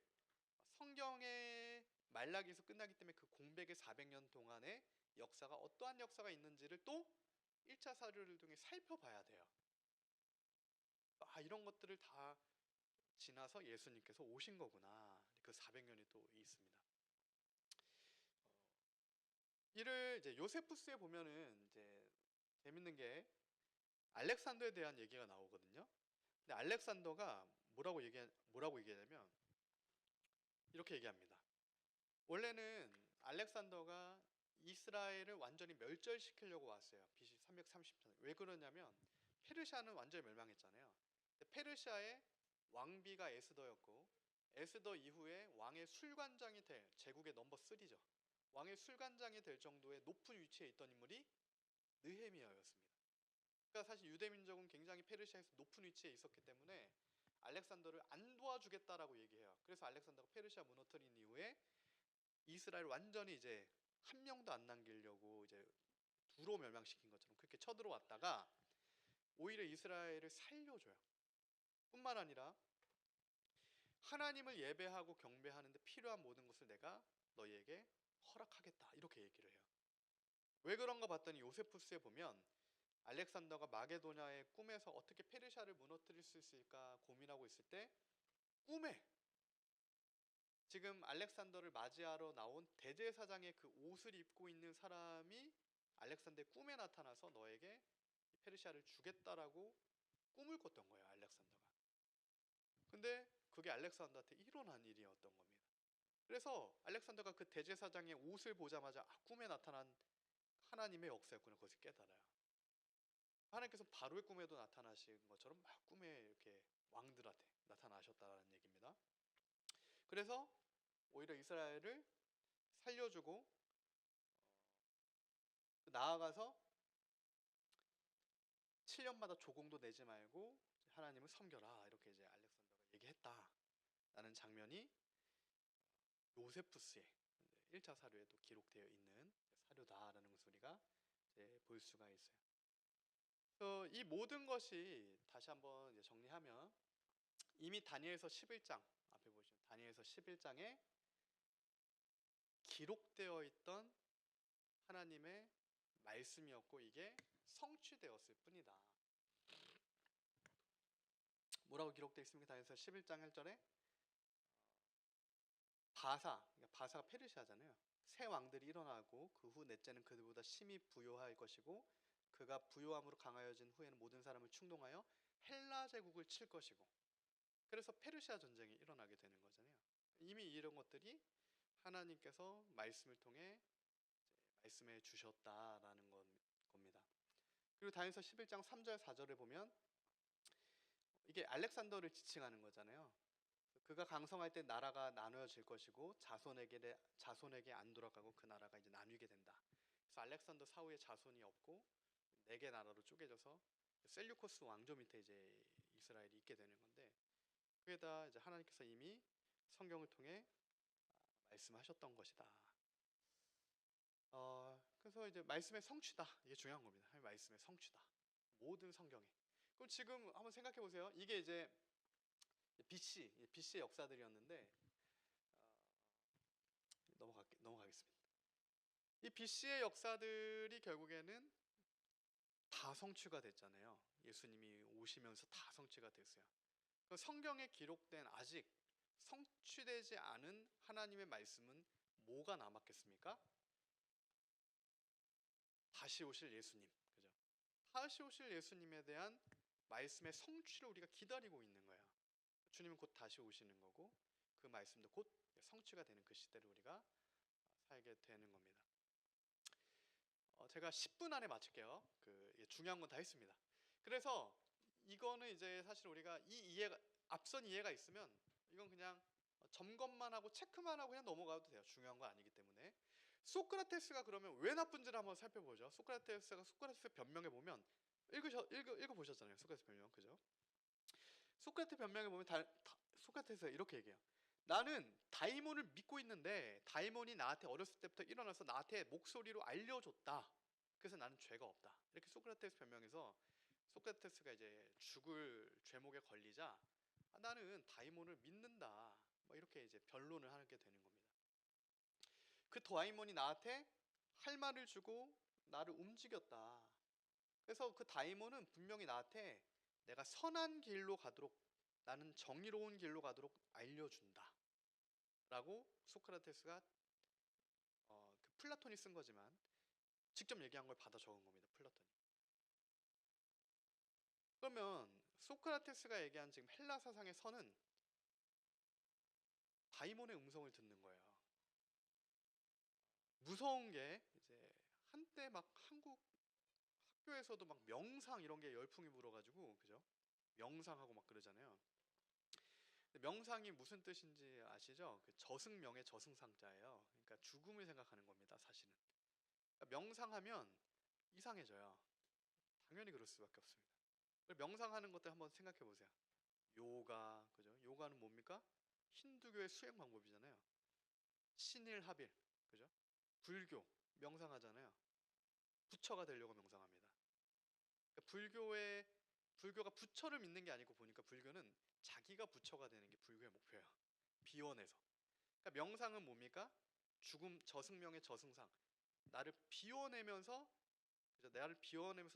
성경의 말라기에서 끝나기 때문에 그 공백의 400년 동안의 역사가 어떠한 역사가 있는지를 또 1차 사료를 통해 살펴봐야 돼요. 이런 것들을 다 지나서 예수님께서 오신 거구나. 그 400년이 또 있습니다. 이를 이제 요세푸스에 보면은 이제 재밌는 게 알렉산더에 대한 얘기가 나오거든요. 근데 알렉산더가 뭐라고 얘기하냐면 이렇게 얘기합니다. 원래는 알렉산더가 이스라엘을 완전히 멸절시키려고 왔어요. BC 330년. 왜 그러냐면 페르시아는 완전히 멸망했잖아요. 페르시아의 왕비가 에스더였고 에스더 이후에 왕의 술관장이 될 제국의 넘버 3죠. 왕의 술관장이 될 정도의 높은 위치에 있던 인물이 느헤미야였습니다. 그러니까 사실 유대 민족은 굉장히 페르시아에서 높은 위치에 있었기 때문에 알렉산더를 안 도와주겠다라고 얘기해요. 그래서 알렉산더가 페르시아 무너뜨린 이후에 이스라엘 완전히 이제 한 명도 안 남기려고 이제 두로 멸망시킨 것처럼 그렇게 쳐들어왔다가 오히려 이스라엘을 살려줘요. 뿐만 아니라 하나님을 예배하고 경배하는데 필요한 모든 것을 내가 너희에게 허락하겠다 이렇게 얘기를 해요. 왜 그런가 봤더니 요세푸스에 보면 알렉산더가 마게도냐의 꿈에서 어떻게 페르시아를 무너뜨릴 수 있을까 고민하고 있을 때 꿈에 지금 알렉산더를 맞이하러 나온 대제사장의 그 옷을 입고 있는 사람이 알렉산더의 꿈에 나타나서 너에게 페르시아를 주겠다라고 꿈을 꿨던 거예요. 알렉산더가. 근데 그게 알렉산더한테 일어난 일이었던 겁니다. 그래서 알렉산더가 그 대제사장의 옷을 보자마자 꿈에 나타난 하나님의 역사였구나 그것을 깨달아요. 하나님께서 바로의 꿈에도 나타나신 것처럼 막 꿈에 이렇게 왕들한테 나타나셨다는 얘기입니다. 그래서 오히려 이스라엘을 살려주고 나아가서 7년마다 조공도 내지 말고 하나님을 섬겨라 이렇게 이제 알렉산더가 얘기했다라는 장면이 요세푸스의 1차 사료에도 기록되어 있는 사료다라는 것을 우리가 이제 볼 수가 있어요. 그래서 이 모든 것이 다시 한번 이제 정리하면 이미 다니엘서 11장 앞에 보시면 다니엘서 11장에 기록되어 있던 하나님의 말씀이었고 이게 성취되었을 뿐이다. 뭐라고 기록되어 있습니까? 다니엘서 11장 1절에 바사가 페르시아잖아요. 새 왕들이 일어나고 그 후 넷째는 그들보다 심히 부요할 것이고 그가 부요함으로 강하여진 후에는 모든 사람을 충동하여 헬라 제국을 칠 것이고 그래서 페르시아 전쟁이 일어나게 되는 거잖아요. 이미 이런 것들이 하나님께서 말씀을 통해 말씀해 주셨다라는 겁니다. 그리고 다니엘서 11장 3절 4절에 보면 이게 알렉산더를 지칭하는 거잖아요. 그가 강성할 때 나라가 나누어질 것이고 자손에게 안 돌아가고 그 나라가 이제 나뉘게 된다. 그래서 알렉산더 사후에 자손이 없고 4개 나라로 쪼개져서 셀류코스 왕조 밑에 이제 이스라엘이 있게 되는 건데 그게다 이제 하나님께서 이미 성경을 통해 말씀하셨던 것이다. 그래서 이제 말씀의 성취다. 이게 중요한 겁니다. 말씀의 성취다. 모든 성경에. 그럼 지금 한번 생각해 보세요. 이게 이제 BC의 역사들이었는데 넘어가겠습니다. 이 BC의 역사들이 결국에는 다 성취가 됐잖아요. 예수님이 오시면서 다 성취가 됐어요. 그 성경에 기록된 아직 성취되지 않은 하나님의 말씀은 뭐가 남았겠습니까? 다시 오실 예수님, 그죠? 다시 오실 예수님에 대한 말씀의 성취를 우리가 기다리고 있는 거예요. 주님은 곧 다시 오시는 거고 그 말씀도 곧 성취가 되는 그 시대를 우리가 살게 되는 겁니다. 제가 10분 안에 마칠게요. 중요한 건 다 했습니다. 그래서 이거는 이제 사실 우리가 앞선 이해가 있으면 이건 그냥 점검만 하고 체크만 하고 그냥 넘어가도 돼요. 중요한 거 아니기 때문에. 소크라테스가 그러면 왜 나쁜지를 한번 살펴보죠. 소크라테스 변명해 보면 읽어보셨잖아요. 소크라테스 변명, 그죠? 소크라테스 변명해 보면 소크라테스가 이렇게 얘기해요. 나는 다이몬을 믿고 있는데 다이몬이 나한테 어렸을 때부터 일어나서 나한테 목소리로 알려줬다. 그래서 나는 죄가 없다. 이렇게 소크라테스 변명해서 소크라테스가 이제 죽을 죄목에 걸리자 나는 다이몬을 믿는다. 뭐 이렇게 이제 변론을 하게 되는 겁니다. 그 다이몬이 나한테 할 말을 주고 나를 움직였다. 그래서 그 다이몬은 분명히 나한테 내가 선한 길로 가도록 나는 정의로운 길로 가도록 알려준다. 라고 소크라테스가 그 플라톤이 쓴 거지만 직접 얘기한 걸 받아 적은 겁니다. 플라톤이. 그러면 소크라테스가 얘기한 지금 헬라 사상의 선은 다이몬의 음성을 듣는 거예요. 무서운 게 이제 한때 막 한국 학교에서도 막 명상 이런 게 열풍이 불어가지고 그죠? 명상하고 막 그러잖아요. 명상이 무슨 뜻인지 아시죠? 그 저승명의 저승상자예요. 그러니까 죽음을 생각하는 겁니다, 사실은. 그러니까 명상하면 이상해져요. 당연히 그럴 수밖에 없습니다. 명상하는 것들 한번 생각해 보세요. 요가, 그죠? 요가는 뭡니까? 힌두교의 수행 방법이잖아요. 신일합일, 그죠? 불교 명상하잖아요. 부처가 되려고 명상합니다. 그러니까 불교가 부처를 믿는 게 아니고 보니까 불교는 자기가 부처가 되는 게 불교의 목표예요. 비워내서. 그러니까 명상은 뭡니까? 저승명의 저승상. 나를 비워내면서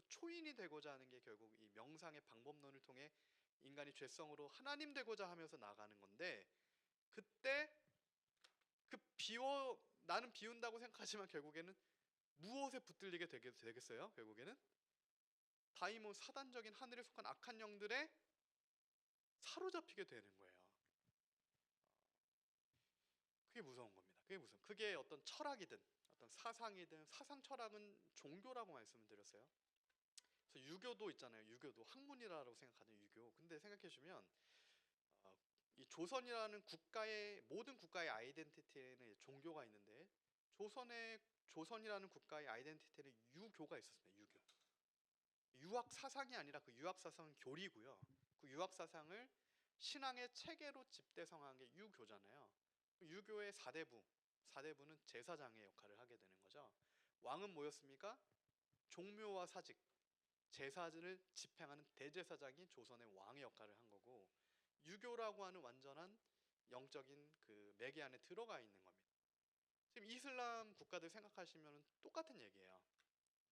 초인이 되고자 하는 게 결국 이 명상의 방법론을 통해 인간이 죄성으로 하나님 되고자 하면서 나가는 건데 그때 나는 비운다고 생각하지만 결국에는 무엇에 붙들리게 되겠어요? 결국에는 다이몬 사단적인 하늘에 속한 악한 영들에 사로잡히게 되는 거예요. 그게 무서운 겁니다. 그게 어떤 철학이든 어떤 사상이든 사상 철학은 종교라고 말씀을 드렸어요. 그래서 유교도 있잖아요. 유교도 학문이라고 생각하는 유교. 근데 생각해 주면 이 조선이라는 모든 국가의 아이덴티티에는 종교가 있는데 조선이라는 국가의 아이덴티티에는 유교가 있었습니다. 유교. 유학 사상이 아니라 그 유학 사상은 교리고요. 그 유학 사상을 신앙의 체계로 집대성한 게 유교잖아요. 유교의 4대부, 사대부는 제사장의 역할을 하게 되는 거죠. 왕은 뭐였습니까? 종묘와 사직, 제사를 집행하는 대제사장이 조선의 왕의 역할을 한 거고, 유교라고 하는 완전한 영적인 그 매개 안에 들어가 있는 겁니다. 지금 이슬람 국가들 생각하시면 똑같은 얘기예요.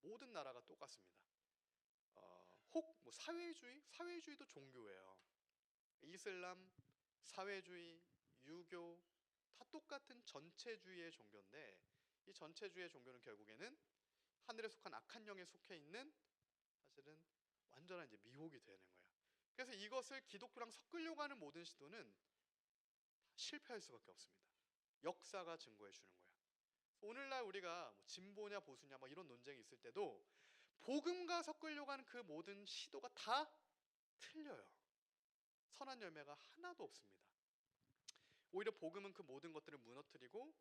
모든 나라가 똑같습니다. 혹 뭐 사회주의도 종교예요. 이슬람, 사회주의, 유교 다 똑같은 전체주의의 종교인데, 이 전체주의의 종교는 결국에는 하늘에 속한 악한 영에 속해 있는 사실은 완전한 이제 미혹이 되는 거예요. 그래서 이것을 기독교랑 섞으려고 하는 모든 시도는 실패할 수밖에 없습니다. 역사가 증거해 주는 거예요. 오늘날 우리가 뭐 진보냐 보수냐 뭐 이런 논쟁이 있을 때도 복음과 섞으려고 하는 그 모든 시도가 다 틀려요. 선한 열매가 하나도 없습니다. 오히려 복음은 그 모든 것들을 무너뜨리고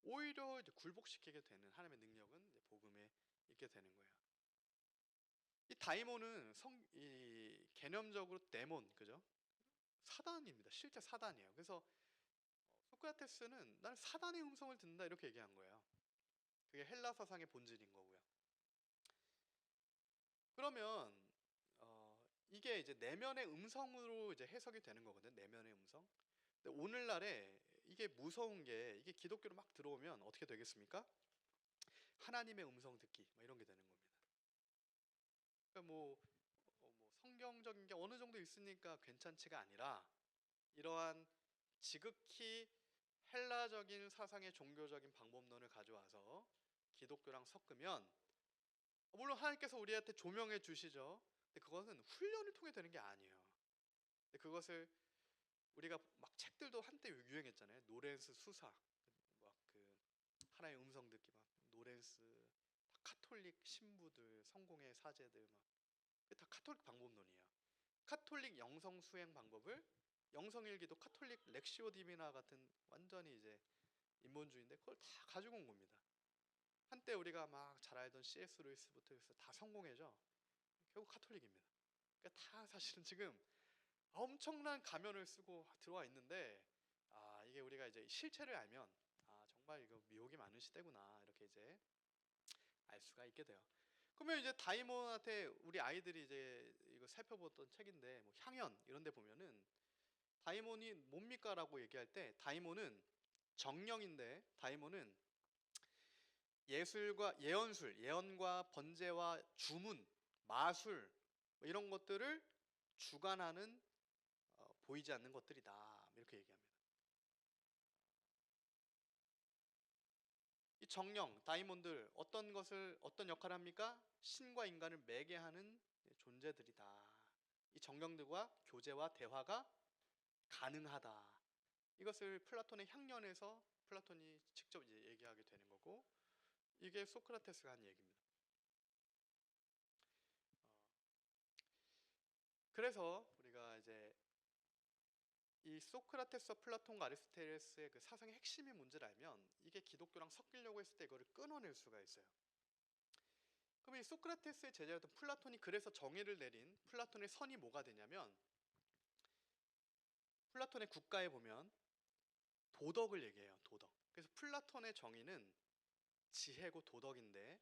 오히려 이제 굴복시키게 되는 하나님의 능력은 이제 복음에 있게 되는 거예요. 이 다이몬은 이 개념적으로 데몬, 그죠? 사단입니다. 실제 사단이에요. 그래서 소크라테스는 나는 사단의 음성을 듣는다 이렇게 얘기한 거예요. 그게 헬라 사상의 본질인 거고요. 그러면 이게 이제 내면의 음성으로 이제 해석이 되는 거거든. 내면의 음성. 근데 오늘날에 이게 무서운 게, 이게 기독교로 막 들어오면 어떻게 되겠습니까? 하나님의 음성 듣기 뭐 이런 게 되는 겁니다. 그러니까 뭐 성경적인 게 어느 정도 있으니까 괜찮지가 아니라, 이러한 지극히 헬라적인 사상의 종교적인 방법론을 가져와서 기독교랑 섞으면, 물론 하나님께서 우리한테 조명해 주시죠. 근데 그것은 훈련을 통해 되는 게 아니에요. 근데 그것을 우리가 막 책들도 한때 유행했잖아요. 노렌스 수사, 막 그 하나의 음성 듣기, 막 노렌스, 다 카톨릭 신부들, 성공의 사제들, 다 카톨릭 방법론이에요. 카톨릭 영성 수행 방법을 영성일기도 카톨릭 렉시오 디비나 같은 완전히 이제 인본주의인데 그걸 다 가지고 온 겁니다. 한때 우리가 막 잘 알던 C.S. 루이스부터 해서 다 성공회죠. 결국 카톨릭입니다. 그러니까 다 사실은 지금 엄청난 가면을 쓰고 들어와 있는데, 이게 우리가 이제 실체를 알면 정말 이거 미혹이 많은 시대구나 이렇게 이제 알 수가 있게 돼요. 그러면 이제 다이몬한테 우리 아이들이 이제 이거 살펴봤던 책인데, 뭐 향연 이런 데 보면은 다이몬이 뭡니까? 라고 얘기할 때 다이몬은 정령인데, 다이몬은 예술과 예언술, 예언과 번제와 주문, 마술 뭐 이런 것들을 주관하는 보이지 않는 것들이다 이렇게 얘기합니다. 이 정령, 다이몬들 어떤 역할을 합니까? 신과 인간을 매개하는 존재들이다. 이 정령들과 교제와 대화가 가능하다. 이것을 플라톤의 향연에서 플라톤이 직접 이제 얘기하게 되는 거고, 이게 소크라테스가 한 얘기입니다. 그래서 우리가 이제 이 소크라테스와 플라톤과 아리스토텔레스의 그 사상의 핵심의 문제를 알면 이게 기독교랑 섞이려고 했을 때 이거를 끊어낼 수가 있어요. 그럼 이 소크라테스의 제자였던 플라톤이 그래서 정의를 내린 플라톤의 선이 뭐가 되냐면, 플라톤의 국가에 보면 도덕을 얘기해요. 도덕. 그래서 플라톤의 정의는 지혜고 도덕인데,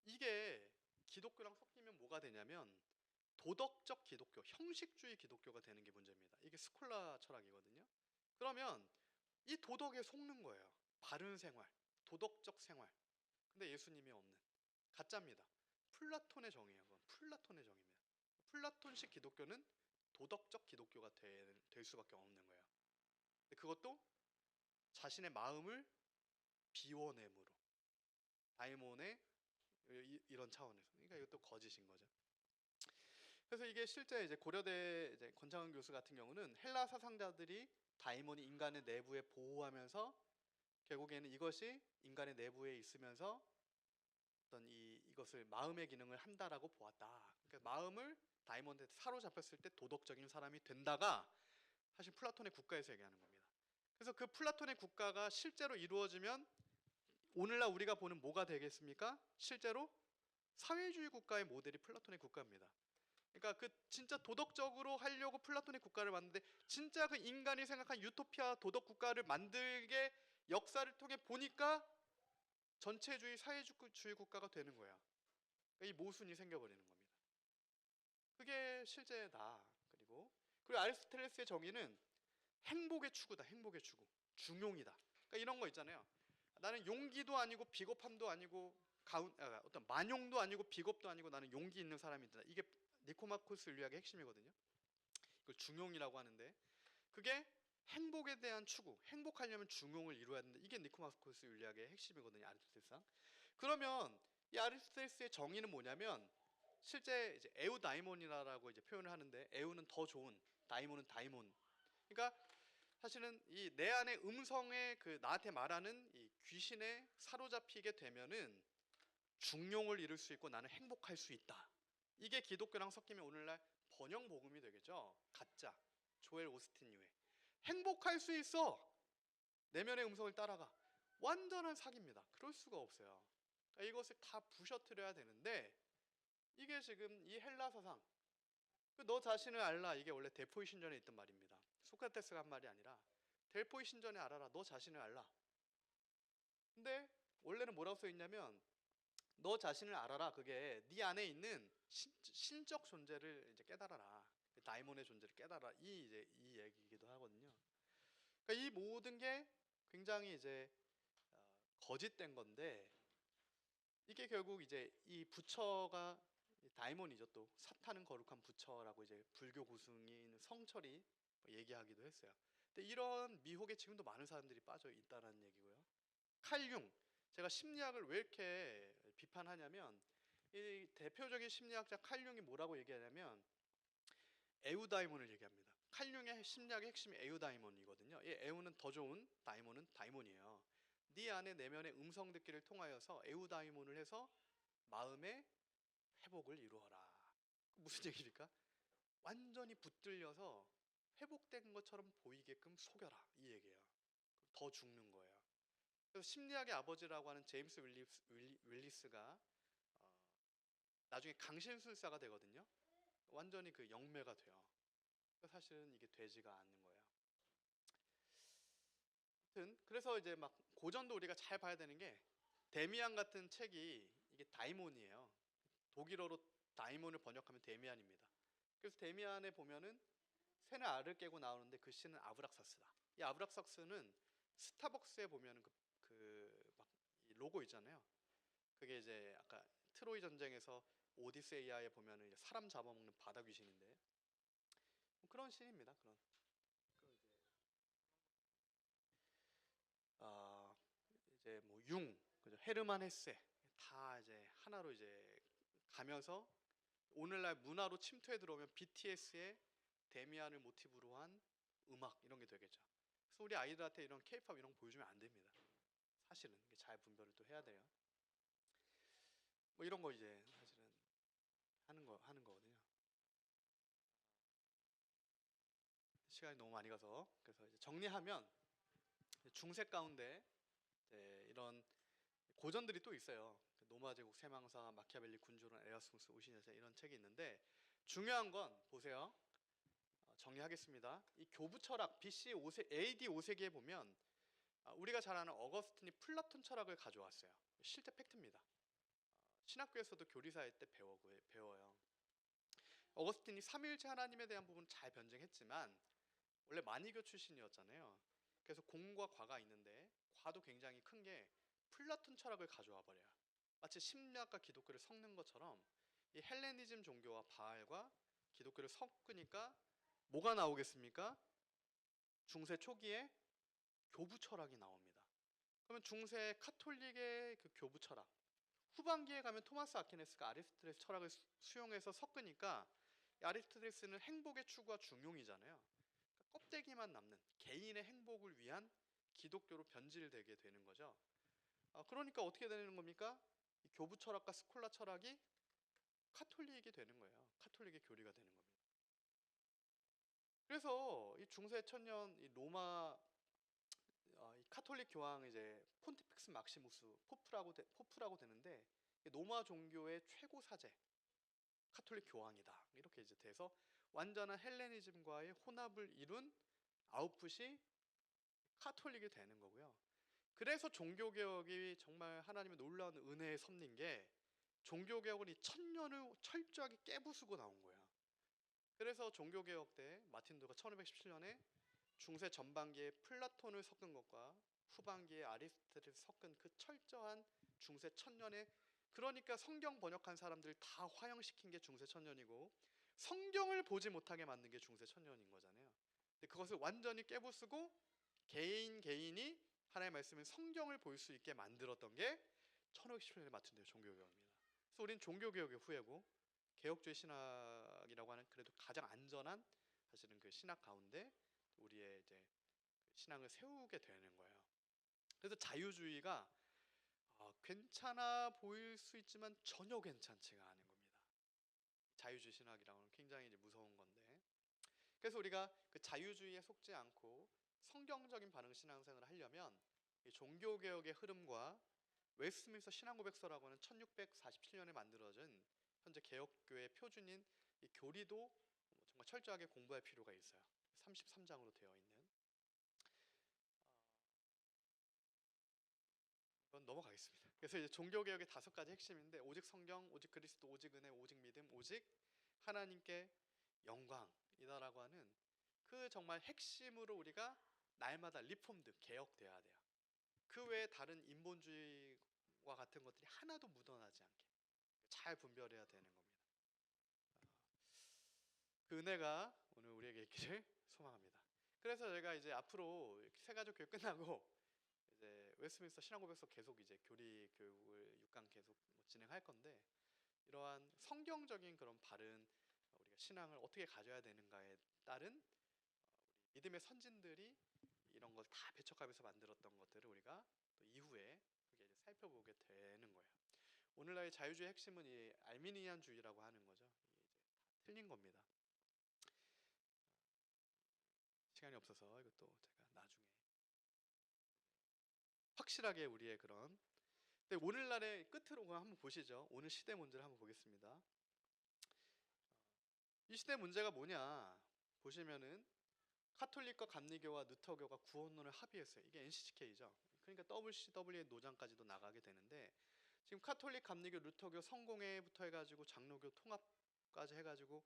이게 기독교랑 섞이면 뭐가 되냐면 도덕적 기독교, 형식주의 기독교가 되는 게 문제입니다. 이게 스콜라 철학이거든요. 그러면 이 도덕에 속는 거예요. 바른 생활, 도덕적 생활. 근데 예수님이 없는 가짜입니다. 플라톤의 정의예요. 그건 플라톤의 정의입니다. 플라톤식 기독교는 도덕적 기독교가 될 수밖에 없는 거예요. 근데 그것도 자신의 마음을 비워냄으로, 다이몬의 이런 차원에서. 그러니까 이것도 거짓인 거죠. 그래서 이게 실제 이제 고려대 이제 권창훈 교수 같은 경우는 헬라 사상자들이 다이몬이 인간의 내부에 보호하면서 결국에는 이것이 인간의 내부에 있으면서 어떤 이것을 마음의 기능을 한다라고 보았다. 그러니까 마음을 다이몬한테 사로잡혔을 때 도덕적인 사람이 된다가 사실 플라톤의 국가에서 얘기하는 겁니다. 그래서 그 플라톤의 국가가 실제로 이루어지면 오늘날 우리가 보는 뭐가 되겠습니까? 실제로 사회주의 국가의 모델이 플라톤의 국가입니다. 그러니까 그 진짜 도덕적으로 하려고 플라톤의 국가를 만드는데, 진짜 그 인간이 생각한 유토피아 도덕 국가를 만들게 역사를 통해 보니까 전체주의 사회주의 국가가 되는 거야. 그러니까 이 모순이 생겨버리는 겁니다. 그게 실제다. 그리고 아리스토텔레스의 정의는 행복의 추구다. 행복의 추구. 중용이다. 그러니까 이런 거 있잖아요. 나는 용기도 아니고 비겁함도 아니고 어떤 만용도 아니고 비겁도 아니고 나는 용기 있는 사람이다. 이게 니코마코스 윤리학의 핵심이거든요. 이걸 중용이라고 하는데 그게 행복에 대한 추구, 행복하려면 중용을 이루어야 된다. 이게 니코마코스 윤리학의 핵심이거든요. 아리스토텔레스상. 그러면 이 아리스토텔레스의 정의는 뭐냐면 실제 이제 에우다이몬이라고 이제 표현을 하는데 에우는 더 좋은, 다이몬은 다이몬. 그러니까 사실은 이 내 안의 음성에 그 나한테 말하는 이 귀신에 사로잡히게 되면은 중용을 이룰 수 있고 나는 행복할 수 있다. 이게 기독교랑 섞이면 오늘날 번영 복음이 되겠죠. 가짜 조엘 오스틴 유에 행복할 수 있어. 내면의 음성을 따라가. 완전한 사기입니다. 그럴 수가 없어요. 그러니까 이것을 다 부셔뜨려야 되는데 이게 지금 이 헬라 사상 너 자신을 알라 이게 원래 델포이 신전에 있던 말입니다. 소크라테스가 한 말이 아니라 델포이 신전에 알아라. 너 자신을 알라. 근데 원래는 뭐라고 써 있냐면 너 자신을 알아라. 그게 네 안에 있는 신적 존재를 이제 깨달아라. 다이몬의 존재를 깨달아라. 이 얘기이기도 하거든요. 그러니까 이 모든 게 굉장히 이제 거짓된 건데 이게 결국 이제 이 부처가 다이몬이죠. 또 사탄은 거룩한 부처라고 이제 불교 고승인 성철이 얘기하기도 했어요. 근데 이런 미혹에 지금도 많은 사람들이 빠져 있다는 얘기고요. 칼융, 제가 심리학을 왜 이렇게 비판하냐면 이 대표적인 심리학자 칼융이 뭐라고 얘기하냐면 에우다이몬을 얘기합니다. 칼융의 심리학의 핵심이 에우다이몬이거든요. 이 에우는 더 좋은, 다이몬은 다이몬이에요. 네 안에 내면의 음성 듣기를 통하여서 에우다이몬을 해서 마음의 회복을 이루어라. 무슨 얘기입니까? 완전히 붙들려서 회복된 것처럼 보이게끔 속여라. 이 얘기예요. 더 죽는 거예요. 그래서 심리학의 아버지라고 하는 제임스 윌리스가 나중에 강신술사가 되거든요. 완전히 그 영매가 돼요. 사실은 이게 되지가 않는 거예요. 아무튼 그래서 이제 막 고전도 우리가 잘 봐야 되는 게 데미안 같은 책이 이게 다이몬이에요. 독일어로 다이몬을 번역하면 데미안입니다. 그래서 데미안에 보면은 새는 알을 깨고 나오는데 그 씨는 아브락사스다. 이 아브락사스는 스타벅스에 보면은 막 로고 있잖아요. 그게 이제 아까 트로이 전쟁에서 오디세이아에 보면은 이제 사람 잡아먹는 바다 귀신인데 그런 신입니다. 이제 뭐 그죠? 헤르만 헤세 다 이제 하나로 이제 가면서 오늘날 문화로 침투해 들어오면 BTS의 데미안을 모티브로 한 음악 이런 게 되겠죠. 그래서 우리 아이들한테 이런 K-팝 이런 거 보여주면 안 됩니다. 사실은 잘 분별을 또 해야 돼요. 뭐 이런 거 이제 사실은 하는 거거든요. 시간이 너무 많이 가서 그래서 이제 정리하면 중세 가운데 이런 고전들이 또 있어요. 노마 제국 세망사, 마키아벨리 군주론, 에라스무스 오시니아자 이런 책이 있는데 중요한 건 보세요. 정리하겠습니다. 이 교부 철학 BC 5세, AD 5세기에 보면 우리가 잘 아는 어거스틴이 플라톤 철학을 가져왔어요. 실제 팩트입니다. 신학교에서도 교리사회 때 배워요. 어거스틴이 삼위일체 하나님에 대한 부분 잘 변증했지만 원래 만이교 출신이었잖아요. 그래서 공과 과가 있는데 과도 굉장히 큰 게 플라톤 철학을 가져와 버려요. 마치 심리학과 기독교를 섞는 것처럼 이 헬레니즘 종교와 바알과 기독교를 섞으니까 뭐가 나오겠습니까? 중세 초기에 교부 철학이 나옵니다. 그러면 중세 카톨릭의 그 교부 철학 후반기에 가면 토마스 아퀴네스가 아리스토텔레스 철학을 수용해서 섞으니까 아리스토텔레스는 행복의 추구와 중용이잖아요. 그러니까 껍데기만 남는 개인의 행복을 위한 기독교로 변질되게 되는 거죠. 그러니까 어떻게 되는 겁니까? 이 교부 철학과 스콜라 철학이 카톨릭이 되는 거예요. 카톨릭의 교리가 되는 겁니다. 그래서 이 중세 천년 이 로마 이 카톨릭 교황 이제 폰티픽스 막시무스 포프라고 되는데 로마 종교의 최고 사제 카톨릭 교황이다. 이렇게 이제 돼서 완전한 헬레니즘과의 혼합을 이룬 아웃풋이 카톨릭이 되는 거고요. 그래서 종교개혁이 정말 하나님의 놀라운 은혜에 섬긴 게 종교개혁은 이 천년을 철저하게 깨부수고 나온 거예요. 그래서 종교개혁 때 마틴 루터가 1517년에 중세 전반기에 플라톤을 섞은 것과 후반기에 아리스토텔을 섞은 그 철저한 중세 천년에, 그러니까 성경 번역한 사람들 다 화형시킨 게 중세 천년이고 성경을 보지 못하게 만든 게 중세 천년인 거잖아요. 근데 그것을 완전히 깨부수고 개인이 하나님의 말씀인 성경을 볼 수 있게 만들었던 게 1517년에 마틴 종교개혁입니다. 그래서 우린 종교개혁의 후예고 개혁주의 신학이라고 하는 그래도 가장 안전한 사실은 그 신학 가운데 우리의 이제 그 신앙을 세우게 되는 거예요. 그래서 자유주의가 괜찮아 보일 수 있지만 전혀 괜찮지가 않은 겁니다. 자유주의 신학이라고는 굉장히 이제 무서운 건데, 그래서 우리가 그 자유주의에 속지 않고 성경적인 반응 신앙생활을 하려면 이 종교개혁의 흐름과 웨스트민스터 신앙고백서라고 하는 1647년에 만들어진 현재 개혁교회 표준인 이 교리도 정말 철저하게 공부할 필요가 있어요. 33장으로 되어 있는. 이건 넘어가겠습니다. 그래서 이제 종교개혁의 5가지 핵심인데, 오직 성경, 오직 그리스도, 오직 은혜, 오직 믿음, 오직 하나님께 영광이다라고 하는 그 정말 핵심으로 우리가 날마다 리폼드, 개혁돼야 돼요. 그 외에 다른 인본주의와 같은 것들이 하나도 묻어나지 않게 잘 분별해야 되는 겁니다. 그 은혜가 오늘 우리에게 있기를 소망합니다. 그래서 제가 이제 앞으로 새가족 교회 끝나고 이제 웨스트민스터 신앙고백서 계속 이제 교리 교육을 6강 계속 진행할 건데, 이러한 성경적인 그런 바른 우리가 신앙을 어떻게 가져야 되는가에 따른 우리 믿음의 선진들이 이런 걸 다 배척하면서 만들었던 것들을 우리가 또 이후에 그게 이제 살펴보게 되는 거예요. 오늘날의 자유주의 핵심은 이 알미니안주의라고 하는 거죠. 이게 다 틀린 겁니다. 시간이 없어서 이것도 제가 나중에 확실하게 우리의 그런, 근데 오늘날의 끝으로 한번 보시죠. 오늘 시대 문제를 한번 보겠습니다. 이 시대 문제가 뭐냐 보시면은 카톨릭과 감리교와 루터교가 구원론을 합의했어요. 이게 NCCK죠. 그러니까 WCW의 노장까지도 나가게 되는데, 지금 카톨릭, 감리교, 루터교, 성공회부터 해가지고 장로교 통합까지 해가지고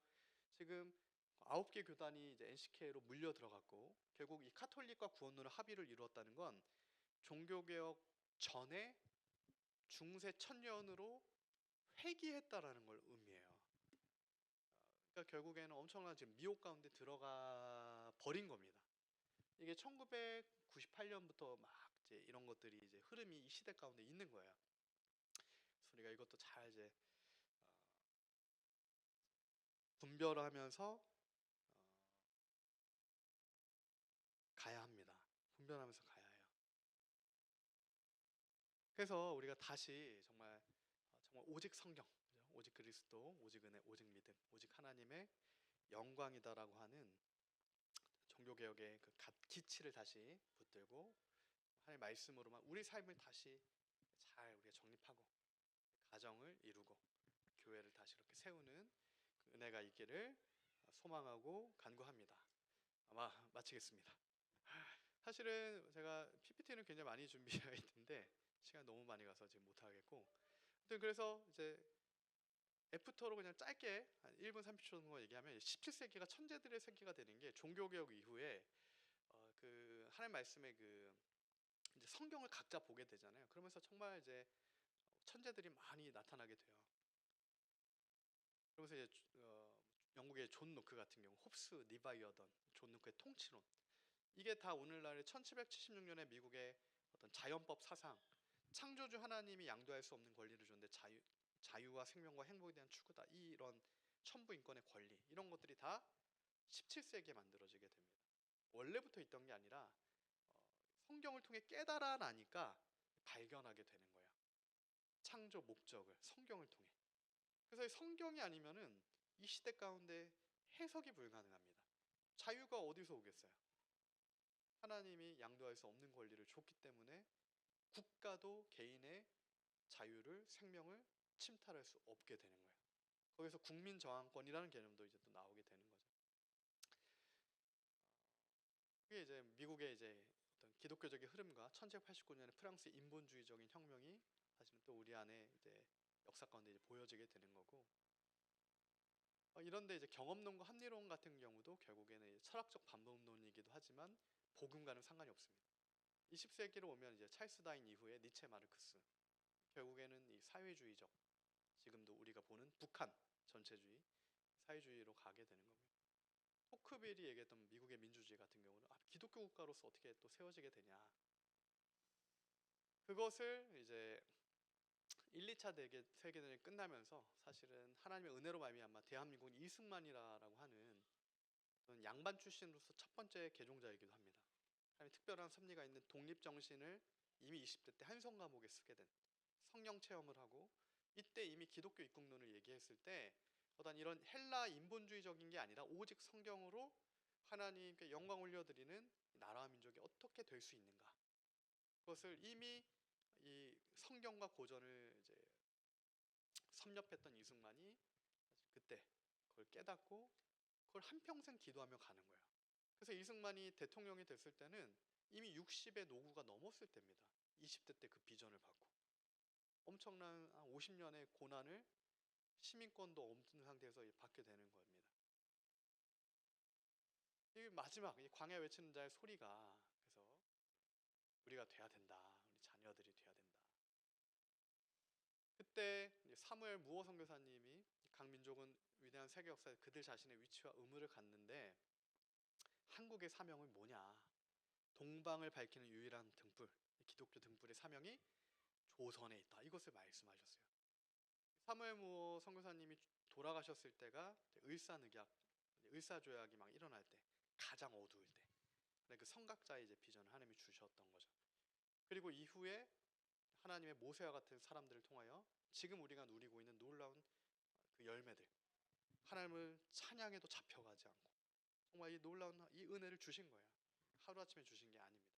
지금 9개 교단이 이제 NCK로 물려 들어갔고, 결국 이 카톨릭과 구원론을 합의를 이루었다는 건 종교개혁 전에 중세 천년으로 회귀했다라는 걸 의미해요. 그러니까 결국에는 엄청난 지금 미혹 가운데 들어가 버린 겁니다. 이게 1998년부터 막 이제 이런 것들이 이제 흐름이 이 시대 가운데 있는 거예요. 그래서 우리가 이것도 잘 이제 분별하면서 가야 합니다. 분별하면서 가야 해요. 그래서 우리가 다시 정말 오직 성경, 오직 그리스도, 오직 은혜, 오직 믿음, 오직 하나님의 영광이다라고 하는 종교개혁의 그 기치를 다시 붙들고 하나님의 말씀으로만 우리 삶을 다시 잘 우리가 정립하고 가정을 이루고 교회를 다시 이렇게 세우는 그 은혜가 있기를 소망하고 간구합니다. 아마 마치겠습니다. 사실은 제가 PPT는 굉장히 많이 준비되어 있는데 시간 너무 많이 가서 지금 못하겠고, 그래서 이제 애프터로 그냥 짧게 한 1분 30초 정도 얘기하면 17세기가 천재들의 세기가 되는 게 종교개혁 이후에 그 하나님 말씀의 그 이제 성경을 각자 보게 되잖아요. 그러면서 정말 이제 천재들이 많이 나타나게 돼요. 그러면서 이제 영국의 존 노크 같은 경우, 홉스, 리바이어던, 존 노크의 통치론, 이게 다 오늘날의 1776년에 미국의 어떤 자연법 사상, 창조주 하나님이 양도할 수 없는 권리를 줬는데 자유와 생명과 행복에 대한 추구다, 이런 천부 인권의 권리, 이런 것들이 다 17세기에 만들어지게 됩니다. 원래부터 있던 게 아니라 성경을 통해 깨달아 나니까 발견하게 되는 거예요. 창조 목적을 성경을 통해. 그래서 성경이 아니면은 이 시대 가운데 해석이 불가능합니다. 자유가 어디서 오겠어요? 하나님이 양도할 수 없는 권리를 줬기 때문에 국가도 개인의 자유를, 생명을 침탈할 수 없게 되는 거예요. 거기서 국민 저항권이라는 개념도 이제 또 나오게 되는 거죠. 그게 이제 미국의 이제 어떤 기독교적인 흐름과 1789년에 프랑스 인본주의적인 혁명이 사실은 또 우리 안에 이제 역사 가운데 이제 보여지게 되는 거고, 이런데 이제 경험론과 합리론 같은 경우도 결국에는 이제 철학적 반복론이기도 하지만 복음과는 상관이 없습니다. 20세기로 오면 이제 찰스 다인 이후에 니체, 마르크스, 결국에는 이 사회주의적, 지금도 우리가 보는 북한 전체주의 사회주의로 가게 되는 겁니다. 토크빌이 얘기했던 미국의 민주주의 같은 경우는 기독교 국가로서 어떻게 또 세워지게 되냐, 그것을 이제 1, 2차 세계대전이 끝나면서 사실은 하나님의 은혜로 말미암아 대한민국은 이승만이라고 하는 양반 출신으로서 첫 번째 개종자이기도 합니다. 하나님의 특별한 섭리가 있는 독립정신을 이미 20대 때 한성 감옥에 쓰게 된, 성령 체험을 하고, 이때 이미 기독교 입국론을 얘기했을 때 어떤 이런 헬라 인본주의적인 게 아니라 오직 성경으로 하나님께 영광 올려드리는 나라와 민족이 어떻게 될 수 있는가, 그것을 이미 이 성경과 고전을 이제 섭렵했던 이승만이 그때 그걸 깨닫고 그걸 한평생 기도하며 가는 거예요. 그래서 이승만이 대통령이 됐을 때는 이미 60의 노구가 넘었을 때입니다. 20대 때 그 비전을 받고 엄청난 50년의 고난을 시민권도 없는 상태에서 받게 되는 겁니다. 이 마지막 이 광야 외치는 자의 소리가, 그래서 우리가 돼야 된다, 우리 자녀들이 돼야 된다. 그때 사무엘 무어 선교사님이 각 민족은 위대한 세계 역사에 그들 자신의 위치와 의무를 갖는데 한국의 사명은 뭐냐, 동방을 밝히는 유일한 등불, 기독교 등불의 사명이 조선에 있다, 이것을 말씀하셨어요. 사무엘 무어 선교사님이 돌아가셨을 때가 을사늑약, 을사조약이 막 일어날 때, 가장 어두울 때, 그 성각자의 이제 비전을 하나님이 주셨던 거죠. 그리고 이후에 하나님의 모세와 같은 사람들을 통하여 지금 우리가 누리고 있는 놀라운 그 열매들, 하나님을 찬양해도 잡혀가지 않고 정말 이 놀라운 이 은혜를 주신 거예요. 하루아침에 주신 게 아닙니다.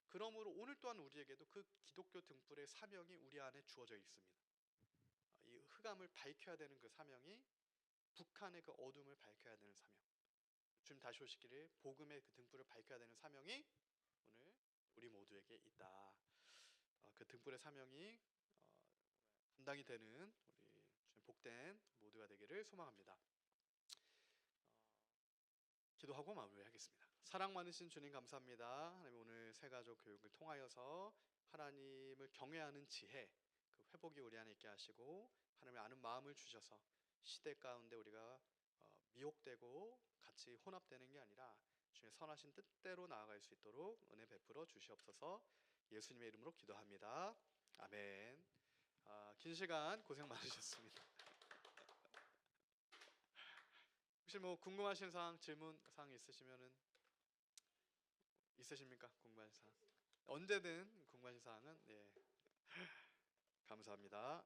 그러므로 오늘 또한 우리에게도 그 기독교 등불의 사명이 우리 안에 주어져 있습니다. 이 흑암을 밝혀야 되는 그 사명이, 북한의 그 어둠을 밝혀야 되는 사명, 주님 다시 오시기를 복음의 그 등불을 밝혀야 되는 사명이 오늘 우리 모두에게 있다. 그 등불의 사명이 감당이 되는 우리 주님 복된 모두가 되기를 소망합니다. 기도하고 마무리하겠습니다. 사랑 많으신 주님 감사합니다. 하나님, 오늘 새가족 교육을 통하여서 하나님을 경외하는 지혜, 그 회복이 우리 안에 있게 하시고 하나님을 아는 마음을 주셔서 시대 가운데 우리가 미혹되고 같이 혼합되는 게 아니라 주님의 선하신 뜻대로 나아갈 수 있도록 은혜 베풀어 주시옵소서. 예수님의 이름으로 기도합니다. 아멘. 긴 시간 고생 많으셨습니다. 혹시 뭐 궁금하신 사항, 질문 사항 있으십니까? 궁금하신 사항? 언제든 궁금하신 사항은 감사합니다.